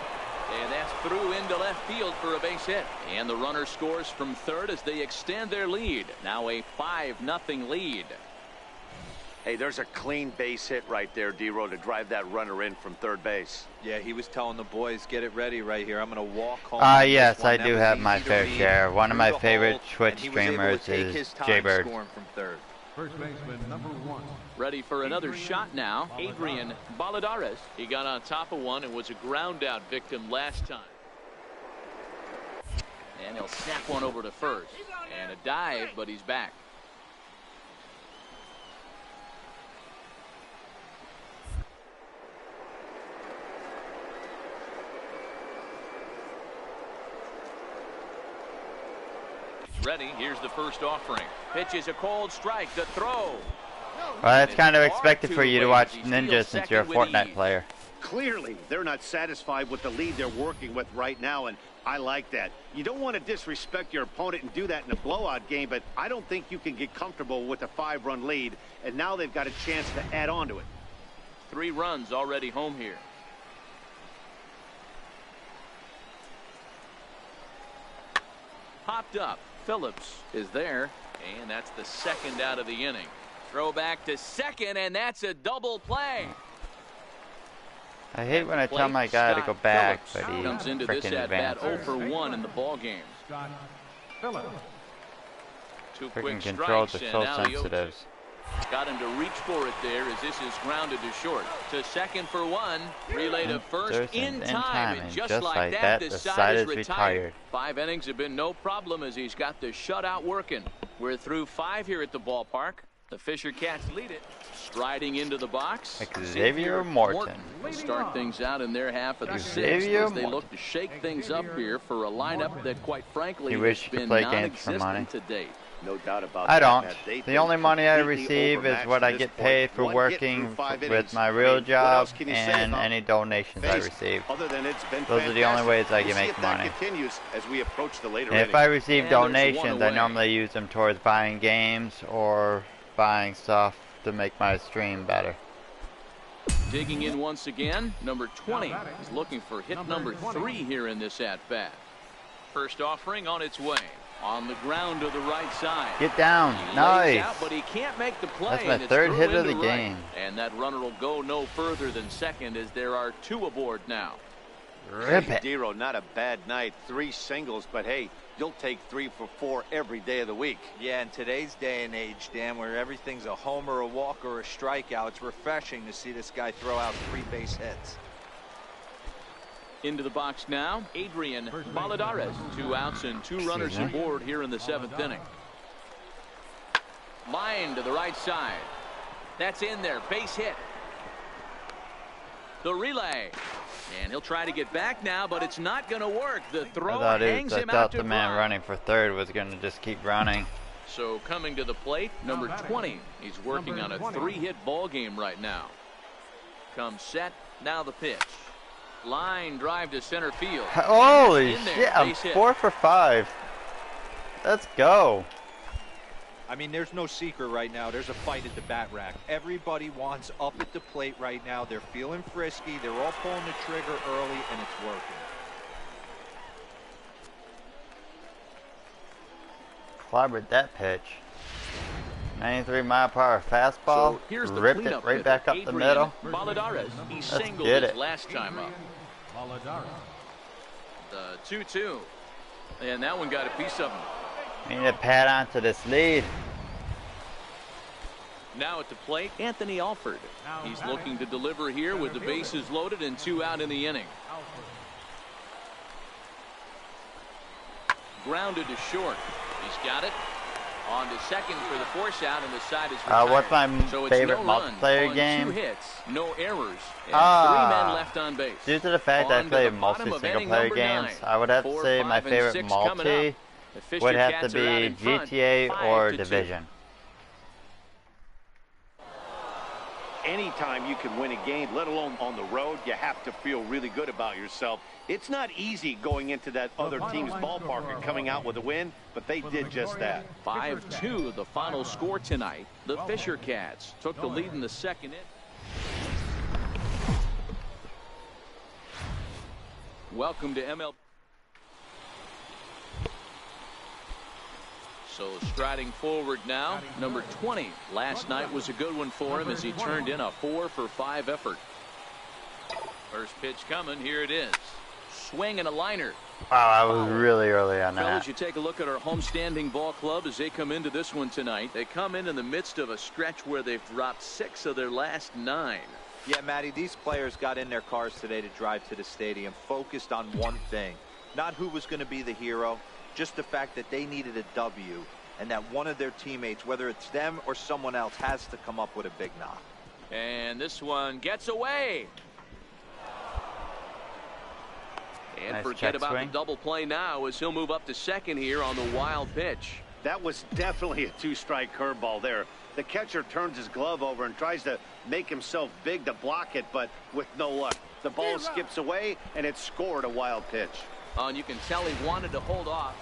S3: And that's through into left field for a base hit. And the runner scores from third as they extend their lead. Now a 5-0 lead.
S4: Hey, there's a clean base hit right there, D-Row, to drive that runner in from third base.
S5: Yeah, he was telling the boys, get it ready right here. I'm going to walk home.
S1: Yes, I do have my fair share. One of my favorite Twitch streamers is Jaybird.
S5: From third.
S6: First baseman number 1.
S3: Ready for another shot now. Adrian Baladares. He got on top of one and was a ground out victim last time. And he'll snap one over to first. And a dive, but he's back. He's ready. Here's the first offering. Pitch is a cold strike. The throw.
S1: Well, that's kind of expected for you to watch Ninja since you're a Fortnite player.
S4: Clearly, they're not satisfied with the lead they're working with right now, and I like that. You don't want to disrespect your opponent and do that in a blowout game, but I don't think you can get comfortable with a 5-run lead, and now they've got a chance to add on to it.
S3: 3 runs already home here. Popped up. Phillips is there, and that's the 2nd out of the inning. Throw back to second, and that's a double play.
S1: I hate when I tell my guy to go back, but he
S3: comes into this
S1: freaking
S3: at bat
S1: advances.
S3: 0 for 1 in the ball game.
S6: Scott Phillips.
S3: 2 quick
S1: Freaking controls
S3: strikes,
S1: are
S3: and
S1: so
S3: now the 0-2.
S1: sensitives.
S3: Got him to reach for it there as this is grounded to short. To second for 1. Relay to first in time. And just like that, the side is retired. 5 innings have been no problem as he's got the shutout working. We're through 5 here at the ballpark. The Fisher Cats lead it. Striding into the box,
S1: Xavier Morton.
S3: will start things out in their half of the 6th
S1: Xavier
S3: as they
S1: Morton.
S3: look to shake things up here for a lineup that, quite frankly,
S1: You wish
S3: has
S1: you could
S3: been
S1: play games for money.
S3: non-existent to date.
S4: No doubt about
S1: I
S4: that.
S1: don't.
S4: Matt. They've
S1: The
S4: been
S1: only money I
S4: completely
S1: receive is
S4: overmatched
S1: what
S4: to
S1: I
S4: this
S1: get
S4: point.
S1: paid for
S4: One hit
S1: working
S4: through 5
S1: with
S4: innings.
S1: my
S4: I
S1: real
S4: mean, what
S1: job
S4: else can you say
S1: and
S4: about
S1: any donations I
S4: Face,
S1: receive.
S4: other than it's been
S1: Those are the only
S4: fantastic.
S1: ways I
S4: We'll
S1: can
S4: see
S1: make
S4: if that
S1: money.
S4: continues as we approach the later
S1: And if
S4: innings.
S1: I receive
S3: And there's one
S1: donations, I
S3: away.
S1: normally use them towards buying games or buying stuff to make my stream better.
S3: Digging in once again, number 20 is looking for hit number 3 here in this at-bat. First offering on its way. On the ground to the right side.
S1: Get down.
S3: He lays
S1: Nice.
S3: out, but he can't make the play.
S1: That's my
S3: and it's
S1: 3rd
S3: through
S1: hit of
S3: into
S1: the
S3: right.
S1: game.
S3: And that runner will go no further than second as there are 2 aboard now.
S1: Rip it.
S4: Dero, not a bad night. 3 singles, but hey, you'll take 3 for 4 every day of the week.
S5: Yeah, in today's day and age, Dan, where everything's a homer, a walk, or a strikeout, it's refreshing to see this guy throw out 3 base hits.
S3: Into the box now, Adrian Baladares. 2 outs and 2 runners
S1: me.
S3: aboard here in the 7th inning. Line to the right side. That's in there. Base hit. The relay. And he'll try to get back now, but it's not going to work. The throw hangs him out to
S1: the man
S3: dry.
S1: running for 3rd was going to just keep running.
S3: So coming to the plate, number 20. He's working on a 3-hit ball game right now. Comes set. Now the pitch. Line drive to center field.
S1: Holy
S3: In there,
S1: shit, I'm
S3: base hit.
S1: 4 for 5. Let's go.
S5: I mean, there's no secret right now. There's a fight at the bat rack. Everybody wants up at the plate right now. They're feeling frisky. They're all pulling the trigger early, and it's working.
S1: Clobbered that pitch. 93-mile-per-hour fastball.
S3: So here's the
S1: Ripped it
S3: cleanup
S1: right
S3: hitter,
S1: back up the
S3: Adrian
S1: middle.
S3: Valladares. He singled
S1: get
S3: his
S1: it.
S3: last time up.
S6: Valladares.
S3: The 2-2. And that one got a piece of him.
S1: We need to pad onto this lead.
S3: Now at the plate, Anthony Alford. He's looking to deliver here with the bases loaded and 2 out in the inning. Grounded to short. He's got it. On to second for the force out, and the side is retired.
S1: What's my
S3: so it's
S1: favorite
S3: no run
S1: multiplayer
S3: on
S1: game?
S3: 2 hits, no errors, and 3 men left on base.
S1: Due to the fact that I
S3: On to
S1: play
S3: the
S1: mostly
S3: bottom of
S1: single
S3: inning
S1: player
S3: number
S1: games,
S3: 9.
S1: I would have to
S3: 4,
S1: say my
S3: 5, and
S1: favorite
S3: 6 coming
S1: multi
S3: up. The Fisher
S1: would have to
S3: Cats are out
S1: be
S3: in front,
S1: GTA or
S3: 5-2.
S1: Division.
S4: Anytime you can win a game, let alone on the road, you have to feel really good about yourself. It's not easy going into that other team's ballpark and coming out with a win, but they did just that.
S3: 5-2 the final score tonight. The Fisher Cats took the lead in the second inning. Welcome to MLB. So striding forward now, number 20. Last night was a good one for him as he turned in a 4-for-5 effort. First pitch coming. Here it is. Swing and a liner.
S1: Wow, I was really early on
S3: Fellas,
S1: that.
S3: you take a look at our homestanding ball club as they come into this one tonight. They come in the midst of a stretch where they've dropped 6 of their last 9.
S5: Yeah, Matty, these players got in their cars today to drive to the stadium, focused on one thing. Not who was going to be the hero, just the fact that they needed a W, and that one of their teammates, whether it's them or someone else, has to come up with a big knock.
S3: And this one gets away. And
S1: Nice
S3: forget
S1: check
S3: about
S1: swing.
S3: the double play now as he'll move up to second here on the wild pitch.
S4: That was definitely a 2-strike curveball there. The catcher turns his glove over and tries to make himself big to block it, but with no luck. The ball skips away, and it's scored a wild pitch.
S3: And you can tell he wanted to hold off.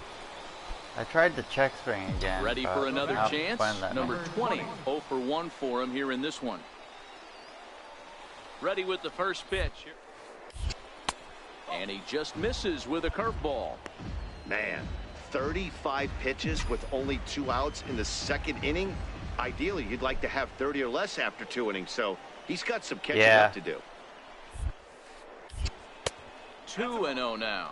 S1: I tried the check swing again.
S3: Ready
S1: but
S3: for another
S1: I'll
S3: chance.
S1: find that
S3: Number
S1: number.
S3: 20, 0 for 1 for him here in this one. Ready with the first pitch. And he just misses with a curveball.
S4: Man, 35 pitches with only 2 outs in the second inning. Ideally, you'd like to have 30 or less after 2 innings, so he's got some catching up to do.
S3: 2-0 now.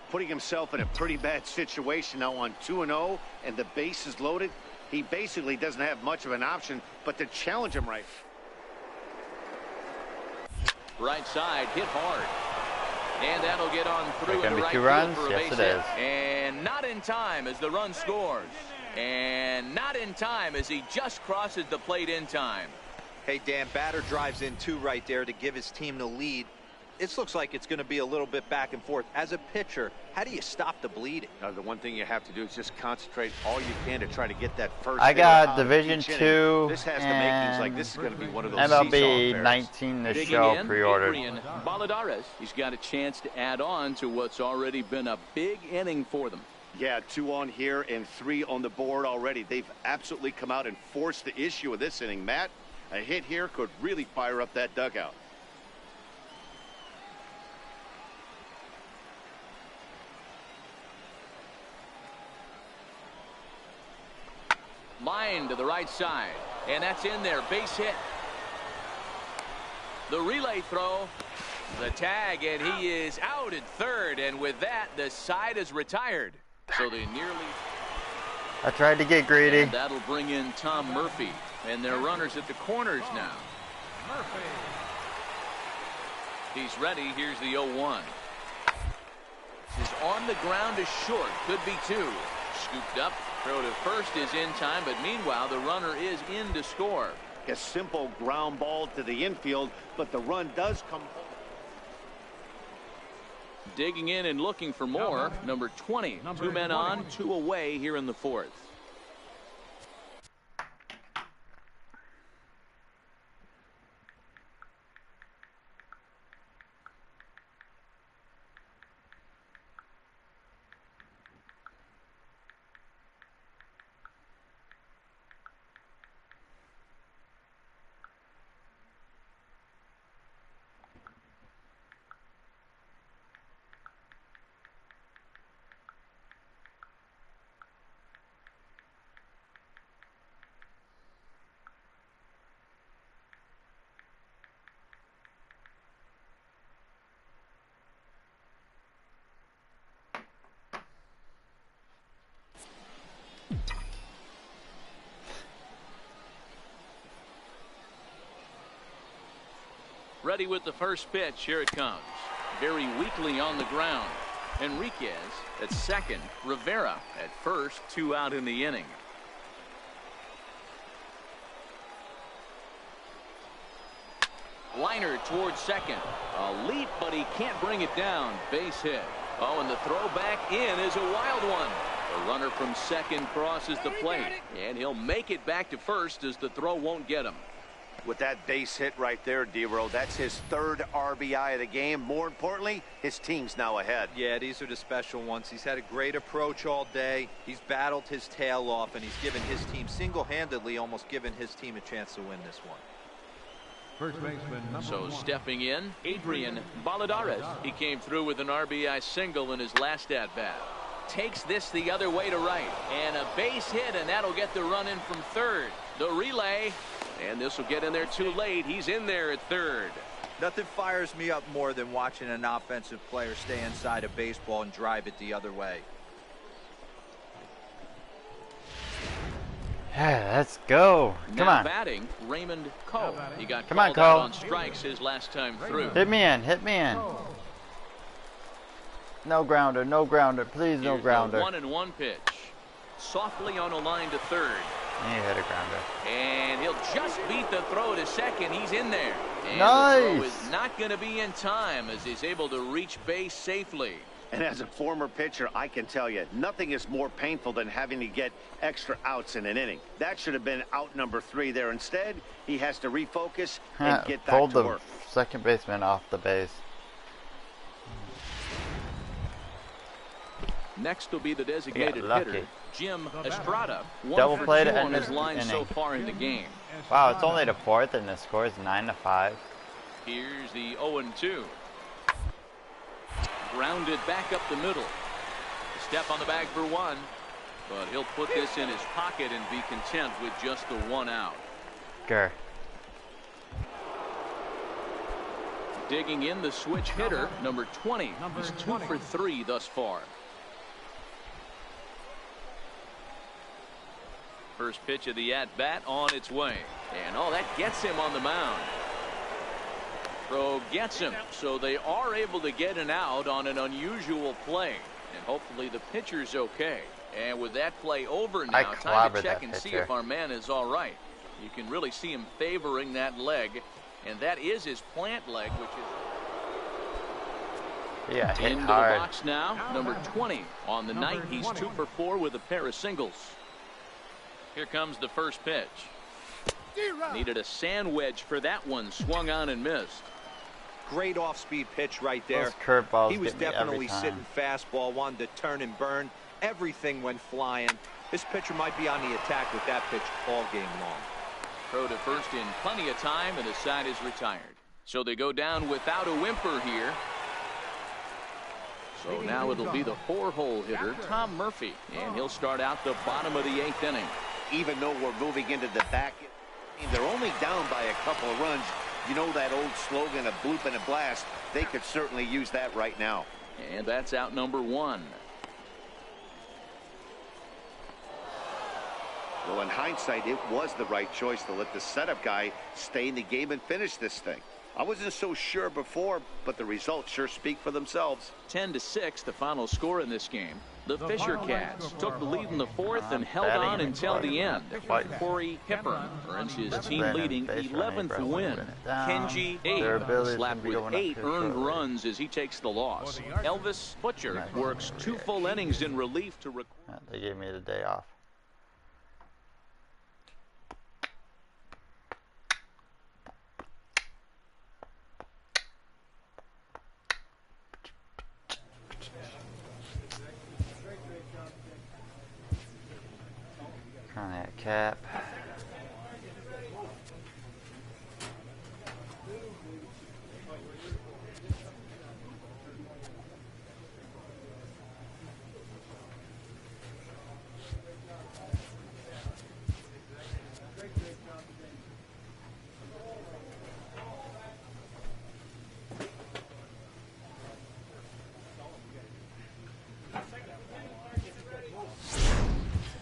S4: Putting himself in a pretty bad situation now on 2-0, and the base is loaded. He basically doesn't have much of an option but to challenge him right.
S3: Right side, hit hard. And that'll get on through
S1: Gonna
S3: into
S1: be
S3: right
S1: 2
S3: field
S1: runs?
S3: for a
S1: Yes,
S3: base
S1: it
S3: hit.
S1: is.
S3: And not in time as the run scores. And not in time as he just crosses the plate in time.
S5: Hey, Dan, batter drives in 2 right there to give his team the lead. This looks like it's going to be a little bit back and forth. As a pitcher, how do you stop the bleeding?
S4: The one thing you have to do is just concentrate all you can to try to get that first.
S1: I
S4: hit
S1: got
S4: out of
S1: Division
S4: each inning.
S1: 2
S4: This has the makings like this is going to be one of those
S1: MLB
S4: seesaw affairs.
S1: 19 to
S3: Digging
S1: show
S3: in,
S1: pre-ordered.
S3: Adrian Valladares. He's got a chance to add on to what's already been a big inning for them.
S4: Yeah, 2 on here and 3 on the board already. They've absolutely come out and forced the issue of this inning. Matt, a hit here could really fire up that dugout.
S3: Line to the right side. And that's in there. Base hit. The relay throw. The tag, and he is out at third. And with that, the side is retired. So they nearly...
S1: I tried to get greedy.
S3: And that'll bring in Tom Murphy. And their runners at the corners now. He's ready. Here's the 0-1. Is on the ground is short. Could be 2. Scooped up. Throw to first is in time, but meanwhile, the runner is in to score.
S4: A simple ground ball to the infield, but the run does come home.
S3: Digging in and looking for more. Number 20. 2 men on, 2 away here in the 4th. ready with the first pitch. Here it comes. Very weakly on the ground. Enriquez at second. Rivera at first. 2 out in the inning. Liner towards second. A leap, but he can't bring it down. Base hit. Oh, and the throw back in is a wild one. The runner from second crosses the plate, and he'll make it back to first as the throw won't get him.
S4: With that base hit right there, D-Row, that's his 3rd RBI of the game. More importantly, his team's now ahead.
S5: Yeah, these are the special ones. He's had a great approach all day. He's battled his tail off, and he's given his team single-handedly, almost given his team a chance to win this one.
S6: First baseman,
S3: So
S6: 1.
S3: stepping in, Adrian Valladares. He came through with an RBI single in his last at-bat. Takes this the other way to right, and a base hit, and that'll get the run in from third. The relay, and this will get in there too late. He's in there at third.
S5: Nothing fires me up more than watching an offensive player stay inside a baseball and drive it the other way.
S1: Let's go. Come
S3: Now
S1: on.
S3: batting, Raymond Cole. He got
S1: Come on,
S3: called out
S1: Cole.
S3: on strikes his last time through.
S1: Hit me in. Hit me in. No grounder. No grounder. Please, no
S3: Here's
S1: grounder.
S3: the 1-1 pitch. Softly on a line to third.
S1: He hit a grounder.
S3: And he'll just beat the throw to second. He's in there. And the throw
S1: Nice.
S3: is not going to be in time as he's able to reach base safely.
S4: And as a former pitcher, I can tell you, nothing is more painful than having to get extra outs in an inning. That should have been out number 3 there. Instead, he has to refocus and get back
S1: Pulled
S4: to
S1: the
S4: work.
S1: second baseman off the base.
S3: Next will be the designated
S1: lucky.
S3: hitter, Jim Estrada.
S1: Double
S3: 1
S1: play
S3: for
S1: to
S3: 2 on
S1: end
S3: his
S1: this
S3: line so
S1: inning.
S3: far in the game.
S1: Wow, it's only the 4th and the score is 9-5.
S3: Here's the 0-2. Grounded back up the middle. Step on the bag for 1. But he'll put this in his pocket and be content with just the 1 out.
S1: Grr.
S3: Digging in the switch hitter, number 20. He's 2 for 3 thus far. First pitch of the at-bat on its way. And oh, that gets him on the mound. Throw gets him, so they are able to get an out on an unusual play. And hopefully the pitcher's okay. And with that play over now, time to
S1: clobbered
S3: check
S1: that
S3: and see
S1: pitcher.
S3: if our man is all right. You can really see him favoring that leg. And that is his plant leg, which is
S1: Yeah, hit
S3: into
S1: hard.
S3: the box now. Number 20 on the night. He's 2 for 4 with a pair of singles. Here comes the first pitch. Needed a sand wedge for that one. Swung on and missed.
S5: Great off-speed pitch right there.
S1: Those curveballs
S5: He was
S1: get me every
S5: definitely
S1: time.
S5: sitting fastball, wanted to turn and burn. Everything went flying. This pitcher might be on the attack with that pitch all game long.
S3: Throw to first in plenty of time, and the side is retired. So they go down without a whimper here. So now it'll be the 4-hole hitter, Tom Murphy. And he'll start out the bottom of the 8th inning.
S4: Even though we're moving into the back, they're only down by a couple of runs. You know that old slogan, a bloop and a blast. They could certainly use that right now.
S3: And that's out number 1.
S4: Well, in hindsight, it was the right choice to let the setup guy stay in the game and finish this thing. I wasn't so sure before, but the results sure speak for themselves.
S3: 10-6, the final score in this game. The Fisher Cats took the lead in the 4th and held
S1: batting
S3: on
S1: and
S3: until the
S1: fighting.
S3: end.
S1: They're fighting.
S3: Corey Hepburn earns his
S1: That's
S3: team
S1: Brandon
S3: leading
S1: Base
S3: 11th
S1: running,
S3: win.
S1: bringing it down.
S3: Kenji
S1: Their
S3: Abe
S1: ability
S3: slapped
S1: to be
S3: with
S1: going up
S3: 8
S1: here
S3: earned
S1: shortly.
S3: runs as he takes the loss. Elvis Butcher
S1: Nice.
S3: works 2 full innings in relief to
S1: They gave me the day off. On that cap.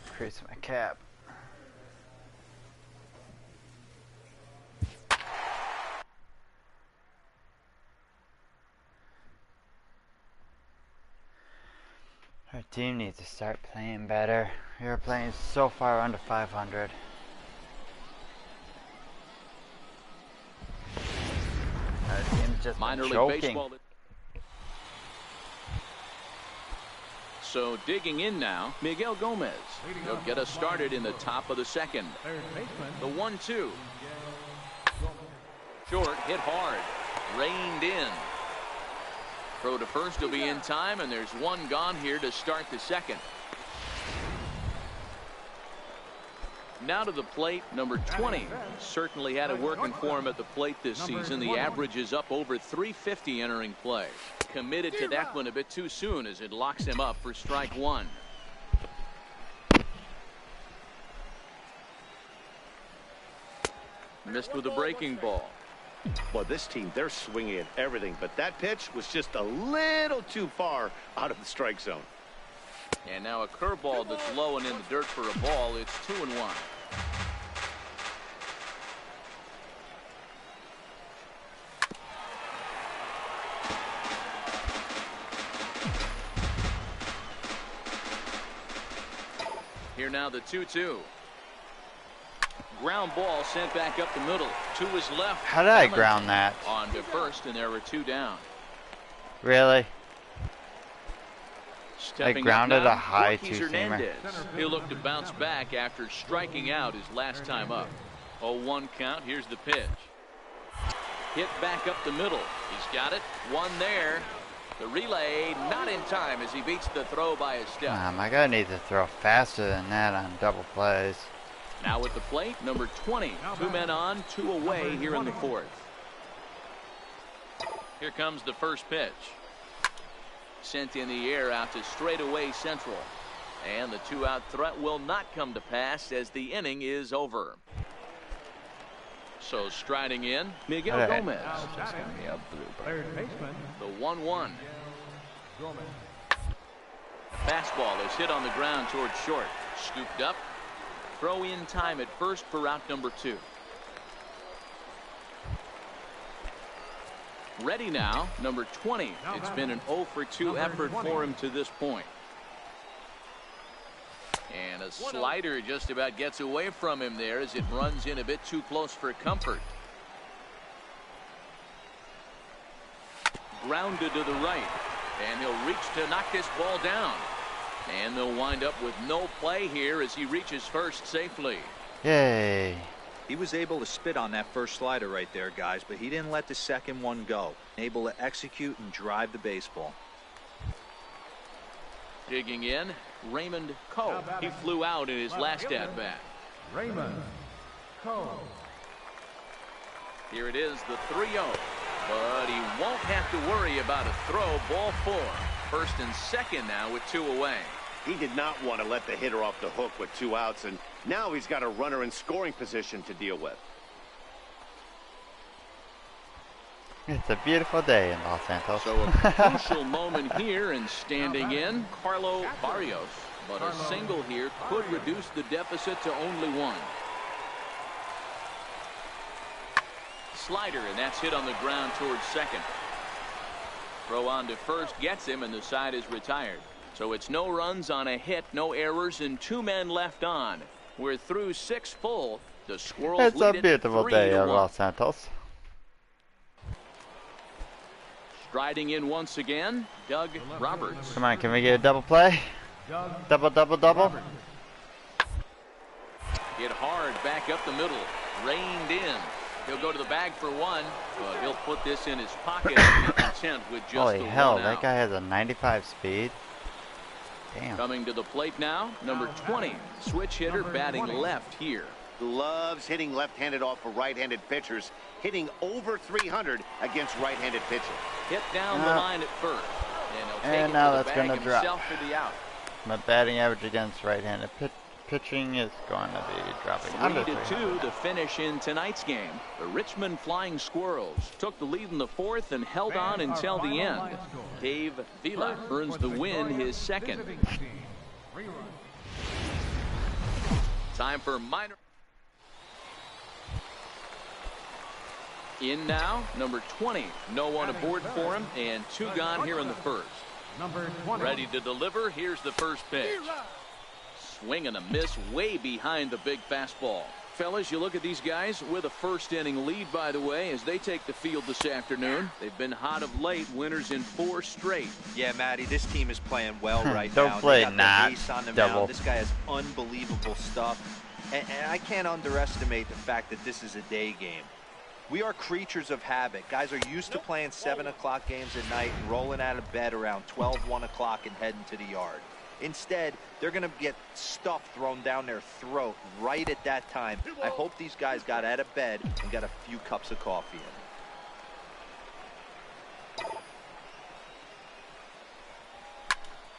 S1: Increase my cap. team needs to start playing better. You're playing so far under 500. Our team's just
S3: Minor
S1: been
S3: league
S1: choking.
S3: baseball. So digging in now, Miguel Gomez. He'll get us started in the top of the second. The 1-2. Short, hit hard, reined in. Throw to first will be in time, and there's one gone here to start the second. Now to the plate, number 20. Certainly had it working for him at the plate this season. The average is up over 350 entering play. Committed to that one a bit too soon as it locks him up for strike one. Missed with a breaking ball.
S4: Well, this team, they're swinging at everything, but that pitch was just a little too far out of the strike zone.
S3: And now a curveball that's low and in the dirt for a ball. It's 2-1. Here now the 2-2. Ground ball sent back up the middle. To his left.
S1: How did I ground that?
S3: On to first, and there were two down.
S1: Really?
S3: Stepping
S1: grounded
S3: up now,
S1: a high
S3: Yorkie
S1: two-seamer.
S3: Hernandez. He'll look to bounce back after striking out his last time up. 0-1 count. Here's the pitch. Hit back up the middle. He's got it. One there. The relay not in time as he beats the throw by a step.
S1: My guy needs to throw faster than that on double plays.
S3: Now at the plate, number 20. 2 men on, 2 away here in the fourth. Here comes the first pitch. Sent in the air out to straightaway central. And the 2-out threat will not come to pass as the inning is over. So striding in, Miguel Gomez.
S6: Third baseman.
S3: The 1-1. Fastball is hit on the ground towards short. Scooped up. Throw in time at first for out number 2. Ready now, number 20. It's been an 0-for-2 effort for him to this point. And a slider just about gets away from him there as it runs in a bit too close for comfort. Grounded to the right. And he'll reach to knock this ball down. And they'll wind up with no play here as he reaches first safely.
S1: Yay.
S5: He was able to spit on that first slider right there, guys, but he didn't let the second one go. Able to execute and drive the baseball.
S3: Digging in, Raymond Coe. He flew out in his last at-bat.
S6: Raymond Coe.
S3: Here it is, the 3-0. But he won't have to worry about a throw. Ball 4. First and second now with 2 away.
S4: He did not want to let the hitter off the hook with 2 outs, and now he's got a runner in scoring position to deal with.
S1: It's a beautiful day in Los Santos.
S3: So a crucial moment here, and standing in, Carlo Barrios. But a single here could reduce the deficit to only 1. Slider, and that's hit on the ground towards second. Throw on to first gets him, and the side is retired. So it's no runs on a hit, no errors, and 2 men left on. We're through 6 full. The Squirrels
S1: It's a
S3: lead it
S1: beautiful day in
S3: 3-1.
S1: Los Santos.
S3: Striding in once again, Doug Roberts.
S1: Come on, can we get a double play? Double, double, double.
S3: Hit hard back up the middle. Reined in. He'll go to the bag for 1, but he'll put this in his pocket and be content with just
S1: Holy
S3: the
S1: hell,
S3: 1
S1: that
S3: out.
S1: guy has a 95 speed. Damn.
S3: Coming to the plate now, number 20. Switch hitter batting left here.
S4: Loves hitting left-handed off of right-handed pitchers, hitting over 300 against right-handed pitchers.
S3: Hit down the line at first. And he'll take
S1: And
S3: it
S1: now
S3: to the
S1: that's
S3: bag
S1: gonna drop.
S3: himself for the out.
S1: My batting average against right-handed pitching is going to be dropping under
S3: 3-2 to finish in tonight's game. The Richmond Flying Squirrels took the lead in the fourth and held on until the end. Dave Vila earns the win, his second. Time for minor. In now, number 20. No one aboard for him, and 2 gone here in the first.
S6: Number 20.
S3: Ready to deliver. Here's the first pitch. Swing and a miss way behind the big fastball. Fellas, you look at these guys with a first inning lead, by the way, as they take the field this afternoon. They've been hot of late, winners in 4 straight.
S5: Yeah, Matty, this team is playing well right
S1: Don't
S5: now.
S1: play
S5: They got
S1: not
S5: the ace on the
S1: double.
S5: mound. This guy has unbelievable stuff. And I can't underestimate the fact that this is a day game. We are creatures of habit. Guys are used to playing 7 o'clock games at night and rolling out of bed around 12, 1 o'clock and heading to the yard. Instead, they're going to get stuff thrown down their throat right at that time. I hope these guys got out of bed and got a few cups of coffee in.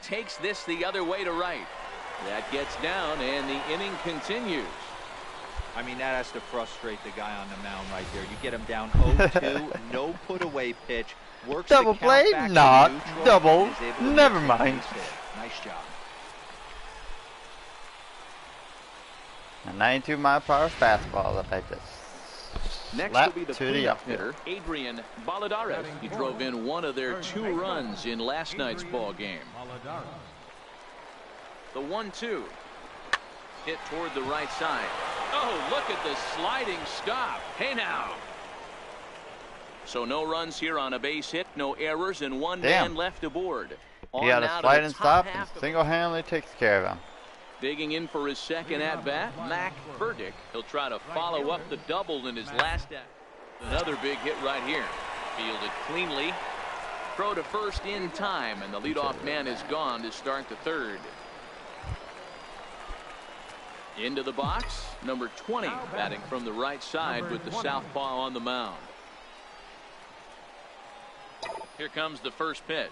S3: Takes this the other way to right. That gets down, and the inning continues.
S5: I mean, that has to frustrate the guy on the mound right there. You get him down 0-2, no put-away pitch. Works
S1: Double
S5: the count
S1: play?
S5: back to
S1: Not
S5: neutral,
S1: double.
S5: and is able to
S1: Never
S5: make a
S1: mind.
S5: base hit. Nice job.
S1: A 92-mile-per-hour fastball that I just
S3: Next
S1: slapped
S3: will be the
S1: to the
S3: cleanup
S1: outfield.
S3: hitter, Adrian Valladares. He drove in one of their 2 runs in last night's ball game.
S6: Valladares.
S3: The 1-2. Hit toward the right side. Oh, look at the sliding stop. Hey now. So no runs here on a base hit, no errors, and 1 man left aboard.
S1: He got a
S3: now to
S1: slide
S3: the
S1: and
S3: top
S1: stop and
S3: half of-
S1: single-handedly takes care of him.
S3: Digging in for his second at-bat, Mac Burdick. He'll try to follow up the double in his last at. Another big hit right here. Fielded cleanly. Throw to first in time, and the leadoff man is gone to start the third. Into the box, number 20, batting from the right side with the southpaw on the mound. Here comes the first pitch.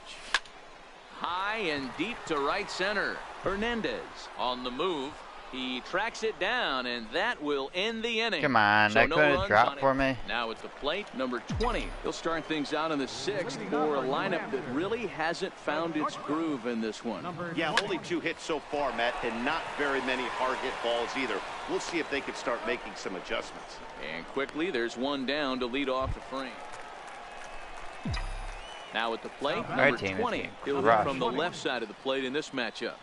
S3: High and deep to right center. Hernandez on the move. He tracks it down, and that will end the inning.
S1: Come on, that
S3: no
S1: could have
S3: runs
S1: dropped
S3: on it.
S1: for me.
S3: Now at the plate, number 20. He'll start things out in the 6th for a lineup that really hasn't found its groove in this one.
S4: Yeah, only 2 hits so far, Matt, and not very many hard hit balls either. We'll see if they can start making some adjustments.
S3: And quickly, there's one down to lead off the frame. Now at the plate,
S1: Our
S3: number
S1: team is
S3: 20.
S1: getting
S3: He'll hit
S1: crushed.
S3: from the left side of the plate in this matchup.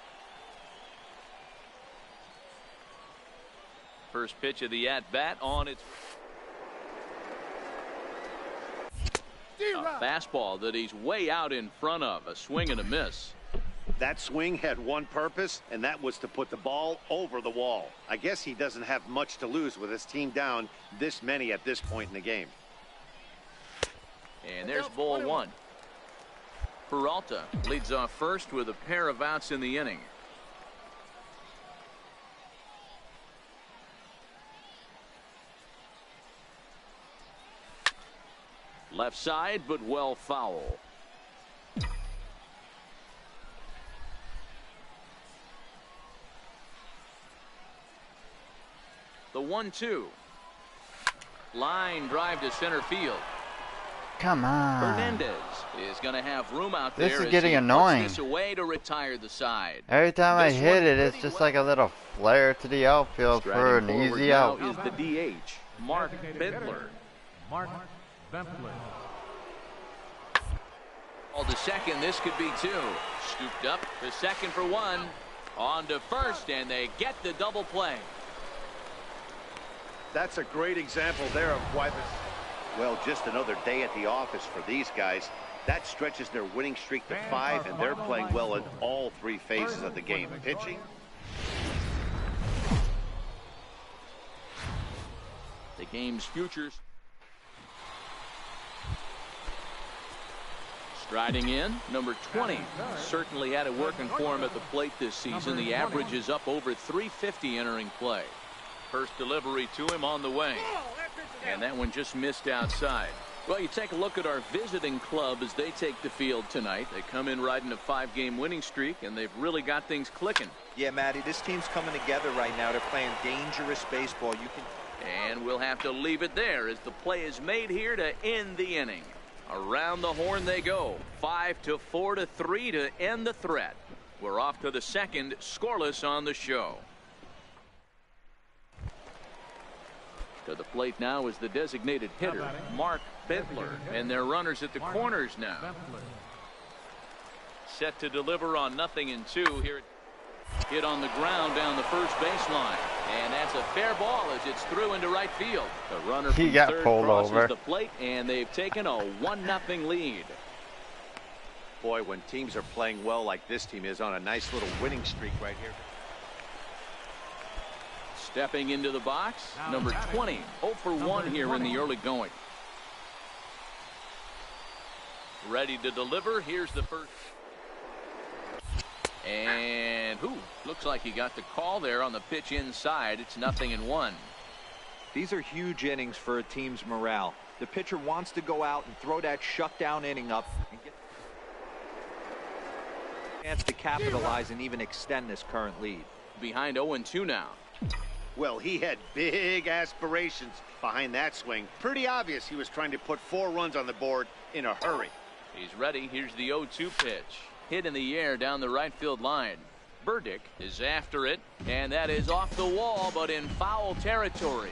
S3: First pitch of the at-bat on its a fastball that he's way out in front of. A swing and a miss.
S4: That swing had one purpose, and that was to put the ball over the wall. I guess he doesn't have much to lose with his team down this many at this point in the game.
S3: And there's ball 1. Peralta leads off first with a pair of outs in the inning. Left side, but well foul. The 1-2. Line drive to center field.
S1: Come on.
S3: Hernandez is going to have room out
S1: This
S3: there.
S1: is
S3: as
S1: getting
S3: he
S1: annoying.
S3: puts this away to retire the side.
S1: Every time I
S3: This
S1: hit
S3: one
S1: it, it's
S3: pretty
S1: just
S3: well.
S1: like a little flare to the outfield for
S3: Striding
S1: an
S3: forward
S1: easy
S3: now
S1: out.
S3: is the DH, Mark Bentler.
S6: Mark Bentler.
S3: All to second, this could be 2. Scooped up to second for 1. On to first, and they get the double play.
S4: That's a great example there of why this... Well, just another day at the office for these guys. That stretches their winning streak to 5, and they're playing well in all 3 phases of the game. Pitching,
S3: The game's futures. Striding in, number 20. Certainly had it working for him at the plate this season. The average is up over 350 entering play. First delivery to him on the way. And that one just missed outside. Well, you take a look at our visiting club as they take the field tonight. They come in riding a 5-game winning streak, and they've really got things clicking.
S5: Yeah, Matty, this team's coming together right now. They're playing dangerous baseball. You can.
S3: And we'll have to leave it there as the play is made here to end the inning. Around the horn they go. 5-4-3 to end the threat. We're off to the second, scoreless on the show. To the plate now is the designated hitter, Mark Bentler, and their runners at the corners now. set to deliver on 0-2 here. Hit on the ground down the first baseline, and that's a fair ball as it's through into right field. The runner from
S1: got
S3: third
S1: pulled
S3: crosses
S1: over.
S3: the plate, and they've taken a 1-0 lead.
S4: Boy, when teams are playing well like this team is on a nice little winning streak right here.
S3: Stepping into the box, number 20, 0 for 1 here in the early going. Ready to deliver. Here's the first. And looks like he got the call there on the pitch inside. It's 0-1.
S5: These are huge innings for a team's morale. The pitcher wants to go out and throw that shutdown inning up and get a chance to capitalize and even extend this current lead.
S3: Behind 0-2 now.
S4: Well, he had big aspirations behind that swing. Pretty obvious he was trying to put 4 runs on the board in a hurry.
S3: He's ready. Here's the 0-2 pitch. Hit in the air down the right field line. Burdick is after it, and that is off the wall, but in foul territory.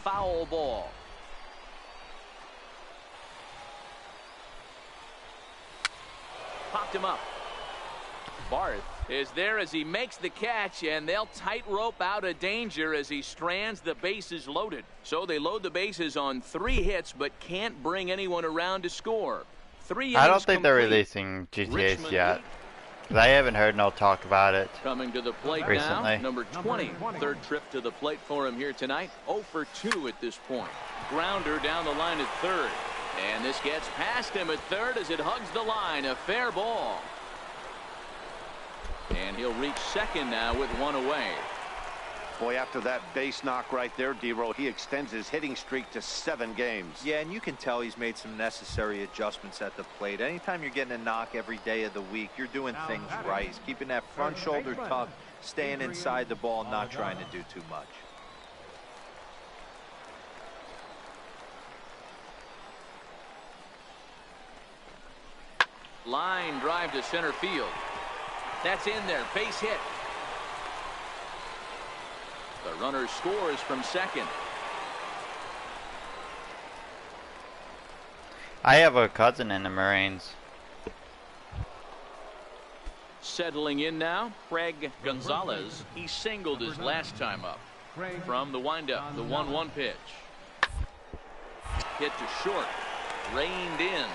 S3: Foul ball. Popped him up. Barth is there as he makes the catch, and they'll tightrope out of danger as he strands the bases loaded. So they load the bases on 3 hits, but can't bring anyone around to score. 3
S1: I don't
S3: innings
S1: think they're
S3: complete.
S1: releasing GTAs
S3: Richmond
S1: yet.
S3: lead.
S1: 'Cause I haven't heard no talk about it.
S3: Coming to the plate
S1: recently.
S3: now, number 20. Third trip to the plate for him here tonight. 0 for 2 at this point. Grounder down the line at third. And this gets past him at third as it hugs the line. A fair ball. And he'll reach second now with 1 away.
S4: Boy, after that base knock right there, D-Roll, he extends his hitting streak to 7 games.
S5: Yeah, and you can tell he's made some necessary adjustments at the plate. Anytime you're getting a knock every day of the week, you're doing things right. He's keeping that front shoulder tucked, staying inside the ball, not trying to do too much.
S3: Line drive to center field. That's in there. Base hit. The runner scores from second.
S1: I have a cousin in the Marines.
S3: Settling in now, Craig Gonzalez. He singled his last time up. From the windup, the 1-1 pitch. Hit to short. Reined in.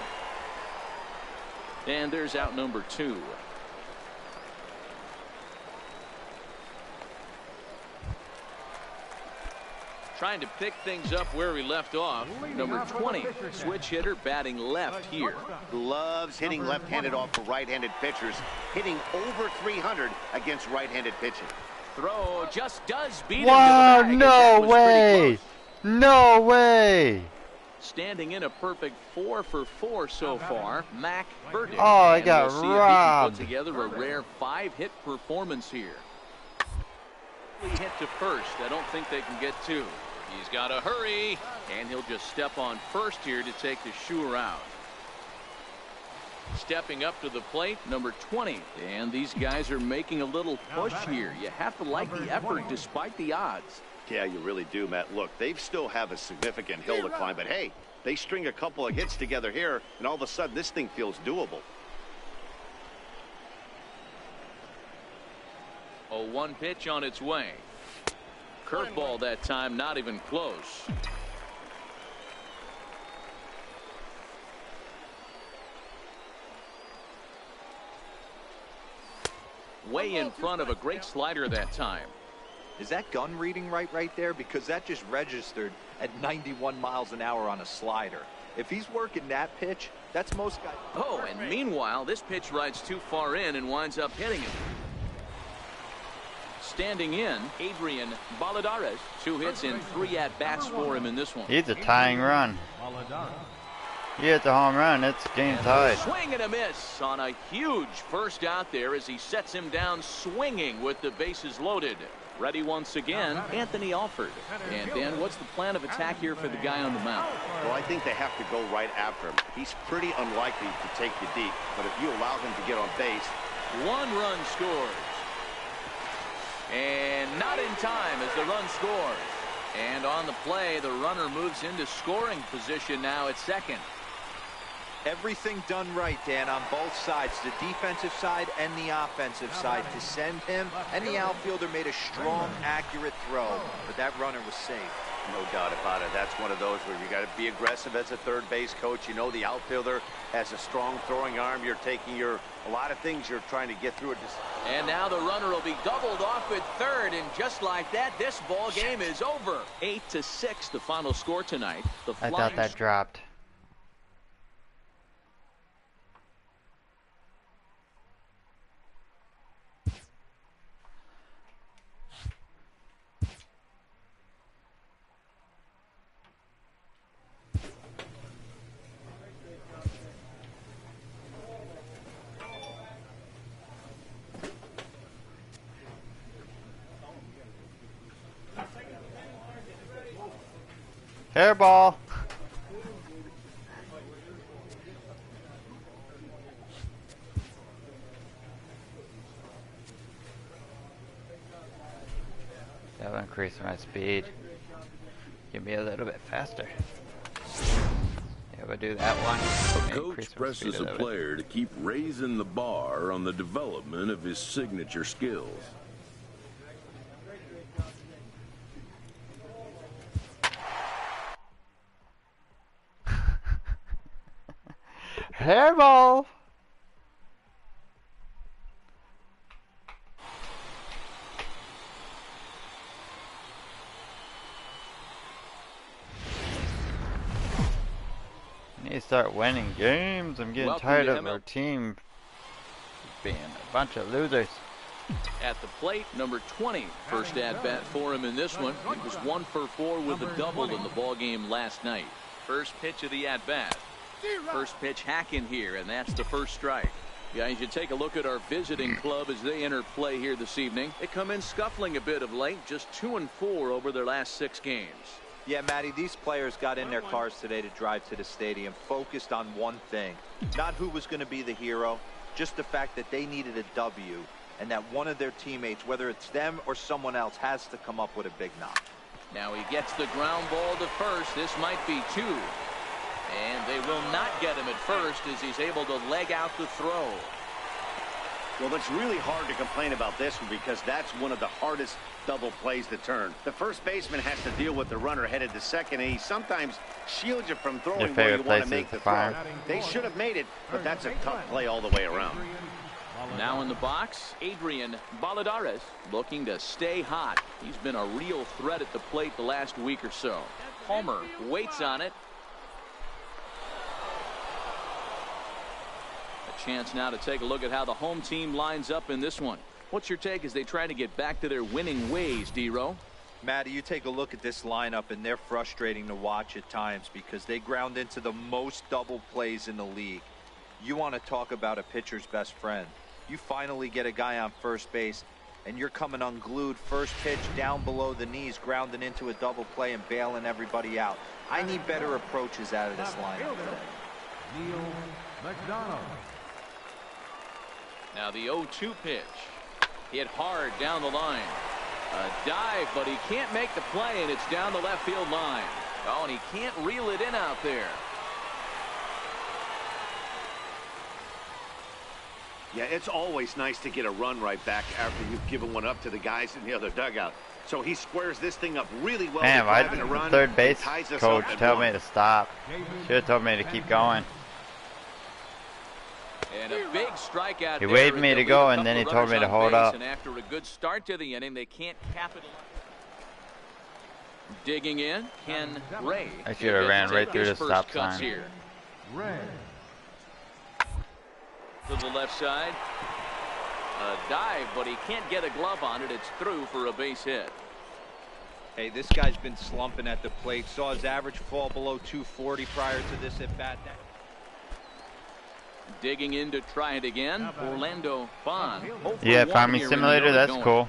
S3: And there's out number 2. Trying to pick things up where we left off. Number 20, switch hitter, batting left here.
S4: Loves hitting left-handed off for right-handed pitchers, hitting over 300 against right-handed pitching.
S3: Throw just does beat
S1: Wow,
S3: him to the bag.
S1: no
S3: That was pretty
S1: way.
S3: close.
S1: No way.
S3: Standing in a perfect 4 for 4 so far, Mac Burdick.
S1: Oh, I
S3: And
S1: got
S3: we'll see if he can
S1: robbed.
S3: put together a rare 5-hit performance here. Hit to first. I don't think they can get 2. He's got to hurry, and he'll just step on first here to take the Shure out. Stepping up to the plate, number 20. And these guys are making a little push here. You have to like the effort despite the odds.
S4: Yeah, you really do, Matt. Look, they still have a significant hill to climb, but hey, they string a couple of hits together here, and all of a sudden this thing feels doable.
S3: A 1 pitch on its way. Curveball that time, not even close. Way in front of a great slider that time.
S5: Is that gun reading right there? Because that just registered at 91 miles an hour on a slider. If he's working that pitch, that's most guys.
S3: Oh, and meanwhile, this pitch rides too far in and winds up hitting him. Standing in, Adrian Baladares. 2 hits and 3 at-bats for him in this one.
S1: He's a tying run. He hits a home run. It's game tied.
S3: Swing and a miss on a huge first out there as he sets him down swinging with the bases loaded. Ready once again, Anthony Alford. And Dan, what's the plan of attack here for the guy on the mound?
S4: Well, I think they have to go right after him. He's pretty unlikely to take you deep, but if you allow him to get on base.
S3: 1 run scores. And not in time as the run scores. And on the play, the runner moves into scoring position now at second.
S5: Everything done right, Dan, on both sides, the defensive side and the offensive side, to send him, and the outfielder made a strong, accurate throw, but that runner was safe.
S4: No doubt about it. That's one of those where you got to be aggressive as a third base coach. You know the outfielder has a strong throwing arm. You're taking a lot of things you're trying to get through it.
S3: And now the runner will be doubled off at third, and just like that, this ball game is over. 8-6, the final score tonight.
S1: I thought that dropped. Hairball. That'll increase my speed. Give me a little bit faster. Yeah, we'll do that one.
S2: A coach presses a player to keep raising the bar on the development of his signature skills.
S1: Hairball. I need to start winning games. I'm getting tired of our team being a bunch of losers.
S3: At the plate, number 20, first at bat for him in this one. He was 1 for 4 with a double in the ball game last night. First pitch of the at bat. First pitch hacking here, and that's the first strike. Yeah, you should take a look at our visiting club as they enter play here this evening. They come in scuffling a bit of late, just 2 and 4 over their last 6 games.
S5: Yeah, Matty, these players got in their cars today to drive to the stadium, focused on one thing. Not who was going to be the hero, just the fact that they needed a W, and that one of their teammates, whether it's them or someone else, has to come up with a big knock.
S3: Now he gets the ground ball to first. This might be 2. And they will not get him at first as he's able to leg out the throw.
S4: Well, it's really hard to complain about this one because that's one of the hardest double plays to turn. The first baseman has to deal with the runner headed to second, and he sometimes shields you from throwing where you want to make the throw. They should have made it, but that's a tough play all the way around.
S3: Now in the box, Adrian Valladares looking to stay hot. He's been a real threat at the plate the last week or so. Palmer waits on it. Chance now to take a look at how the home team lines up in this one. What's your take as they try to get back to their winning ways, D-Row?
S5: Matty, you take a look at this lineup, and they're frustrating to watch at times because they ground into the most double plays in the league. You want to talk about a pitcher's best friend. You finally get a guy on first base, and you're coming unglued, first pitch down below the knees, grounding into a double play and bailing everybody out. I need better approaches out of this lineup today.
S6: Neil McDonald.
S3: Now the 0-2 pitch. Hit hard down the line. A dive, but he can't make the play, and it's down the left field line. Oh, and he can't reel it in out there.
S4: Yeah, it's always nice to get a run right back after you've given one up to the guys in the other dugout. So he squares this thing up really well.
S1: Man, why did the third base coach tell me to stop? Should have told me to keep going.
S3: And a big strikeout.
S1: He waved me to go, and then he told me to hold up.
S3: And after a good start to the inning, they can't capitalize. Digging in, Ken Ray.
S1: I should have ran right through the stop sign.
S3: Here.
S6: Ray.
S3: To the left side. A dive, but he can't get a glove on it. It's through for a base hit.
S5: Hey, this guy's been slumping at the plate. Saw his average fall below 240 prior to this at bat.
S3: Digging in to try it again. Orlando Bond.
S1: Yeah, Farming Simulator, that's cool.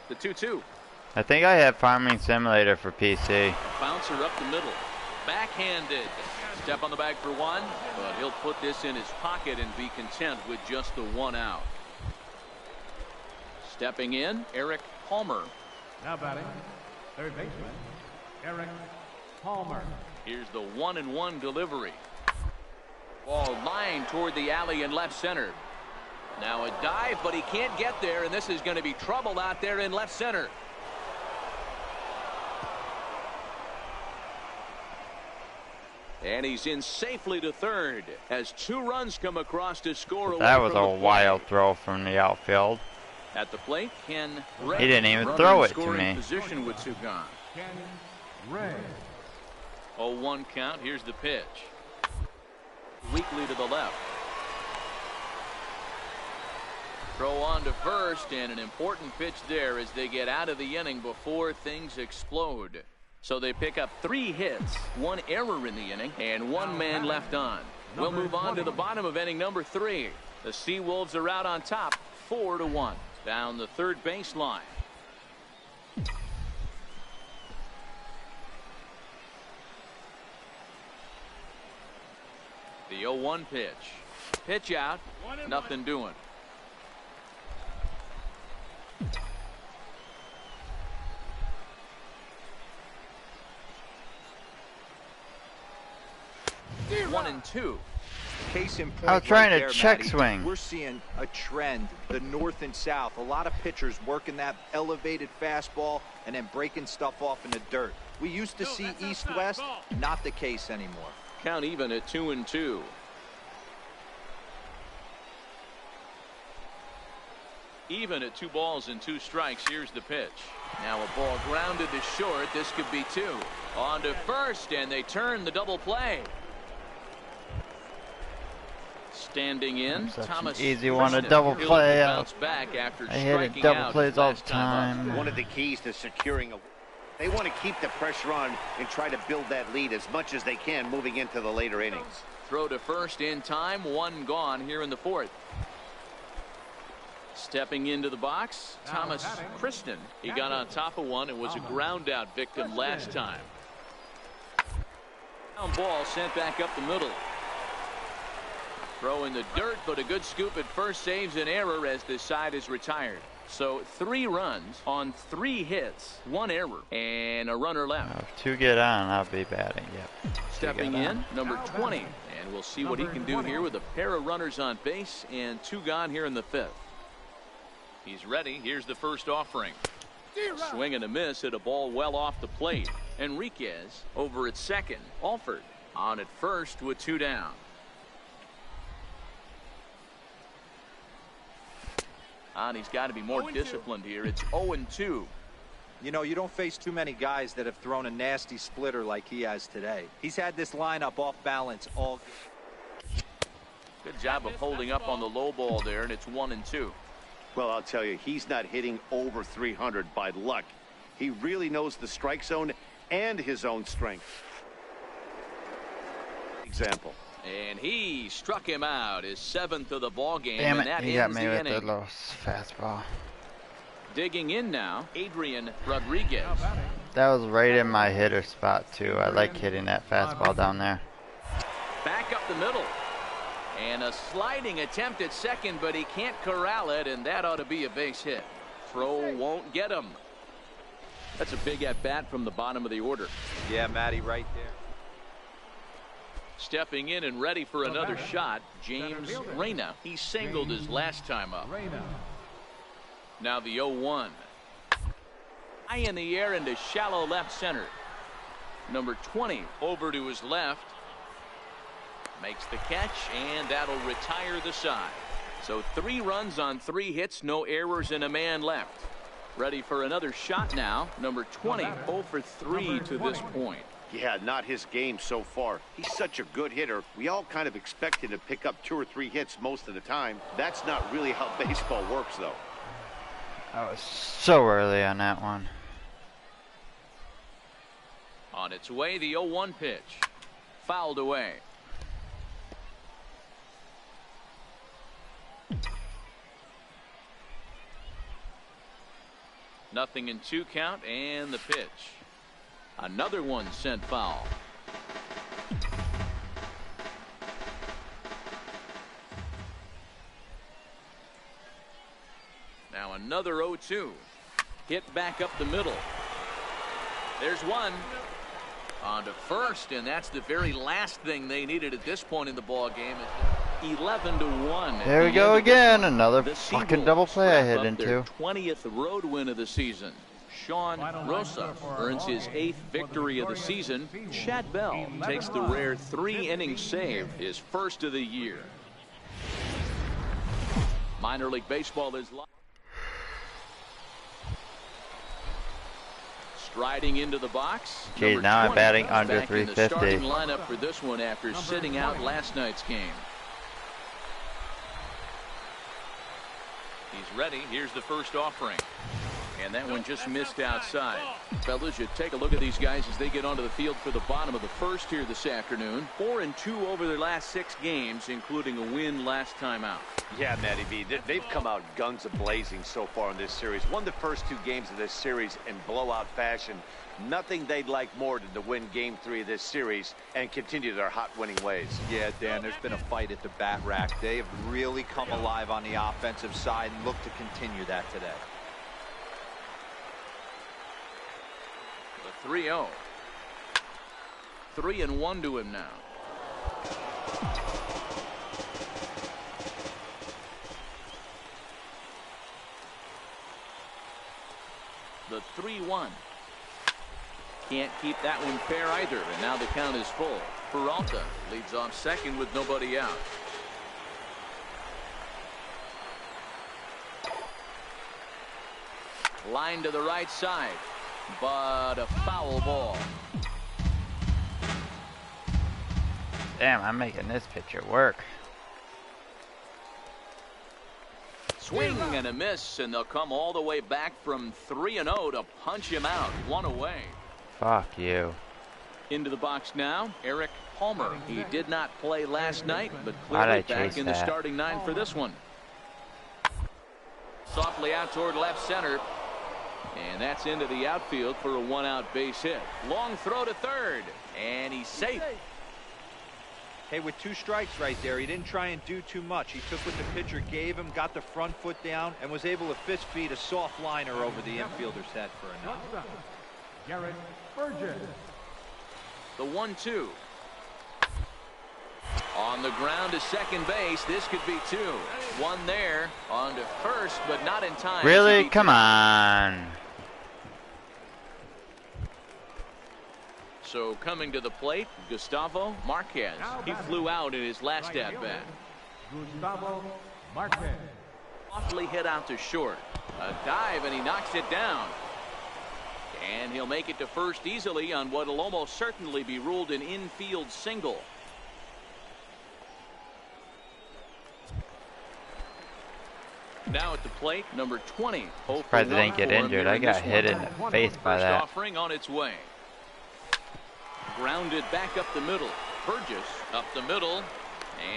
S3: The 2-2.
S1: I think I have Farming Simulator for PC.
S3: Bouncer up the middle. Backhanded. Step on the bag for 1, but he'll put this in his pocket and be content with just the 1 out. Stepping in, Eric Palmer.
S6: Now batting, third baseman, Eric Palmer.
S3: Here's the 1-1 delivery. Ball lined toward the alley in left center. Now a dive, but he can't get there, and this is going to be trouble out there in left center. And he's in safely to third as 2 runs come across to score.
S1: That was a wild throw from the outfield.
S3: At the plate, Ken
S1: Ray. He didn't even throw it to me.
S3: Position with 2 gone.
S6: Ken Ray.
S3: 0-1 count. Here's the pitch. Weakly to the left. Throw on to first, and an important pitch there as they get out of the inning before things explode. So they pick up 3 hits, 1 error in the inning, and 1 man left on. We'll move on to the bottom of inning number 3. The Seawolves are out on top, 4-1. Down the third baseline. The 0-1 pitch. Pitch out, nothing doing. One and two.
S5: Case in point,
S1: I was trying
S5: right
S1: to
S5: there,
S1: check
S5: Matty,
S1: swing.
S5: We're seeing a trend, the north and south. A lot of pitchers working that elevated fastball and then breaking stuff off in the dirt. We used to see east-west, not the case anymore.
S3: Count even at 2-2. Even at 2 balls and 2 strikes. Here's the pitch. Now a ball grounded to short. This could be 2. On to first, and they turn the double play. Standing in,
S1: Such
S3: Thomas.
S1: an easy one, a double play.
S3: Back after
S1: I hit double plays all the time.
S4: One of the keys to securing a. They want to keep the pressure on and try to build that lead as much as they can moving into the later innings.
S3: Throw to first in time. 1 gone here in the 4th. Stepping into the box, Thomas Kristen. He got on top of one and was a ground out victim last time. Down ball sent back up the middle. Throw in the dirt, but a good scoop at first saves an error as this side is retired. So 3 runs on 3 hits, 1 error, and a runner left.
S1: If 2 get on, I'll be batting. Yep.
S3: Stepping in, number 20, and we'll see what he can do here with a pair of runners on base and 2 gone here in the 5th. He's ready. Here's the first offering. Swing and a miss at a ball well off the plate. Enriquez over at second. Alford on at first with 2 down. And he's got to be more disciplined here. It's 0-2.
S5: You know, you don't face too many guys that have thrown a nasty splitter like he has today. He's had this lineup off balance all.
S3: Good job of holding up on the low ball there, and it's 1-2.
S4: Well, I'll tell you, he's not hitting over 300 by luck. He really knows the strike zone and his own strength. Example.
S3: And he struck him out, his 7th of the ball game.
S1: Damn
S3: and
S1: it,
S3: that
S1: he got
S3: ends
S1: me
S3: the
S1: with
S3: inning.
S1: the little fastball.
S3: Digging in now, Adrian Rodriguez.
S1: That was right in my hitter spot, too. I like hitting that fastball down there.
S3: Back up the middle. And a sliding attempt at second, but he can't corral it, and that ought to be a base hit. Throw won't get him. That's a big at-bat from the bottom of the order.
S5: Yeah, Matty, right there.
S3: Stepping in and ready for another shot, James Reyna. He singled his last time up. Now the 0-1. High in the air into shallow left center. Number 20 over to his left. Makes the catch, and that'll retire the side. So 3 runs on 3 hits, no errors, and a man left. Ready for another shot now. Number 20, 0 for 3 to this point.
S4: Yeah, not his game so far. He's such a good hitter. We all kind of expect him to pick up 2 or 3 hits most of the time. That's not really how baseball works, though.
S1: I was so early on that one.
S3: On its way, the 0-1 pitch. Fouled away. Nothing in 2 count, and the pitch. Another one sent foul. Now another 0-2. Hit back up the middle. There's one. On to first, and that's the very last thing they needed at this point in the ball game. 11-1.
S1: There we go again. Another
S3: The
S1: fucking double
S3: Seawolves
S1: play I
S3: wrap
S1: hit
S3: up
S1: into.
S3: their 20th road win of the season. Sean Rosa earns his 8th victory of the season. Chad Bell takes the rare 3-inning save, his first of the year. Minor League Baseball is live. Striding into the box.
S1: Geez, now I'm
S3: 20,
S1: batting under
S3: back in the
S1: 350.
S3: starting lineup for this one after sitting out last night's game. He's ready. Here's the first offering. And that one just missed outside. Fellas, you take a look at these guys as they get onto the field for the bottom of the first here this afternoon. 4-2 over their last 6 games, including a win last time out.
S4: Yeah, Matty B, they've come out guns a-blazing so far in this series. Won the first 2 games of this series in blowout fashion. Nothing they'd like more than to win Game 3 of this series and continue their hot winning ways.
S5: Yeah, Dan, there's been a fight at the bat rack. They have really come alive on the offensive side and look to continue that today.
S3: The 3-0. 3-1 to him now. The 3-1. Can't keep that one fair either, and now the count is full. Peralta leads off second with nobody out. Line to the right side, but a foul ball.
S1: Damn, I'm making this pitcher work.
S3: Swing and a miss, and they'll come all the way back from 3-0 to punch him out. 1 away.
S1: Fuck you.
S3: Into the box now, Eric Palmer. He did not play last night, but
S1: Why'd I
S3: clearly back
S1: chase
S3: in the
S1: that?
S3: starting 9 for this one. Softly out toward left center. And that's into the outfield for a 1-out base hit. Long throw to third, and he's safe.
S5: Hey, with 2 strikes right there, he didn't try and do too much. He took what the pitcher gave him, got the front foot down, and was able to fist feed a soft liner over the infielder's head for a knock.
S6: Garrett Burgess.
S3: The 1-2. On the ground to second base. This could be 2. 1 there. On to first, but not in time.
S1: Really? Come on.
S3: So coming to the plate, Gustavo Marquez. He flew out in his last at-bat.
S6: Gustavo Marquez.
S3: Awfully hit out to short. A dive, and he knocks it down. And he'll make it to first easily on what will almost certainly be ruled an infield single. Now at the plate, number 20.
S1: Surprised I didn't get injured. I got hit in the face by
S3: First
S1: that.
S3: offering on its way. Grounded back up the middle. Burgess up the middle.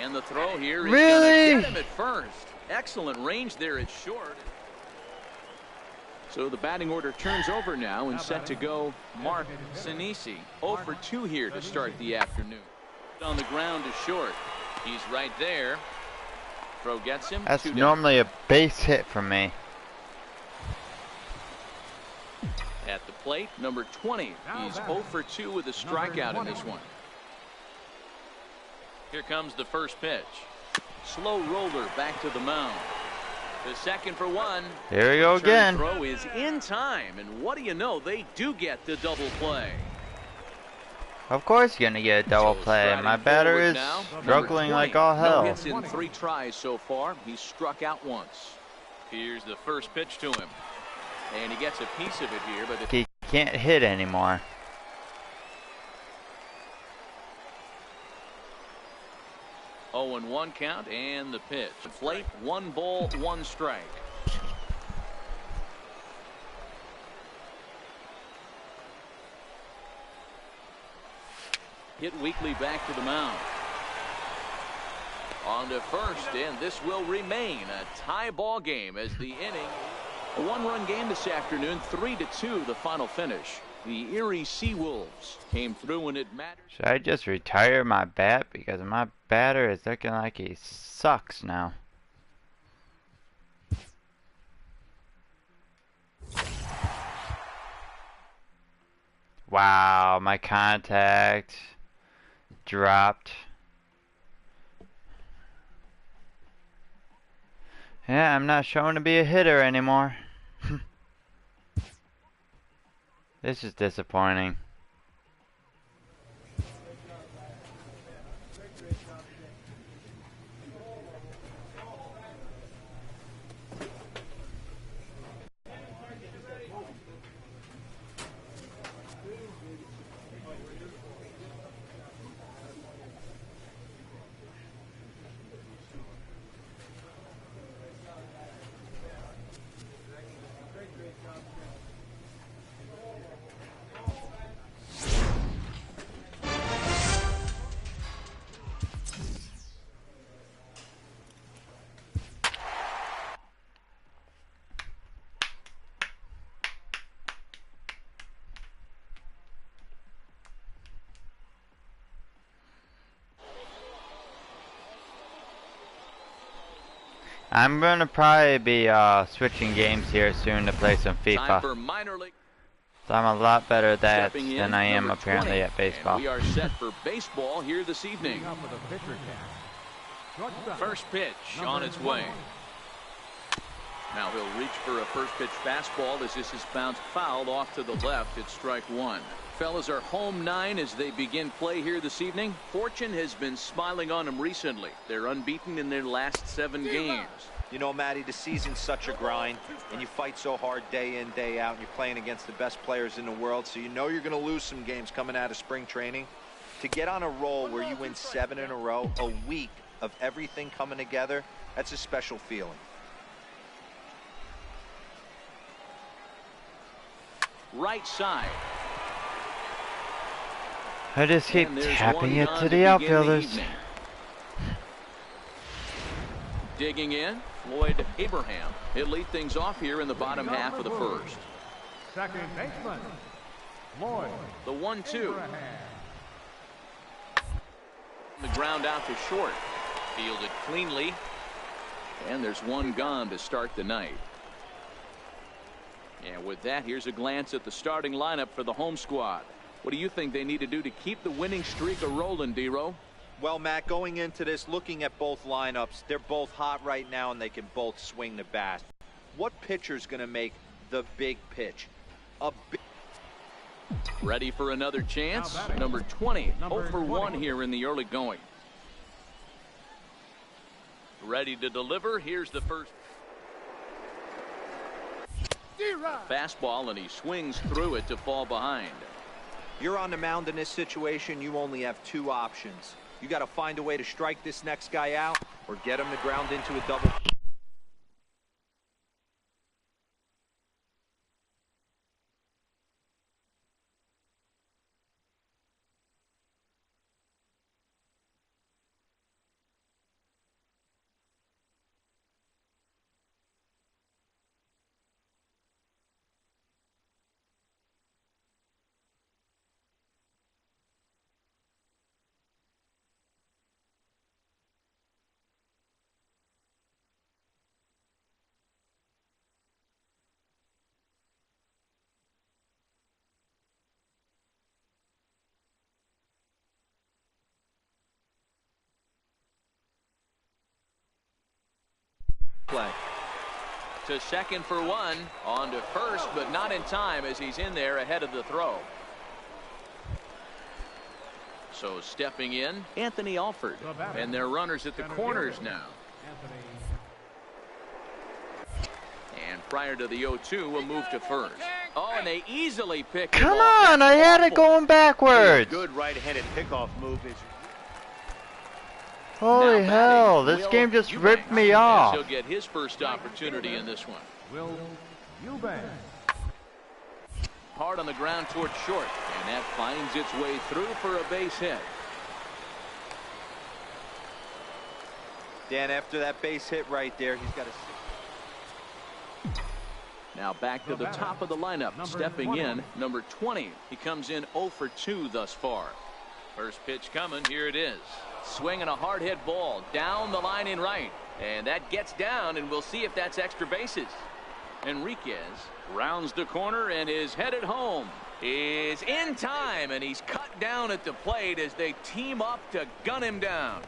S3: And the throw here is
S1: Really?
S3: gonna get him at first. Excellent range there at short. So the batting order turns over now and set to go Mark Sinisi. 0 for 2 here to start the afternoon. On the ground to short. He's right there. Throw gets him.
S1: That's
S3: 2 down.
S1: normally a base hit for me.
S3: At the plate, number 20. He's 0 for 2 with a strikeout in this one. Here comes the first pitch. Slow roller back to the mound. The second for 1.
S1: Here we go
S3: Return
S1: again.
S3: throw is in time, and what do you know? They do get the double play.
S1: Of course you're gonna get a double
S3: So
S1: play.
S3: striding
S1: My batter
S3: forward
S1: is
S3: now,
S1: struggling
S3: number
S1: like
S3: 20.
S1: all
S3: No
S1: hell.
S3: hits in 3 tries so far. He's struck out once. Here's the first pitch to him, and he gets a piece of it here, but the
S1: He can't hit anymore.
S3: Oh, and 1 count, and the pitch. Plate, 1 ball, 1 strike. Hit weakly back to the mound. On to first, and this will remain a tie ball game as the inning. A 1-run game this afternoon, 3-2 the final finish. The Erie Seawolves came through when it mattered.
S1: Should I just retire my bat because my batter is looking like he sucks now? Wow, my contact dropped. Yeah, I'm not showing to be a hitter anymore. This is disappointing. I'm gonna probably be switching games here soon to play some
S3: Time
S1: FIFA.
S3: for minor league.
S1: So I'm a lot better at that
S3: Stepping in,
S1: than I am
S3: number
S1: apparently
S3: 20.
S1: at baseball.
S3: And we are set for baseball here this evening.
S6: Up with a pitcher cast. Shortstop,
S3: First pitch on its way. Now he'll reach for a first pitch fastball as this is bounced foul off to the left. It's strike one. Fellas are home 9 as they begin play here this evening. Fortune has been smiling on them recently. They're unbeaten in their last 7 games.
S5: You know, Matty, the season's such a grind, and you fight so hard day in, day out, and you're playing against the best players in the world, so you know you're going to lose some games coming out of spring training. To get on a roll where you win 7 in a row, a week of everything coming together, that's a special feeling.
S3: Right side.
S1: I just keep
S3: And there's
S1: tapping
S3: one
S1: it
S3: gone
S1: to
S3: to
S1: the
S3: begin the
S1: outfielders.
S3: evening. Digging in, Floyd Abraham. He'll lead things off here in the bottom half of the first.
S6: second baseman, Floyd
S3: The 1-2.
S6: Abraham.
S3: The ground out to short. Fielded cleanly. And there's one gone to start the night. And with that, here's a glance at the starting lineup for the home squad. What do you think they need to do to keep the winning streak a-rolling, D-Row?
S5: Well, Matt, going into this, looking at both lineups, they're both hot right now, and they can both swing the bat. What pitcher's going to make the big pitch?
S3: Ready for another chance?
S6: Now batting.
S3: Number 20.
S6: Number
S3: 0 for 1
S6: 20.
S3: here in the early going. Ready to deliver. Here's the first. Fastball, and he swings through it to fall behind.
S5: You're on the mound in this situation, you only have 2 options. You got to find a way to strike this next guy out or get him to ground into a double. Play.
S3: To second for 1. On to first, but not in time as he's in there ahead of the throw. So stepping in, Anthony Alford. And their runners at the corners now.
S6: Anthony.
S3: And prior to the 0-2, we'll move to first. Oh, and they easily pick him
S1: Come
S3: off.
S1: on, I had it going backwards.
S4: Good right-handed pickoff move is
S1: Holy
S3: Now
S1: hell,
S3: batting,
S1: this
S3: Will
S1: game just
S3: Eubanks.
S1: ripped me
S3: As
S1: off.
S3: he'll get his first opportunity in this one.
S6: Will Eubanks.
S3: Hard on the ground towards short, and that finds its way through for a base hit.
S5: Dan, after that base hit right there, he's got a.
S3: Now back to the top of the lineup.
S6: Number
S3: Stepping
S6: 20.
S3: in, number 20. He comes in 0 for 2 thus far. First pitch coming. Here it is. Swinging a hard hit ball down the line in right. And that gets down, and we'll see if that's extra bases. Enriquez rounds the corner and is headed home. is in time, and he's cut down at the plate as they team up to gun him down.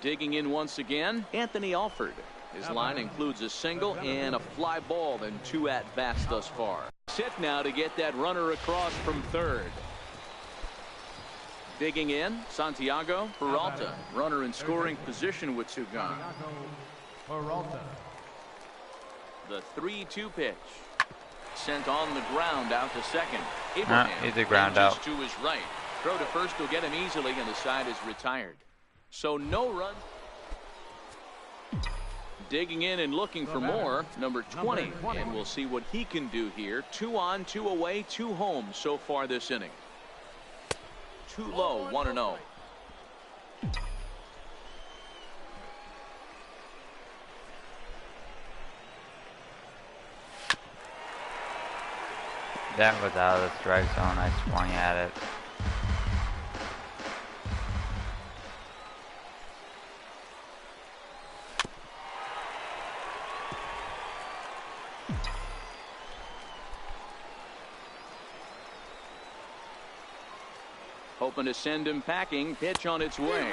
S3: Digging in once again, Anthony Alford. His line includes a single and a fly ball and 2 at-bats thus far. Sit now to get that runner across from third. Digging in, Santiago Peralta. Runner in scoring position with 2 gone. The 3-2 pitch. Sent on the ground out to second. Abraham
S1: he's a ground out.
S3: to his right. Throw to first will get him easily, and the side is retired. So no run. Digging in and looking for more, number 20, and we'll see what he can do here. 2 on, 2 away, 2 home so far this inning. 2 low, 1-0.
S1: That was out of the strike zone. I swung at it.
S3: Hoping to send him packing. Pitch on its way.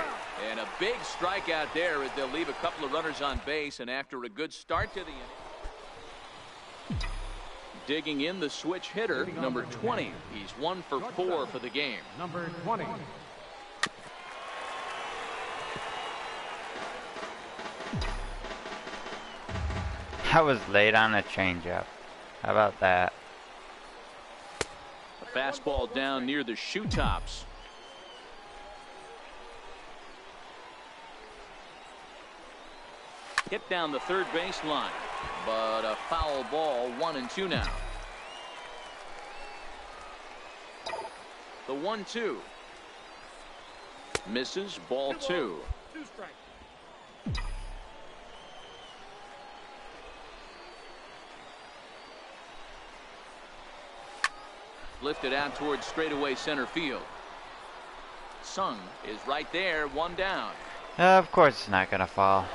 S3: And a big strikeout there as they'll leave a couple of runners on base. And after a good start to the inning. Digging in the switch hitter, number 20. He's 1 for 4 for the game.
S6: Number 20.
S1: I was late on a changeup. How about that?
S3: A fastball down near the shoe tops. Hit down the third baseline, but a foul ball. 1-2 now. The 1-2 misses. Ball 2. Lifted out towards straightaway center field. Sung is right there. 1 down.
S1: Of course it's not gonna fall.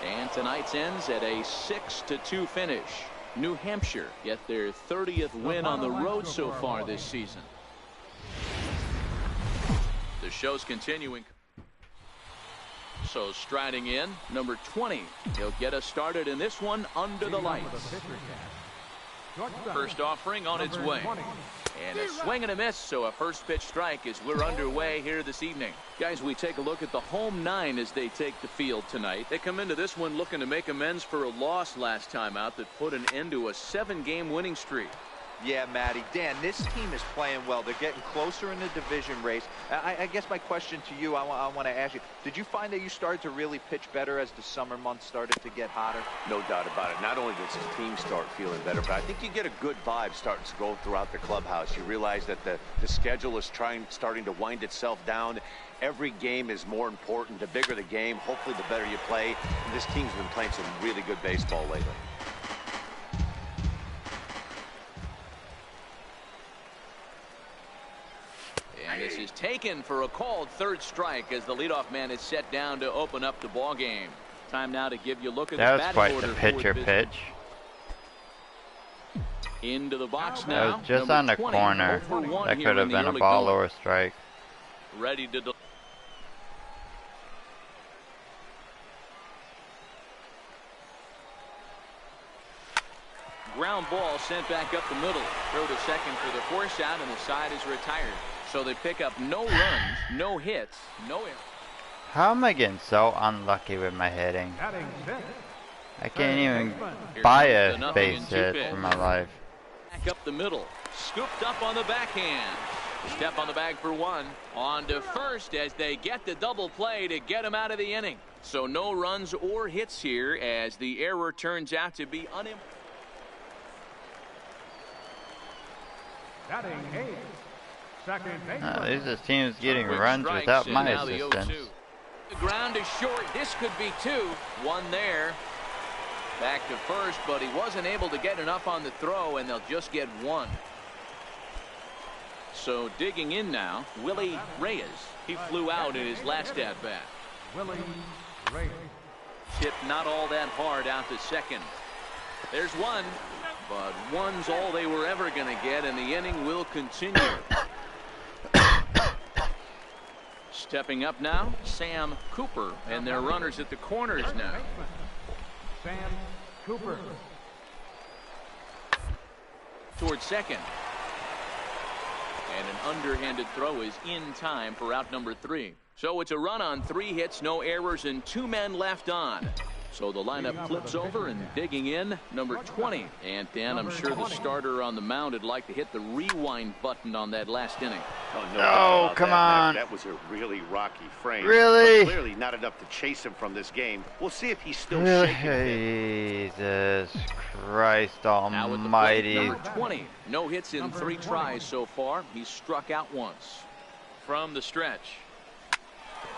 S3: And tonight's ends at a 6-2 finish. New Hampshire get their 30th win on the road so far this season. The show's continuing. So striding in, number 20. He'll get us started in this one under the lights. First offering on its way. And a swing and a miss, so a first pitch strike as we're underway here this evening. Guys, we take a look at the home 9 as they take the field tonight. They come into this one looking to make amends for a loss last time out that put an end to a 7-game winning streak.
S5: Yeah, Matty. Dan, this team is playing well. They're getting closer in the division race. I guess my question to you, I want to ask you, did you find that you started to really pitch better as the summer months started to get hotter?
S8: No doubt about it. Not only does his team start feeling better, but I think you get a good vibe starting to go throughout the clubhouse. You realize that the schedule is starting to wind itself down. Every game is more important. The bigger the game, hopefully the better you play. And this team's been playing some really good baseball lately.
S3: And this is taken for a called third strike as the leadoff man is set down to open up the ball game. Time now to give you a look at
S1: That
S3: the
S1: was
S3: batting
S1: quite
S3: order
S1: the
S3: for
S1: pitcher
S3: this-
S1: pitch.
S3: Into the box
S1: That
S3: now.
S1: was just
S3: number
S1: on the
S3: 20,
S1: corner.
S3: 0 for 1
S1: That
S3: here
S1: could
S3: in
S1: have
S3: the
S1: been a
S3: early
S1: ball
S3: going.
S1: or a strike.
S3: Ready to ground ball sent back up the middle. Throw to second for the force out, and the side is retired. So they pick up no runs, no hits, no errors.
S1: How am I getting so unlucky with my hitting?
S6: Batting 6.
S1: I can't even
S3: Here
S1: buy
S3: comes the
S1: a
S3: 0-2
S1: base hit
S3: pitch.
S1: for my life.
S3: Back up the middle. Scooped up on the backhand. Step on the bag for 1. On to first as they get the double play to get him out of the inning. So no runs or hits here as the error turns out to be unimportant.
S6: Batting 8. Second baseman.
S1: These are teams getting
S3: Quick
S1: runs
S3: strikes,
S1: without
S3: and
S1: my
S3: now the
S1: assistance.
S3: 0-2. The ground is short. This could be 2. 1 there. Back to first, but he wasn't able to get enough on the throw, and they'll just get 1. So digging in now, Willie Reyes. He flew out in his last at-bat.
S6: Willie Reyes.
S3: Hit not all that hard out to second. There's one, but one's all they were ever going to get, and the inning will continue. Stepping up now, Sam Cooper, and their runners at the corners now.
S6: Sam Cooper.
S3: Towards second. And an underhanded throw is in time for out number 3. So it's a run on 3 hits, no errors, and 2 men left on. So the lineup flips over and digging in, number 20. And Dan, I'm sure the starter on the mound would like to hit the rewind button on that last inning.
S1: Oh, come on.
S4: That was a really rocky frame.
S1: Really?
S4: But clearly not enough to chase him from this game. We'll see if he's still
S1: Really?
S4: shaking a bit.
S1: Jesus Christ
S3: Now with the plate,
S1: almighty.
S3: number 20. No hits in 3 tries so far. He's struck out once. From the stretch.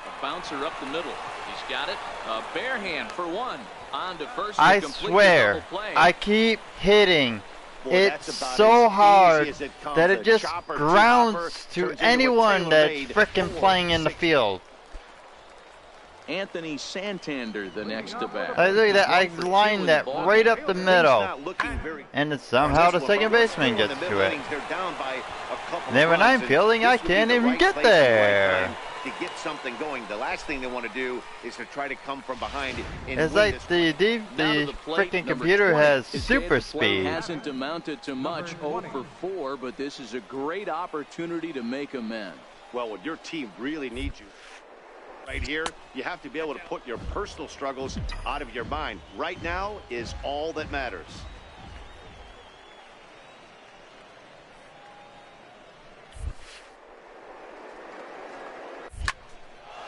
S3: A bouncer up the middle. He's got it. A bare hand for 1. On to first.
S1: I
S3: to complete the
S1: swear,
S3: double play.
S1: I keep hitting
S4: Boy,
S1: it
S4: that's about
S1: so
S4: as easy
S1: hard
S4: as it comes.
S1: that
S4: A
S1: it just
S4: chopper,
S1: grounds
S4: two-hopper
S1: to
S4: turns into a
S1: anyone that's
S4: tailor-made
S1: frickin' playing in the
S4: 4-6.
S1: field.
S3: Anthony Santander, the next to bat.
S1: Look at that, I
S3: One for 2
S1: lined
S3: in
S1: that
S3: ball
S1: right
S3: game.
S1: up the
S4: Things
S1: middle.
S4: not looking very
S1: And it's somehow the
S4: This one,
S1: second
S4: but
S1: baseman
S4: in
S1: gets
S4: the
S1: to
S4: middle
S1: it.
S4: innings, they're down by a couple
S1: And then when
S4: runs,
S1: I'm
S4: and
S1: fielding,
S4: this
S1: I
S4: would be
S1: can't
S4: the
S1: even
S4: right
S1: get
S4: place at the right
S1: there.
S4: time to get something going. The last thing they want to do is to try to come from behind. And
S1: It's
S4: win
S1: like
S4: this
S1: the
S3: Now to the plate,
S1: frickin'
S3: number
S1: computer
S3: 20.
S1: has
S3: His
S1: super
S3: day at the plate
S1: speed.
S3: hasn't amounted to much, 0 for 4, but this is a great opportunity to make amends.
S4: Well, when your team really needs you right here, you have to be able to put your personal struggles out of your mind. Right now is all that matters.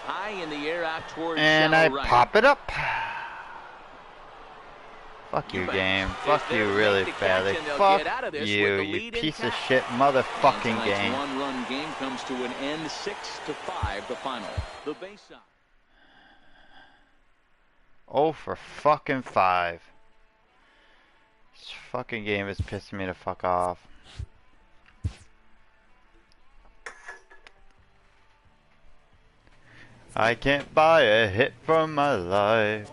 S3: High in the air out towards
S1: And I
S3: shallow right.
S1: pop it up. Fuck you,
S3: bet.
S1: game.
S3: If
S1: Fuck
S3: they're
S1: you
S3: late
S1: really
S3: to catch
S1: badly.
S3: and they'll
S1: Fuck
S3: get out of this
S1: you,
S3: with the
S1: you
S3: lead
S1: piece of
S3: intact.
S1: shit
S3: And
S1: motherfucking
S3: tonight's
S1: game.
S3: one-run game comes to an end, 6-5, the final. The base up.
S1: Oh, for fucking 5. This fucking game is pissing me the fuck off. I can't buy a hit for my life.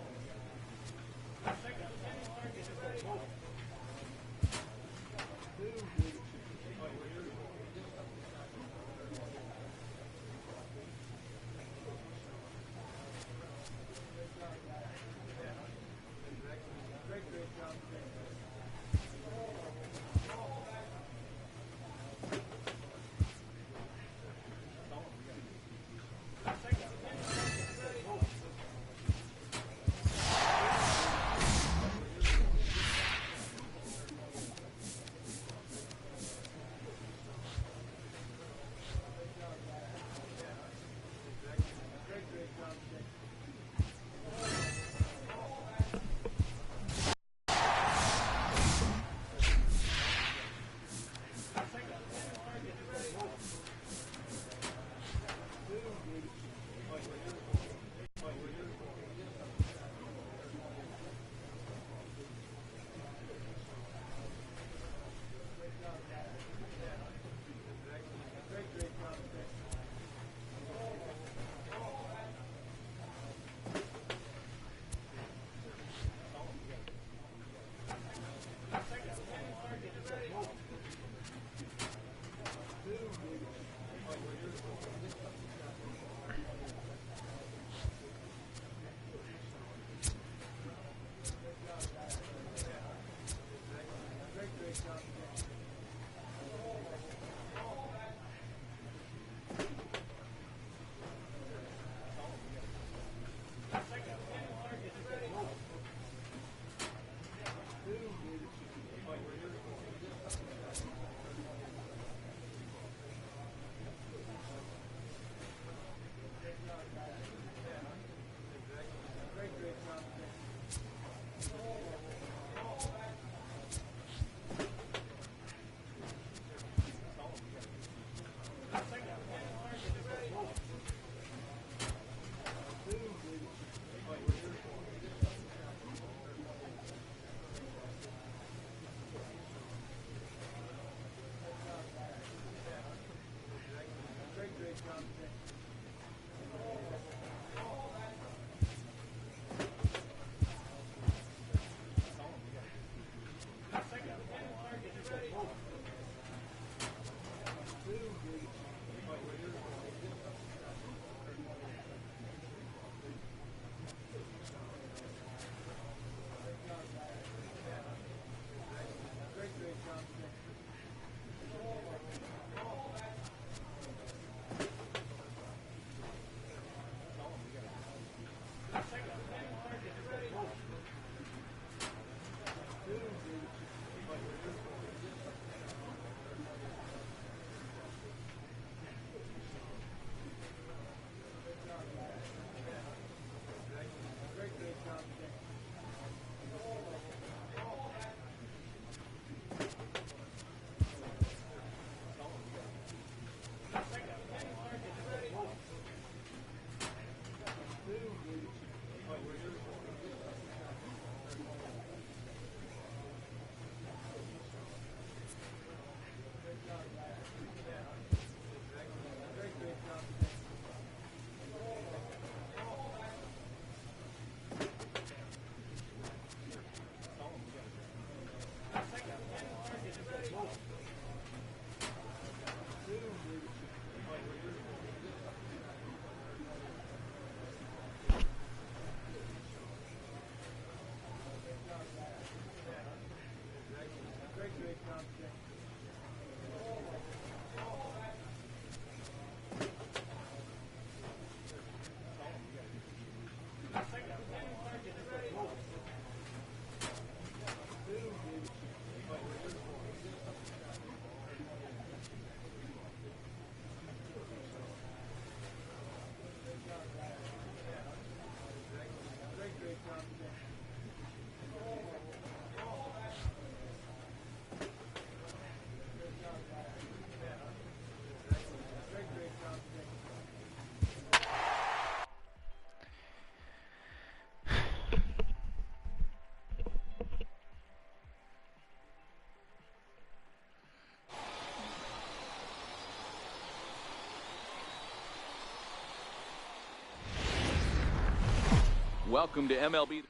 S3: Welcome to MLB.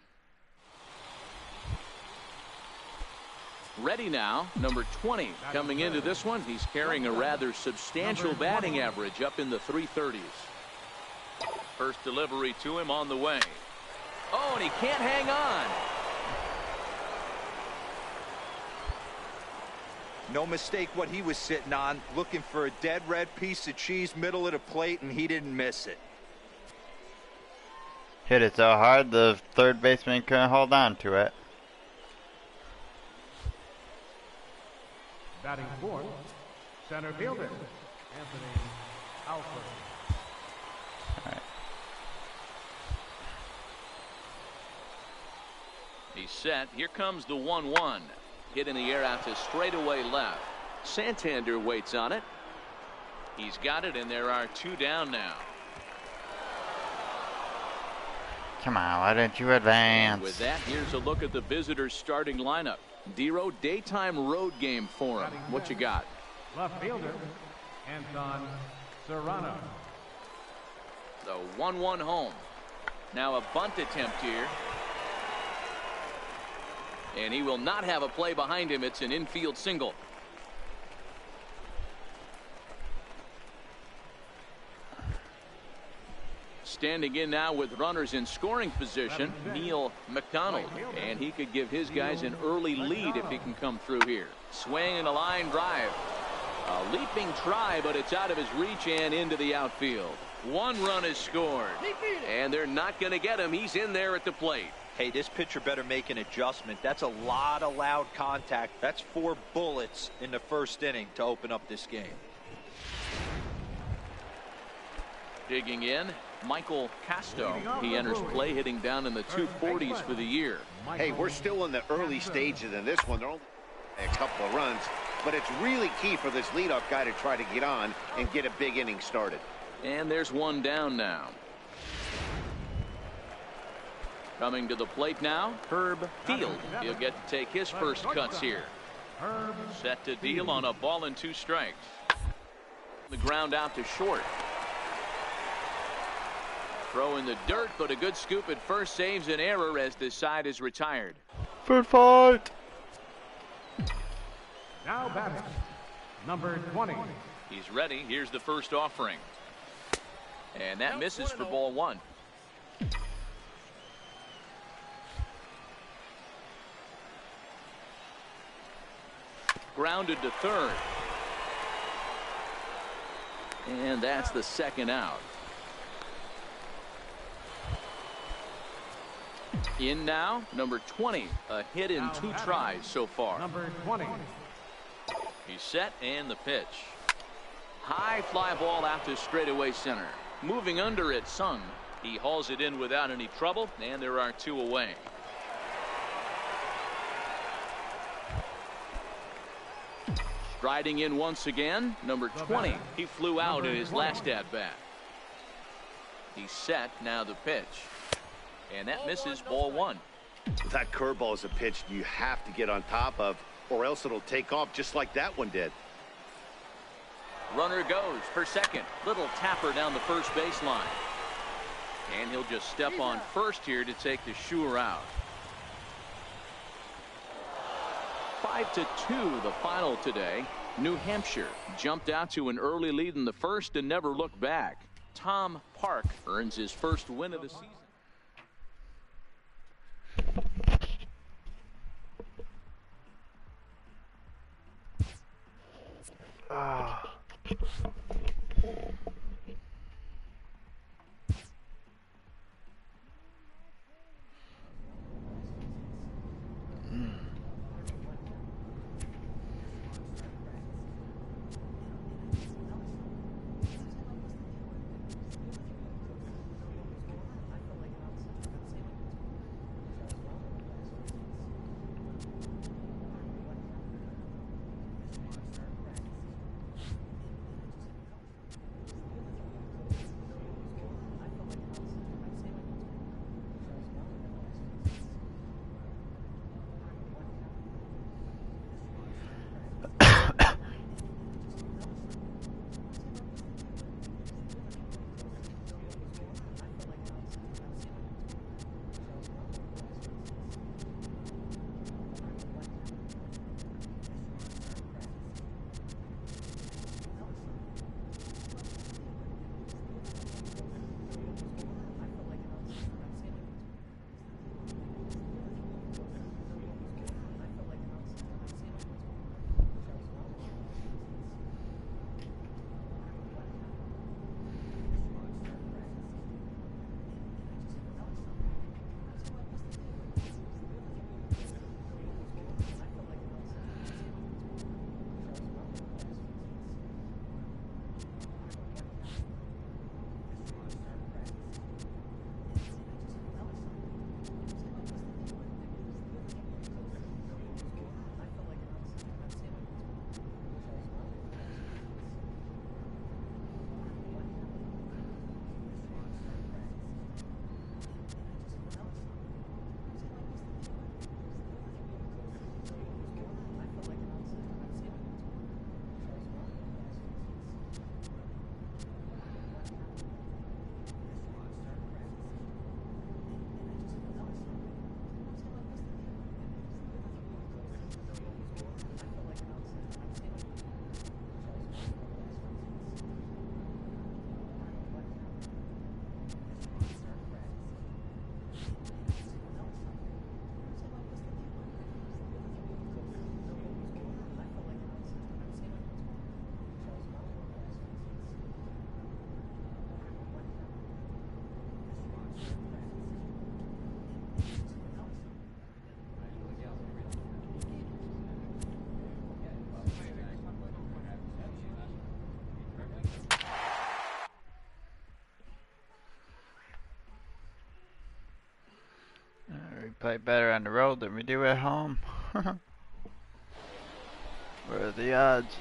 S3: Ready now, number 20. Coming into this one, he's carrying a rather substantial batting average up in the 330s. First delivery to him on the way. Oh, and he can't hang on.
S5: No mistake what he was sitting on, looking for a dead red piece of cheese middle of the plate, and he didn't miss it.
S1: Hit it so hard the third baseman couldn't hold on to it.
S6: Batting fourth, center fielder, Anthony Alford.
S3: He's set. Here comes the 1-1. Hit in the air out to straightaway left. Santander waits on it. He's got it, and there are 2 down now.
S1: Come on, why didn't you advance?
S3: And with that, here's a look at the visitors' starting lineup. Dero, daytime road game for him. What you got?
S6: Left fielder, Anton Serrano.
S3: The 1-1 home. Now a bunt attempt here. And he will not have a play behind him. It's an infield single. Standing in now with runners in scoring position, Neil McDonald. And he could give his guys an early lead if he can come through here. Swing and a line drive. A leaping try, but it's out of his reach and into the outfield. 1 run is scored. And they're not going to get him. He's in there at the plate.
S5: Hey, this pitcher better make an adjustment. That's a lot of loud contact. That's 4 bullets in the first inning to open up this game.
S3: Digging in, Michael Casto. He enters play hitting down in the 240s for the year.
S4: Hey, we're still in the early stages in this one. They're only a couple of runs, but it's really key for this leadoff guy to try to get on and get a big inning started.
S3: And there's 1 down now. Coming to the plate now, Herb Field. He'll get to take his first cuts here. Set to deal on a ball and 2 strikes. The ground out to short. Throw in the dirt, but a good scoop at first saves an error as this side is retired.
S1: Food fight.
S6: Now batting, number 20.
S3: He's ready. Here's the first offering. And that misses for ball 1. Grounded to third. And that's the second out. In now, number 20. A hit in 2 tries so far.
S6: Number 20.
S3: He's set and the pitch. High fly ball out to straightaway center. Moving under it, Sung. He hauls it in without any trouble, and there are 2 away. Striding in once again, number 20. He flew out in his last at-bat. He's set, now the pitch. And that misses ball 1.
S4: That curveball is a pitch you have to get on top of, or else it'll take off just like that one did.
S3: Runner goes for second. Little tapper down the first baseline. And he'll just step on first here to take the Shure out. 5-2 the final today. New Hampshire jumped out to an early lead in the first and never looked back. Tom Park earns his first win of the season.
S1: play better on the road than we do at home. What are the odds?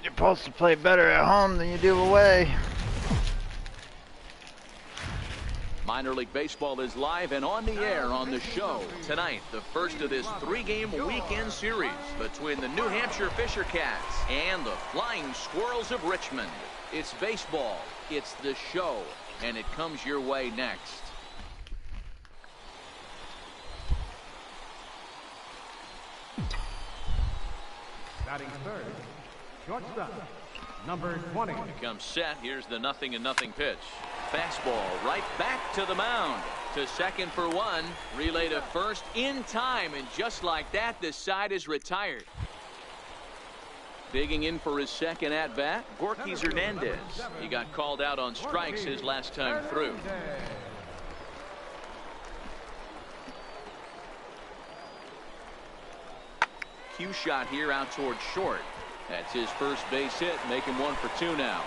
S1: You're supposed to play better at home than you do away.
S3: Minor League Baseball is live and on the air on the show. Tonight, the first of this 3-game weekend series between the New Hampshire Fisher Cats and the Flying Squirrels of Richmond. It's baseball, it's the show, and it comes your way next.
S6: Batting third, shortstop, number 20.
S3: Here comes set. Here's the 0-0 pitch. Fastball right back to the mound. To second for one. Relay to first in time. And just like that, the side is retired. Digging in for his second at-bat, Gorkys Hernandez. He got called out on strikes his last time through. Cue shot here out towards short. That's his first base hit, making 1 for 2 now.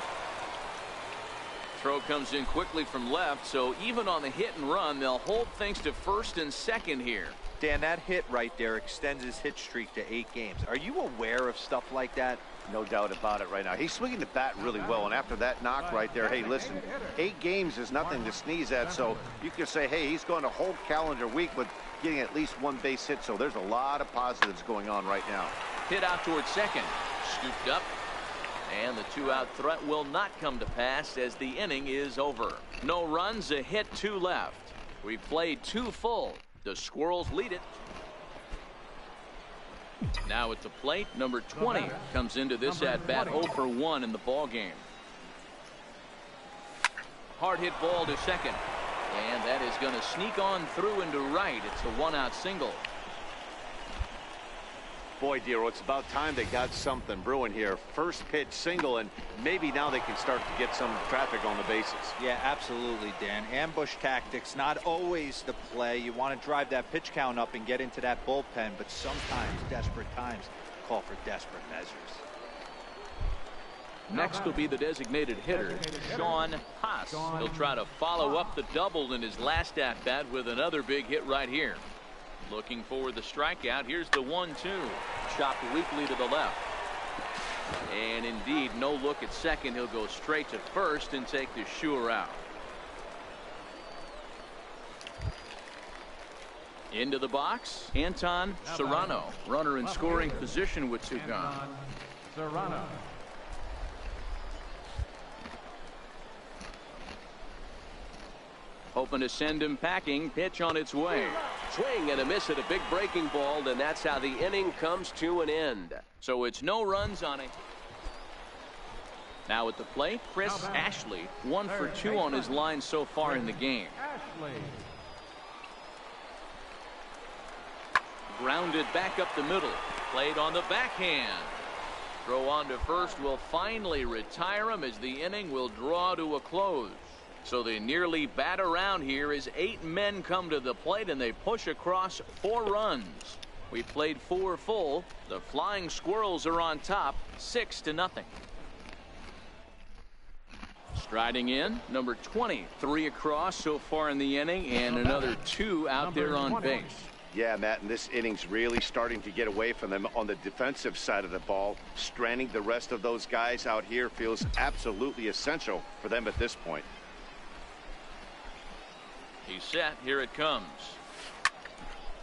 S3: Throw comes in quickly from left, so even on the hit and run, they'll hold things to first and second here.
S5: Dan, that hit right there extends his hit streak to 8 games. Are you aware of stuff like that?
S4: No doubt about it right now. He's swinging the bat really well, and after that knock right there, hey, listen, 8 games is nothing to sneeze at, so you can say, hey, he's going a whole calendar week with getting at least 1 base hit, so there's a lot of positives going on right now.
S3: Hit out towards second. Scooped up. And the 2-out threat will not come to pass as the inning is over. No runs, a hit, 2 left. We've played 2 full. The Squirrels lead it. Now at the plate, number 20 comes into this at-bat 0 for 1 in the ball game. Hard hit ball to second. And that is going to sneak on through into right. It's a 1-out single.
S8: Boy, Dero, it's about time they got something brewing here. First pitch single, and maybe now they can start to get some traffic on the bases.
S5: Yeah, absolutely, Dan. Ambush tactics, not always the play. You want to drive that pitch count up and get into that bullpen, but sometimes desperate times call for desperate measures.
S3: Next will be the designated hitter, Sean Haas. He'll try to follow up the double in his last at-bat with another big hit right here. Looking for the strikeout. Here's the 1-2. Chopped weakly to the left. And indeed, no look at second. He'll go straight to first and take the sure out. Into the box, Anton Serrano. Runner in scoring position with 2 gone.
S6: Serrano.
S3: Hoping to send him packing. Pitch on its way.
S7: Swing and a miss at a big breaking ball, and that's how the inning comes to an end.
S3: So it's no runs on it. Now at the plate, Chris Ashley. 1 for 2 on his line so far in the game.
S6: Ashley.
S3: Grounded back up the middle. Played on the backhand. Throw on to first will finally retire him as the inning will draw to a close. So they nearly bat around here as 8 men come to the plate and they push across 4 runs. We played 4 full. The Flying Squirrels are on top 6-0. Striding in, number 20. 3 across so far in the inning and another 2 out there on base.
S4: Yeah, Matt, and this inning's really starting to get away from them on the defensive side of the ball. Stranding the rest of those guys out here feels absolutely essential for them at this point.
S3: He's set. Here it comes.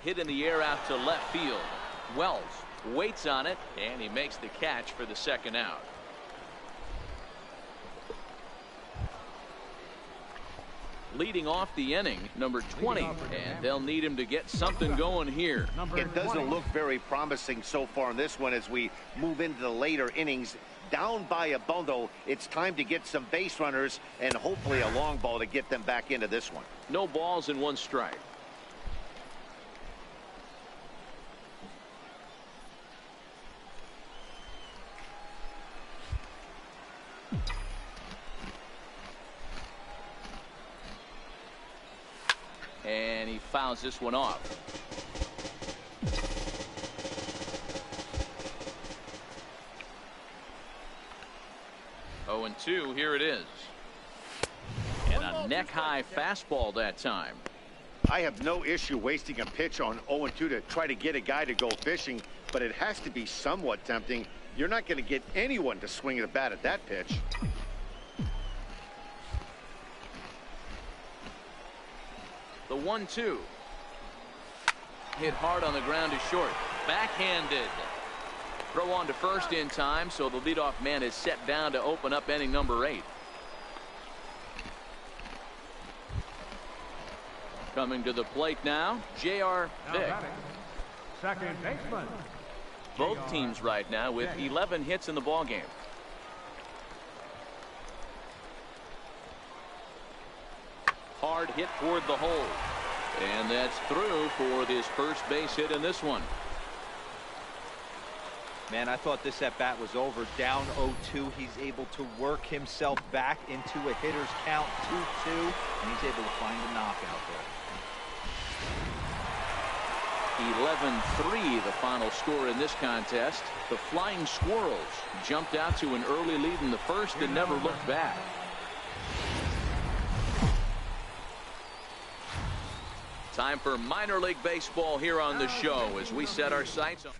S3: Hit in the air out to left field. Wells waits on it, and he makes the catch for the 2nd out. Leading off the inning, number 20, and they'll need him to get something going here.
S4: It doesn't look very promising so far in this one as we move into the later innings. Down by a bundle, it's time to get some base runners and hopefully a long ball to get them back into this one.
S3: No balls and 1 strike. And he fouls this one off. Oh, 0-2, here it is. And a neck-high fastball that time.
S4: I have no issue wasting a pitch on 0-2 to try to get a guy to go fishing, but it has to be somewhat tempting. You're not going to get anyone to swing the bat at that pitch.
S3: The 1-2. Hit hard on the ground to short. Backhanded. Throw on to first in time, so the leadoff man is set down to open up inning number 8. Coming to the plate now, J.R. Vick.
S6: Second baseman.
S3: Both teams right now with 11 hits in the ballgame. Hard hit toward the hole. And that's through for this first base hit in this one.
S5: Man, I thought this at bat was over. Down 0-2. He's able to work himself back into a hitter's count 2-2, and he's able to find a knockout there.
S3: 11-3 the final score in this contest. The Flying Squirrels jumped out to an early lead in the first and never looked back. Time for minor league baseball here on the show as we set our sights on.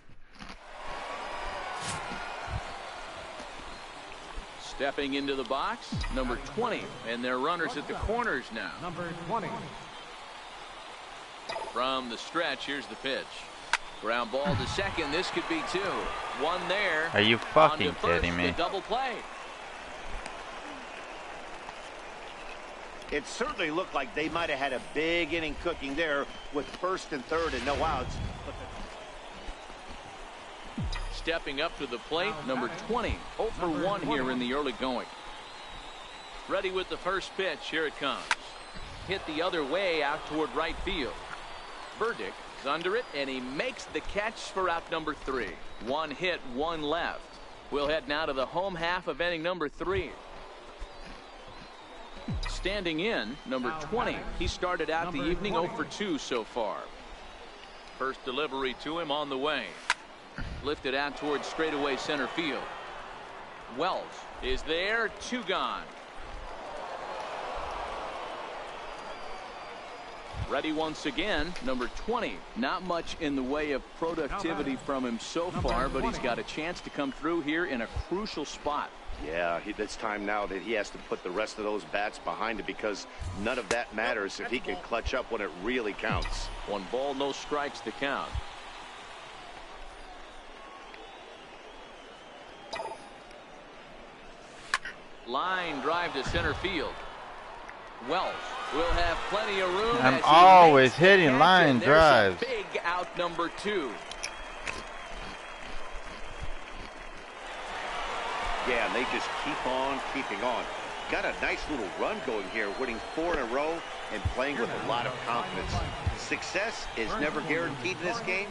S3: Stepping into the box, number 20, and their runners at the corners now.
S6: Number 20.
S3: From the stretch, here's the pitch. Ground ball to second. This could be 2. One there.
S1: Are you fucking kidding me?
S3: The double play.
S4: It certainly looked like they might have had a big inning cooking there with first and third and no outs.
S3: Stepping up to the plate, number 20. 0 for 1 here in the early going. Ready with the first pitch. Here it comes. Hit the other way out toward right field. Burdick is under it, and he makes the catch for out number 3. 1 hit, 1 left. We'll head now to the home half of inning number 3. Standing in, number 20. He started out the evening 0 for 2 so far. First delivery to him on the way. Lifted out towards straightaway center field. Wells is there. 2 gone. Ready once again, number 20. Not much in the way of productivity from him so far, but he's got a chance to come through here in a crucial spot.
S4: Yeah, it's time now that he has to put the rest of those bats behind him because none of that matters if he can clutch up when it really counts.
S3: 1 ball, no strikes to count. Line drive to center field. Wells will have plenty of room.
S1: I'm always hitting line drives.
S3: Big out number 2.
S4: Yeah, and they just keep on keeping on. Got a nice little run going here, winning 4 in a row and playing with a lot of confidence. Success is never guaranteed in this game.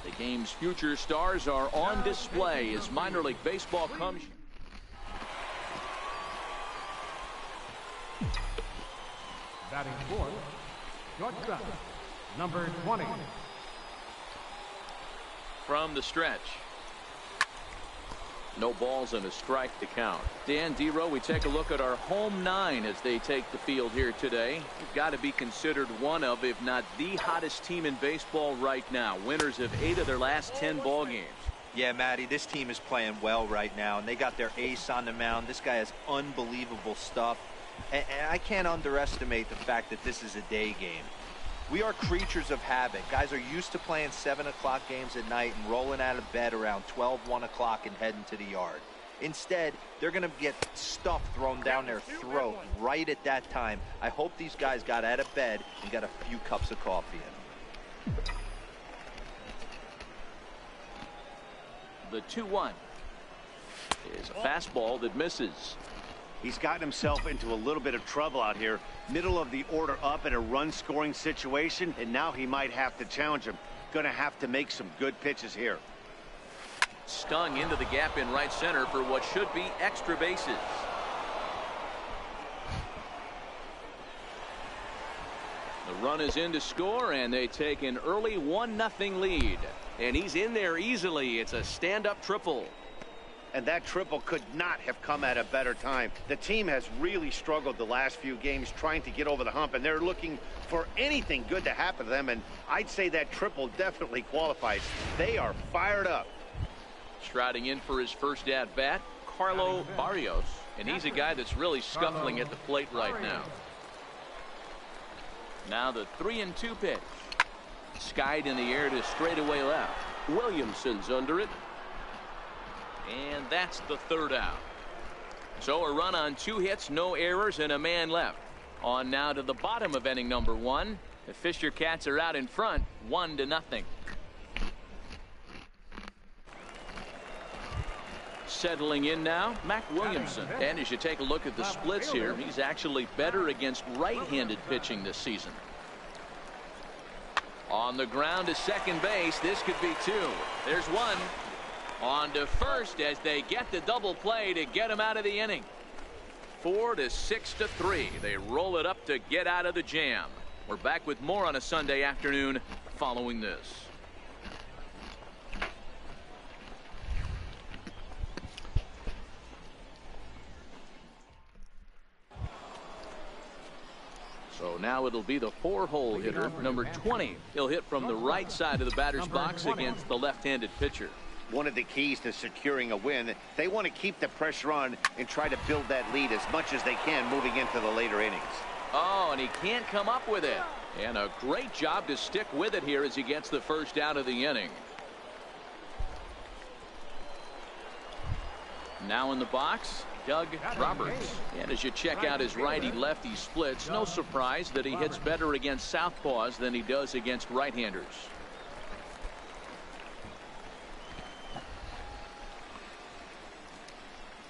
S3: The game's future stars are on display as minor league baseball comes.
S6: Batting fourth, shortstop, number 20.
S3: From the stretch. No balls and a strike to count. Dan Dero, we take a look at our home 9 as they take the field here today. We've got to be considered one of, if not the hottest team in baseball right now. Winners of 8 of their last 10 ball games.
S5: Yeah, Matty, this team is playing well right now, and they got their ace on the mound. This guy has unbelievable stuff, and I can't underestimate the fact that this is a day game. We are creatures of habit. Guys are used to playing 7 o'clock games at night and rolling out of bed around 12, 1 o'clock and heading to the yard. Instead, they're going to get stuff thrown down their throat right at that time. I hope these guys got out of bed and got a few cups of coffee in them.
S3: The 2-1 is a fastball that misses.
S4: He's gotten himself into a little bit of trouble out here. Middle of the order up in a run-scoring situation, and now he might have to challenge him. Going to have to make some good pitches here.
S3: Stung into the gap in right center for what should be extra bases. The run is in to score, and they take an early 1-0 lead. And he's in there easily. It's a stand-up triple.
S4: And that triple could not have come at a better time. The team has really struggled the last few games trying to get over the hump, and they're looking for anything good to happen to them, and I'd say that triple definitely qualifies. They are fired up.
S3: Striding in for his first at-bat, Carlo Barrios, and he's a guy that's really scuffling at the plate right now. Now the 3-2 pitch. Skied in the air to straightaway left.
S7: Williamson's under it.
S3: And that's the third out. So a run on 2 hits, no errors, and a man left. On now to the bottom of inning number 1. The Fisher Cats are out in front, 1-0. Settling in now, Mac Williamson. And as you take a look at the splits here, he's actually better against right-handed pitching this season. On the ground to second base, this could be 2. There's 1. On to first as they get the double play to get him out of the inning. 4-6-3. They roll it up to get out of the jam. We're back with more on a Sunday afternoon following this. So now it'll be the 4-hole hitter, number 20. He'll hit from the right side of the batter's box against the left-handed pitcher.
S4: One of the keys to securing a win, they want to keep the pressure on and try to build that lead as much as they can moving into the later innings.
S3: Oh, and he can't come up with it. And a great job to stick with it here as he gets the first out of the inning. Now in the box, Doug Roberts. And as you check out his righty-lefty splits, no surprise that he hits better against southpaws than he does against right-handers.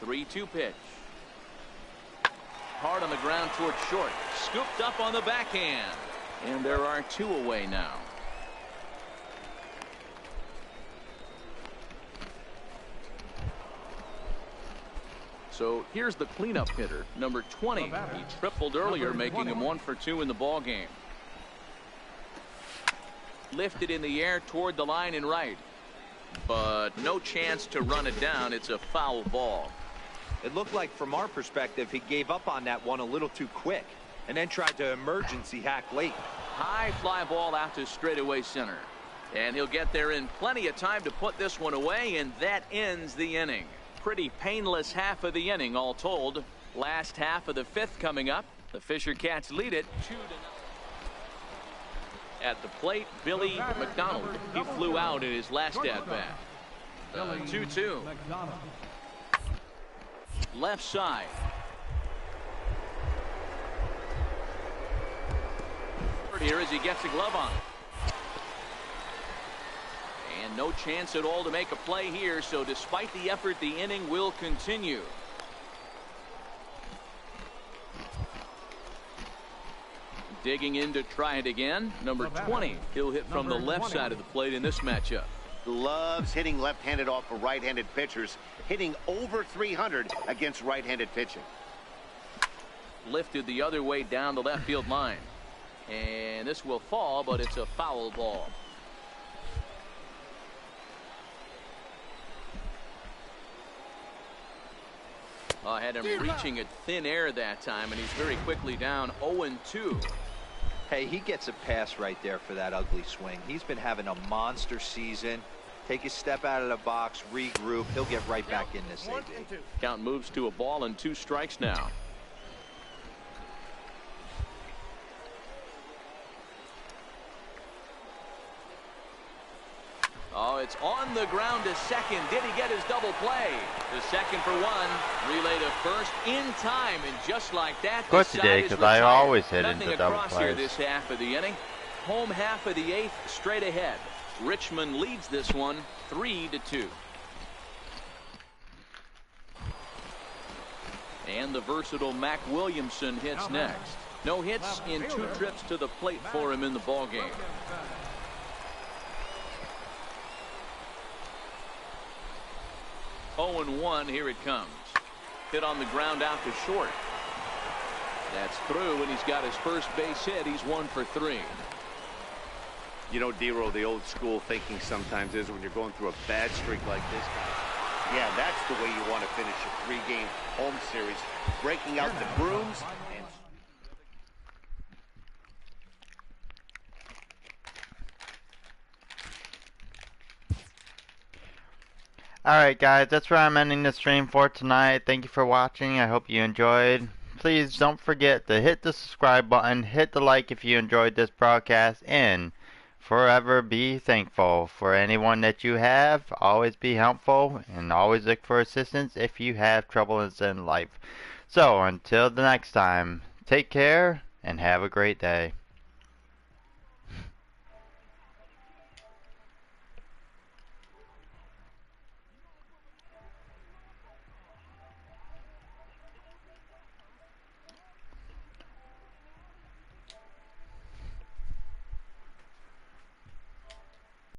S3: The 3-2 pitch. Hard on the ground towards short. Scooped up on the backhand. And there are 2 away now. So here's the cleanup hitter, number 20. He tripled earlier, making him 1 for 2 in the ball game. Lifted in the air toward the line and right. But no chance to run it down. It's a foul ball.
S5: It looked like from our perspective he gave up on that one a little too quick and then tried to emergency hack late.
S3: High fly ball out to straightaway center. And he'll get there in plenty of time to put this one away, and that ends the inning. Pretty painless half of the inning all told. Last half of the 5th coming up. The Fisher Cats lead it 2-0. At the plate, Billy McDonald. He flew out in his last at-bat. 2-2. Left side. Here as he gets a glove on it. And no chance at all to make a play here, so despite the effort, the inning will continue. Digging in to try it again, number 20. He'll hit from the left side of the plate in this matchup.
S4: Loves hitting left-handed off of right-handed pitchers, hitting over 300 against right-handed pitching.
S3: Lifted the other way down the left field line. And this will fall, but it's a foul ball. Had him reaching at thin air that time, and he's very quickly down 0-2.
S5: Hey, he gets a pass right there for that ugly swing. He's been having a monster season. Take a step out of the box, regroup. He'll get right back in this AB.
S3: Count moves to a ball and 2 strikes now. Oh, it's on the ground to second. Did he get his double play? The second for 1. Relay to first in time, and just like that,
S1: of course he did, because I always hit into double
S3: plays. Here this half of the inning. Home half of the 8th, straight ahead. Richmond leads this one 3-2. And the versatile Mac Williamson hits next. No hits in 2 trips to the plate for him in the ball game. Oh, 0-1, here it comes. Hit on the ground out to short. That's through, and he's got his first base hit. He's 1 for 3.
S4: You know, D-Roll, the old school thinking sometimes is when you're going through a bad streak like this, Yeah, that's the way you want to finish a 3-game home series. Breaking out the brooms and...
S1: Alright guys, that's where I'm ending the stream for tonight. Thank you for watching. I hope you enjoyed. Please don't forget to hit the subscribe button, hit the like if you enjoyed this broadcast, and forever be thankful for anyone that you have. Always be helpful and always look for assistance if you have troubles in life. So until the next time, take care and have a great day.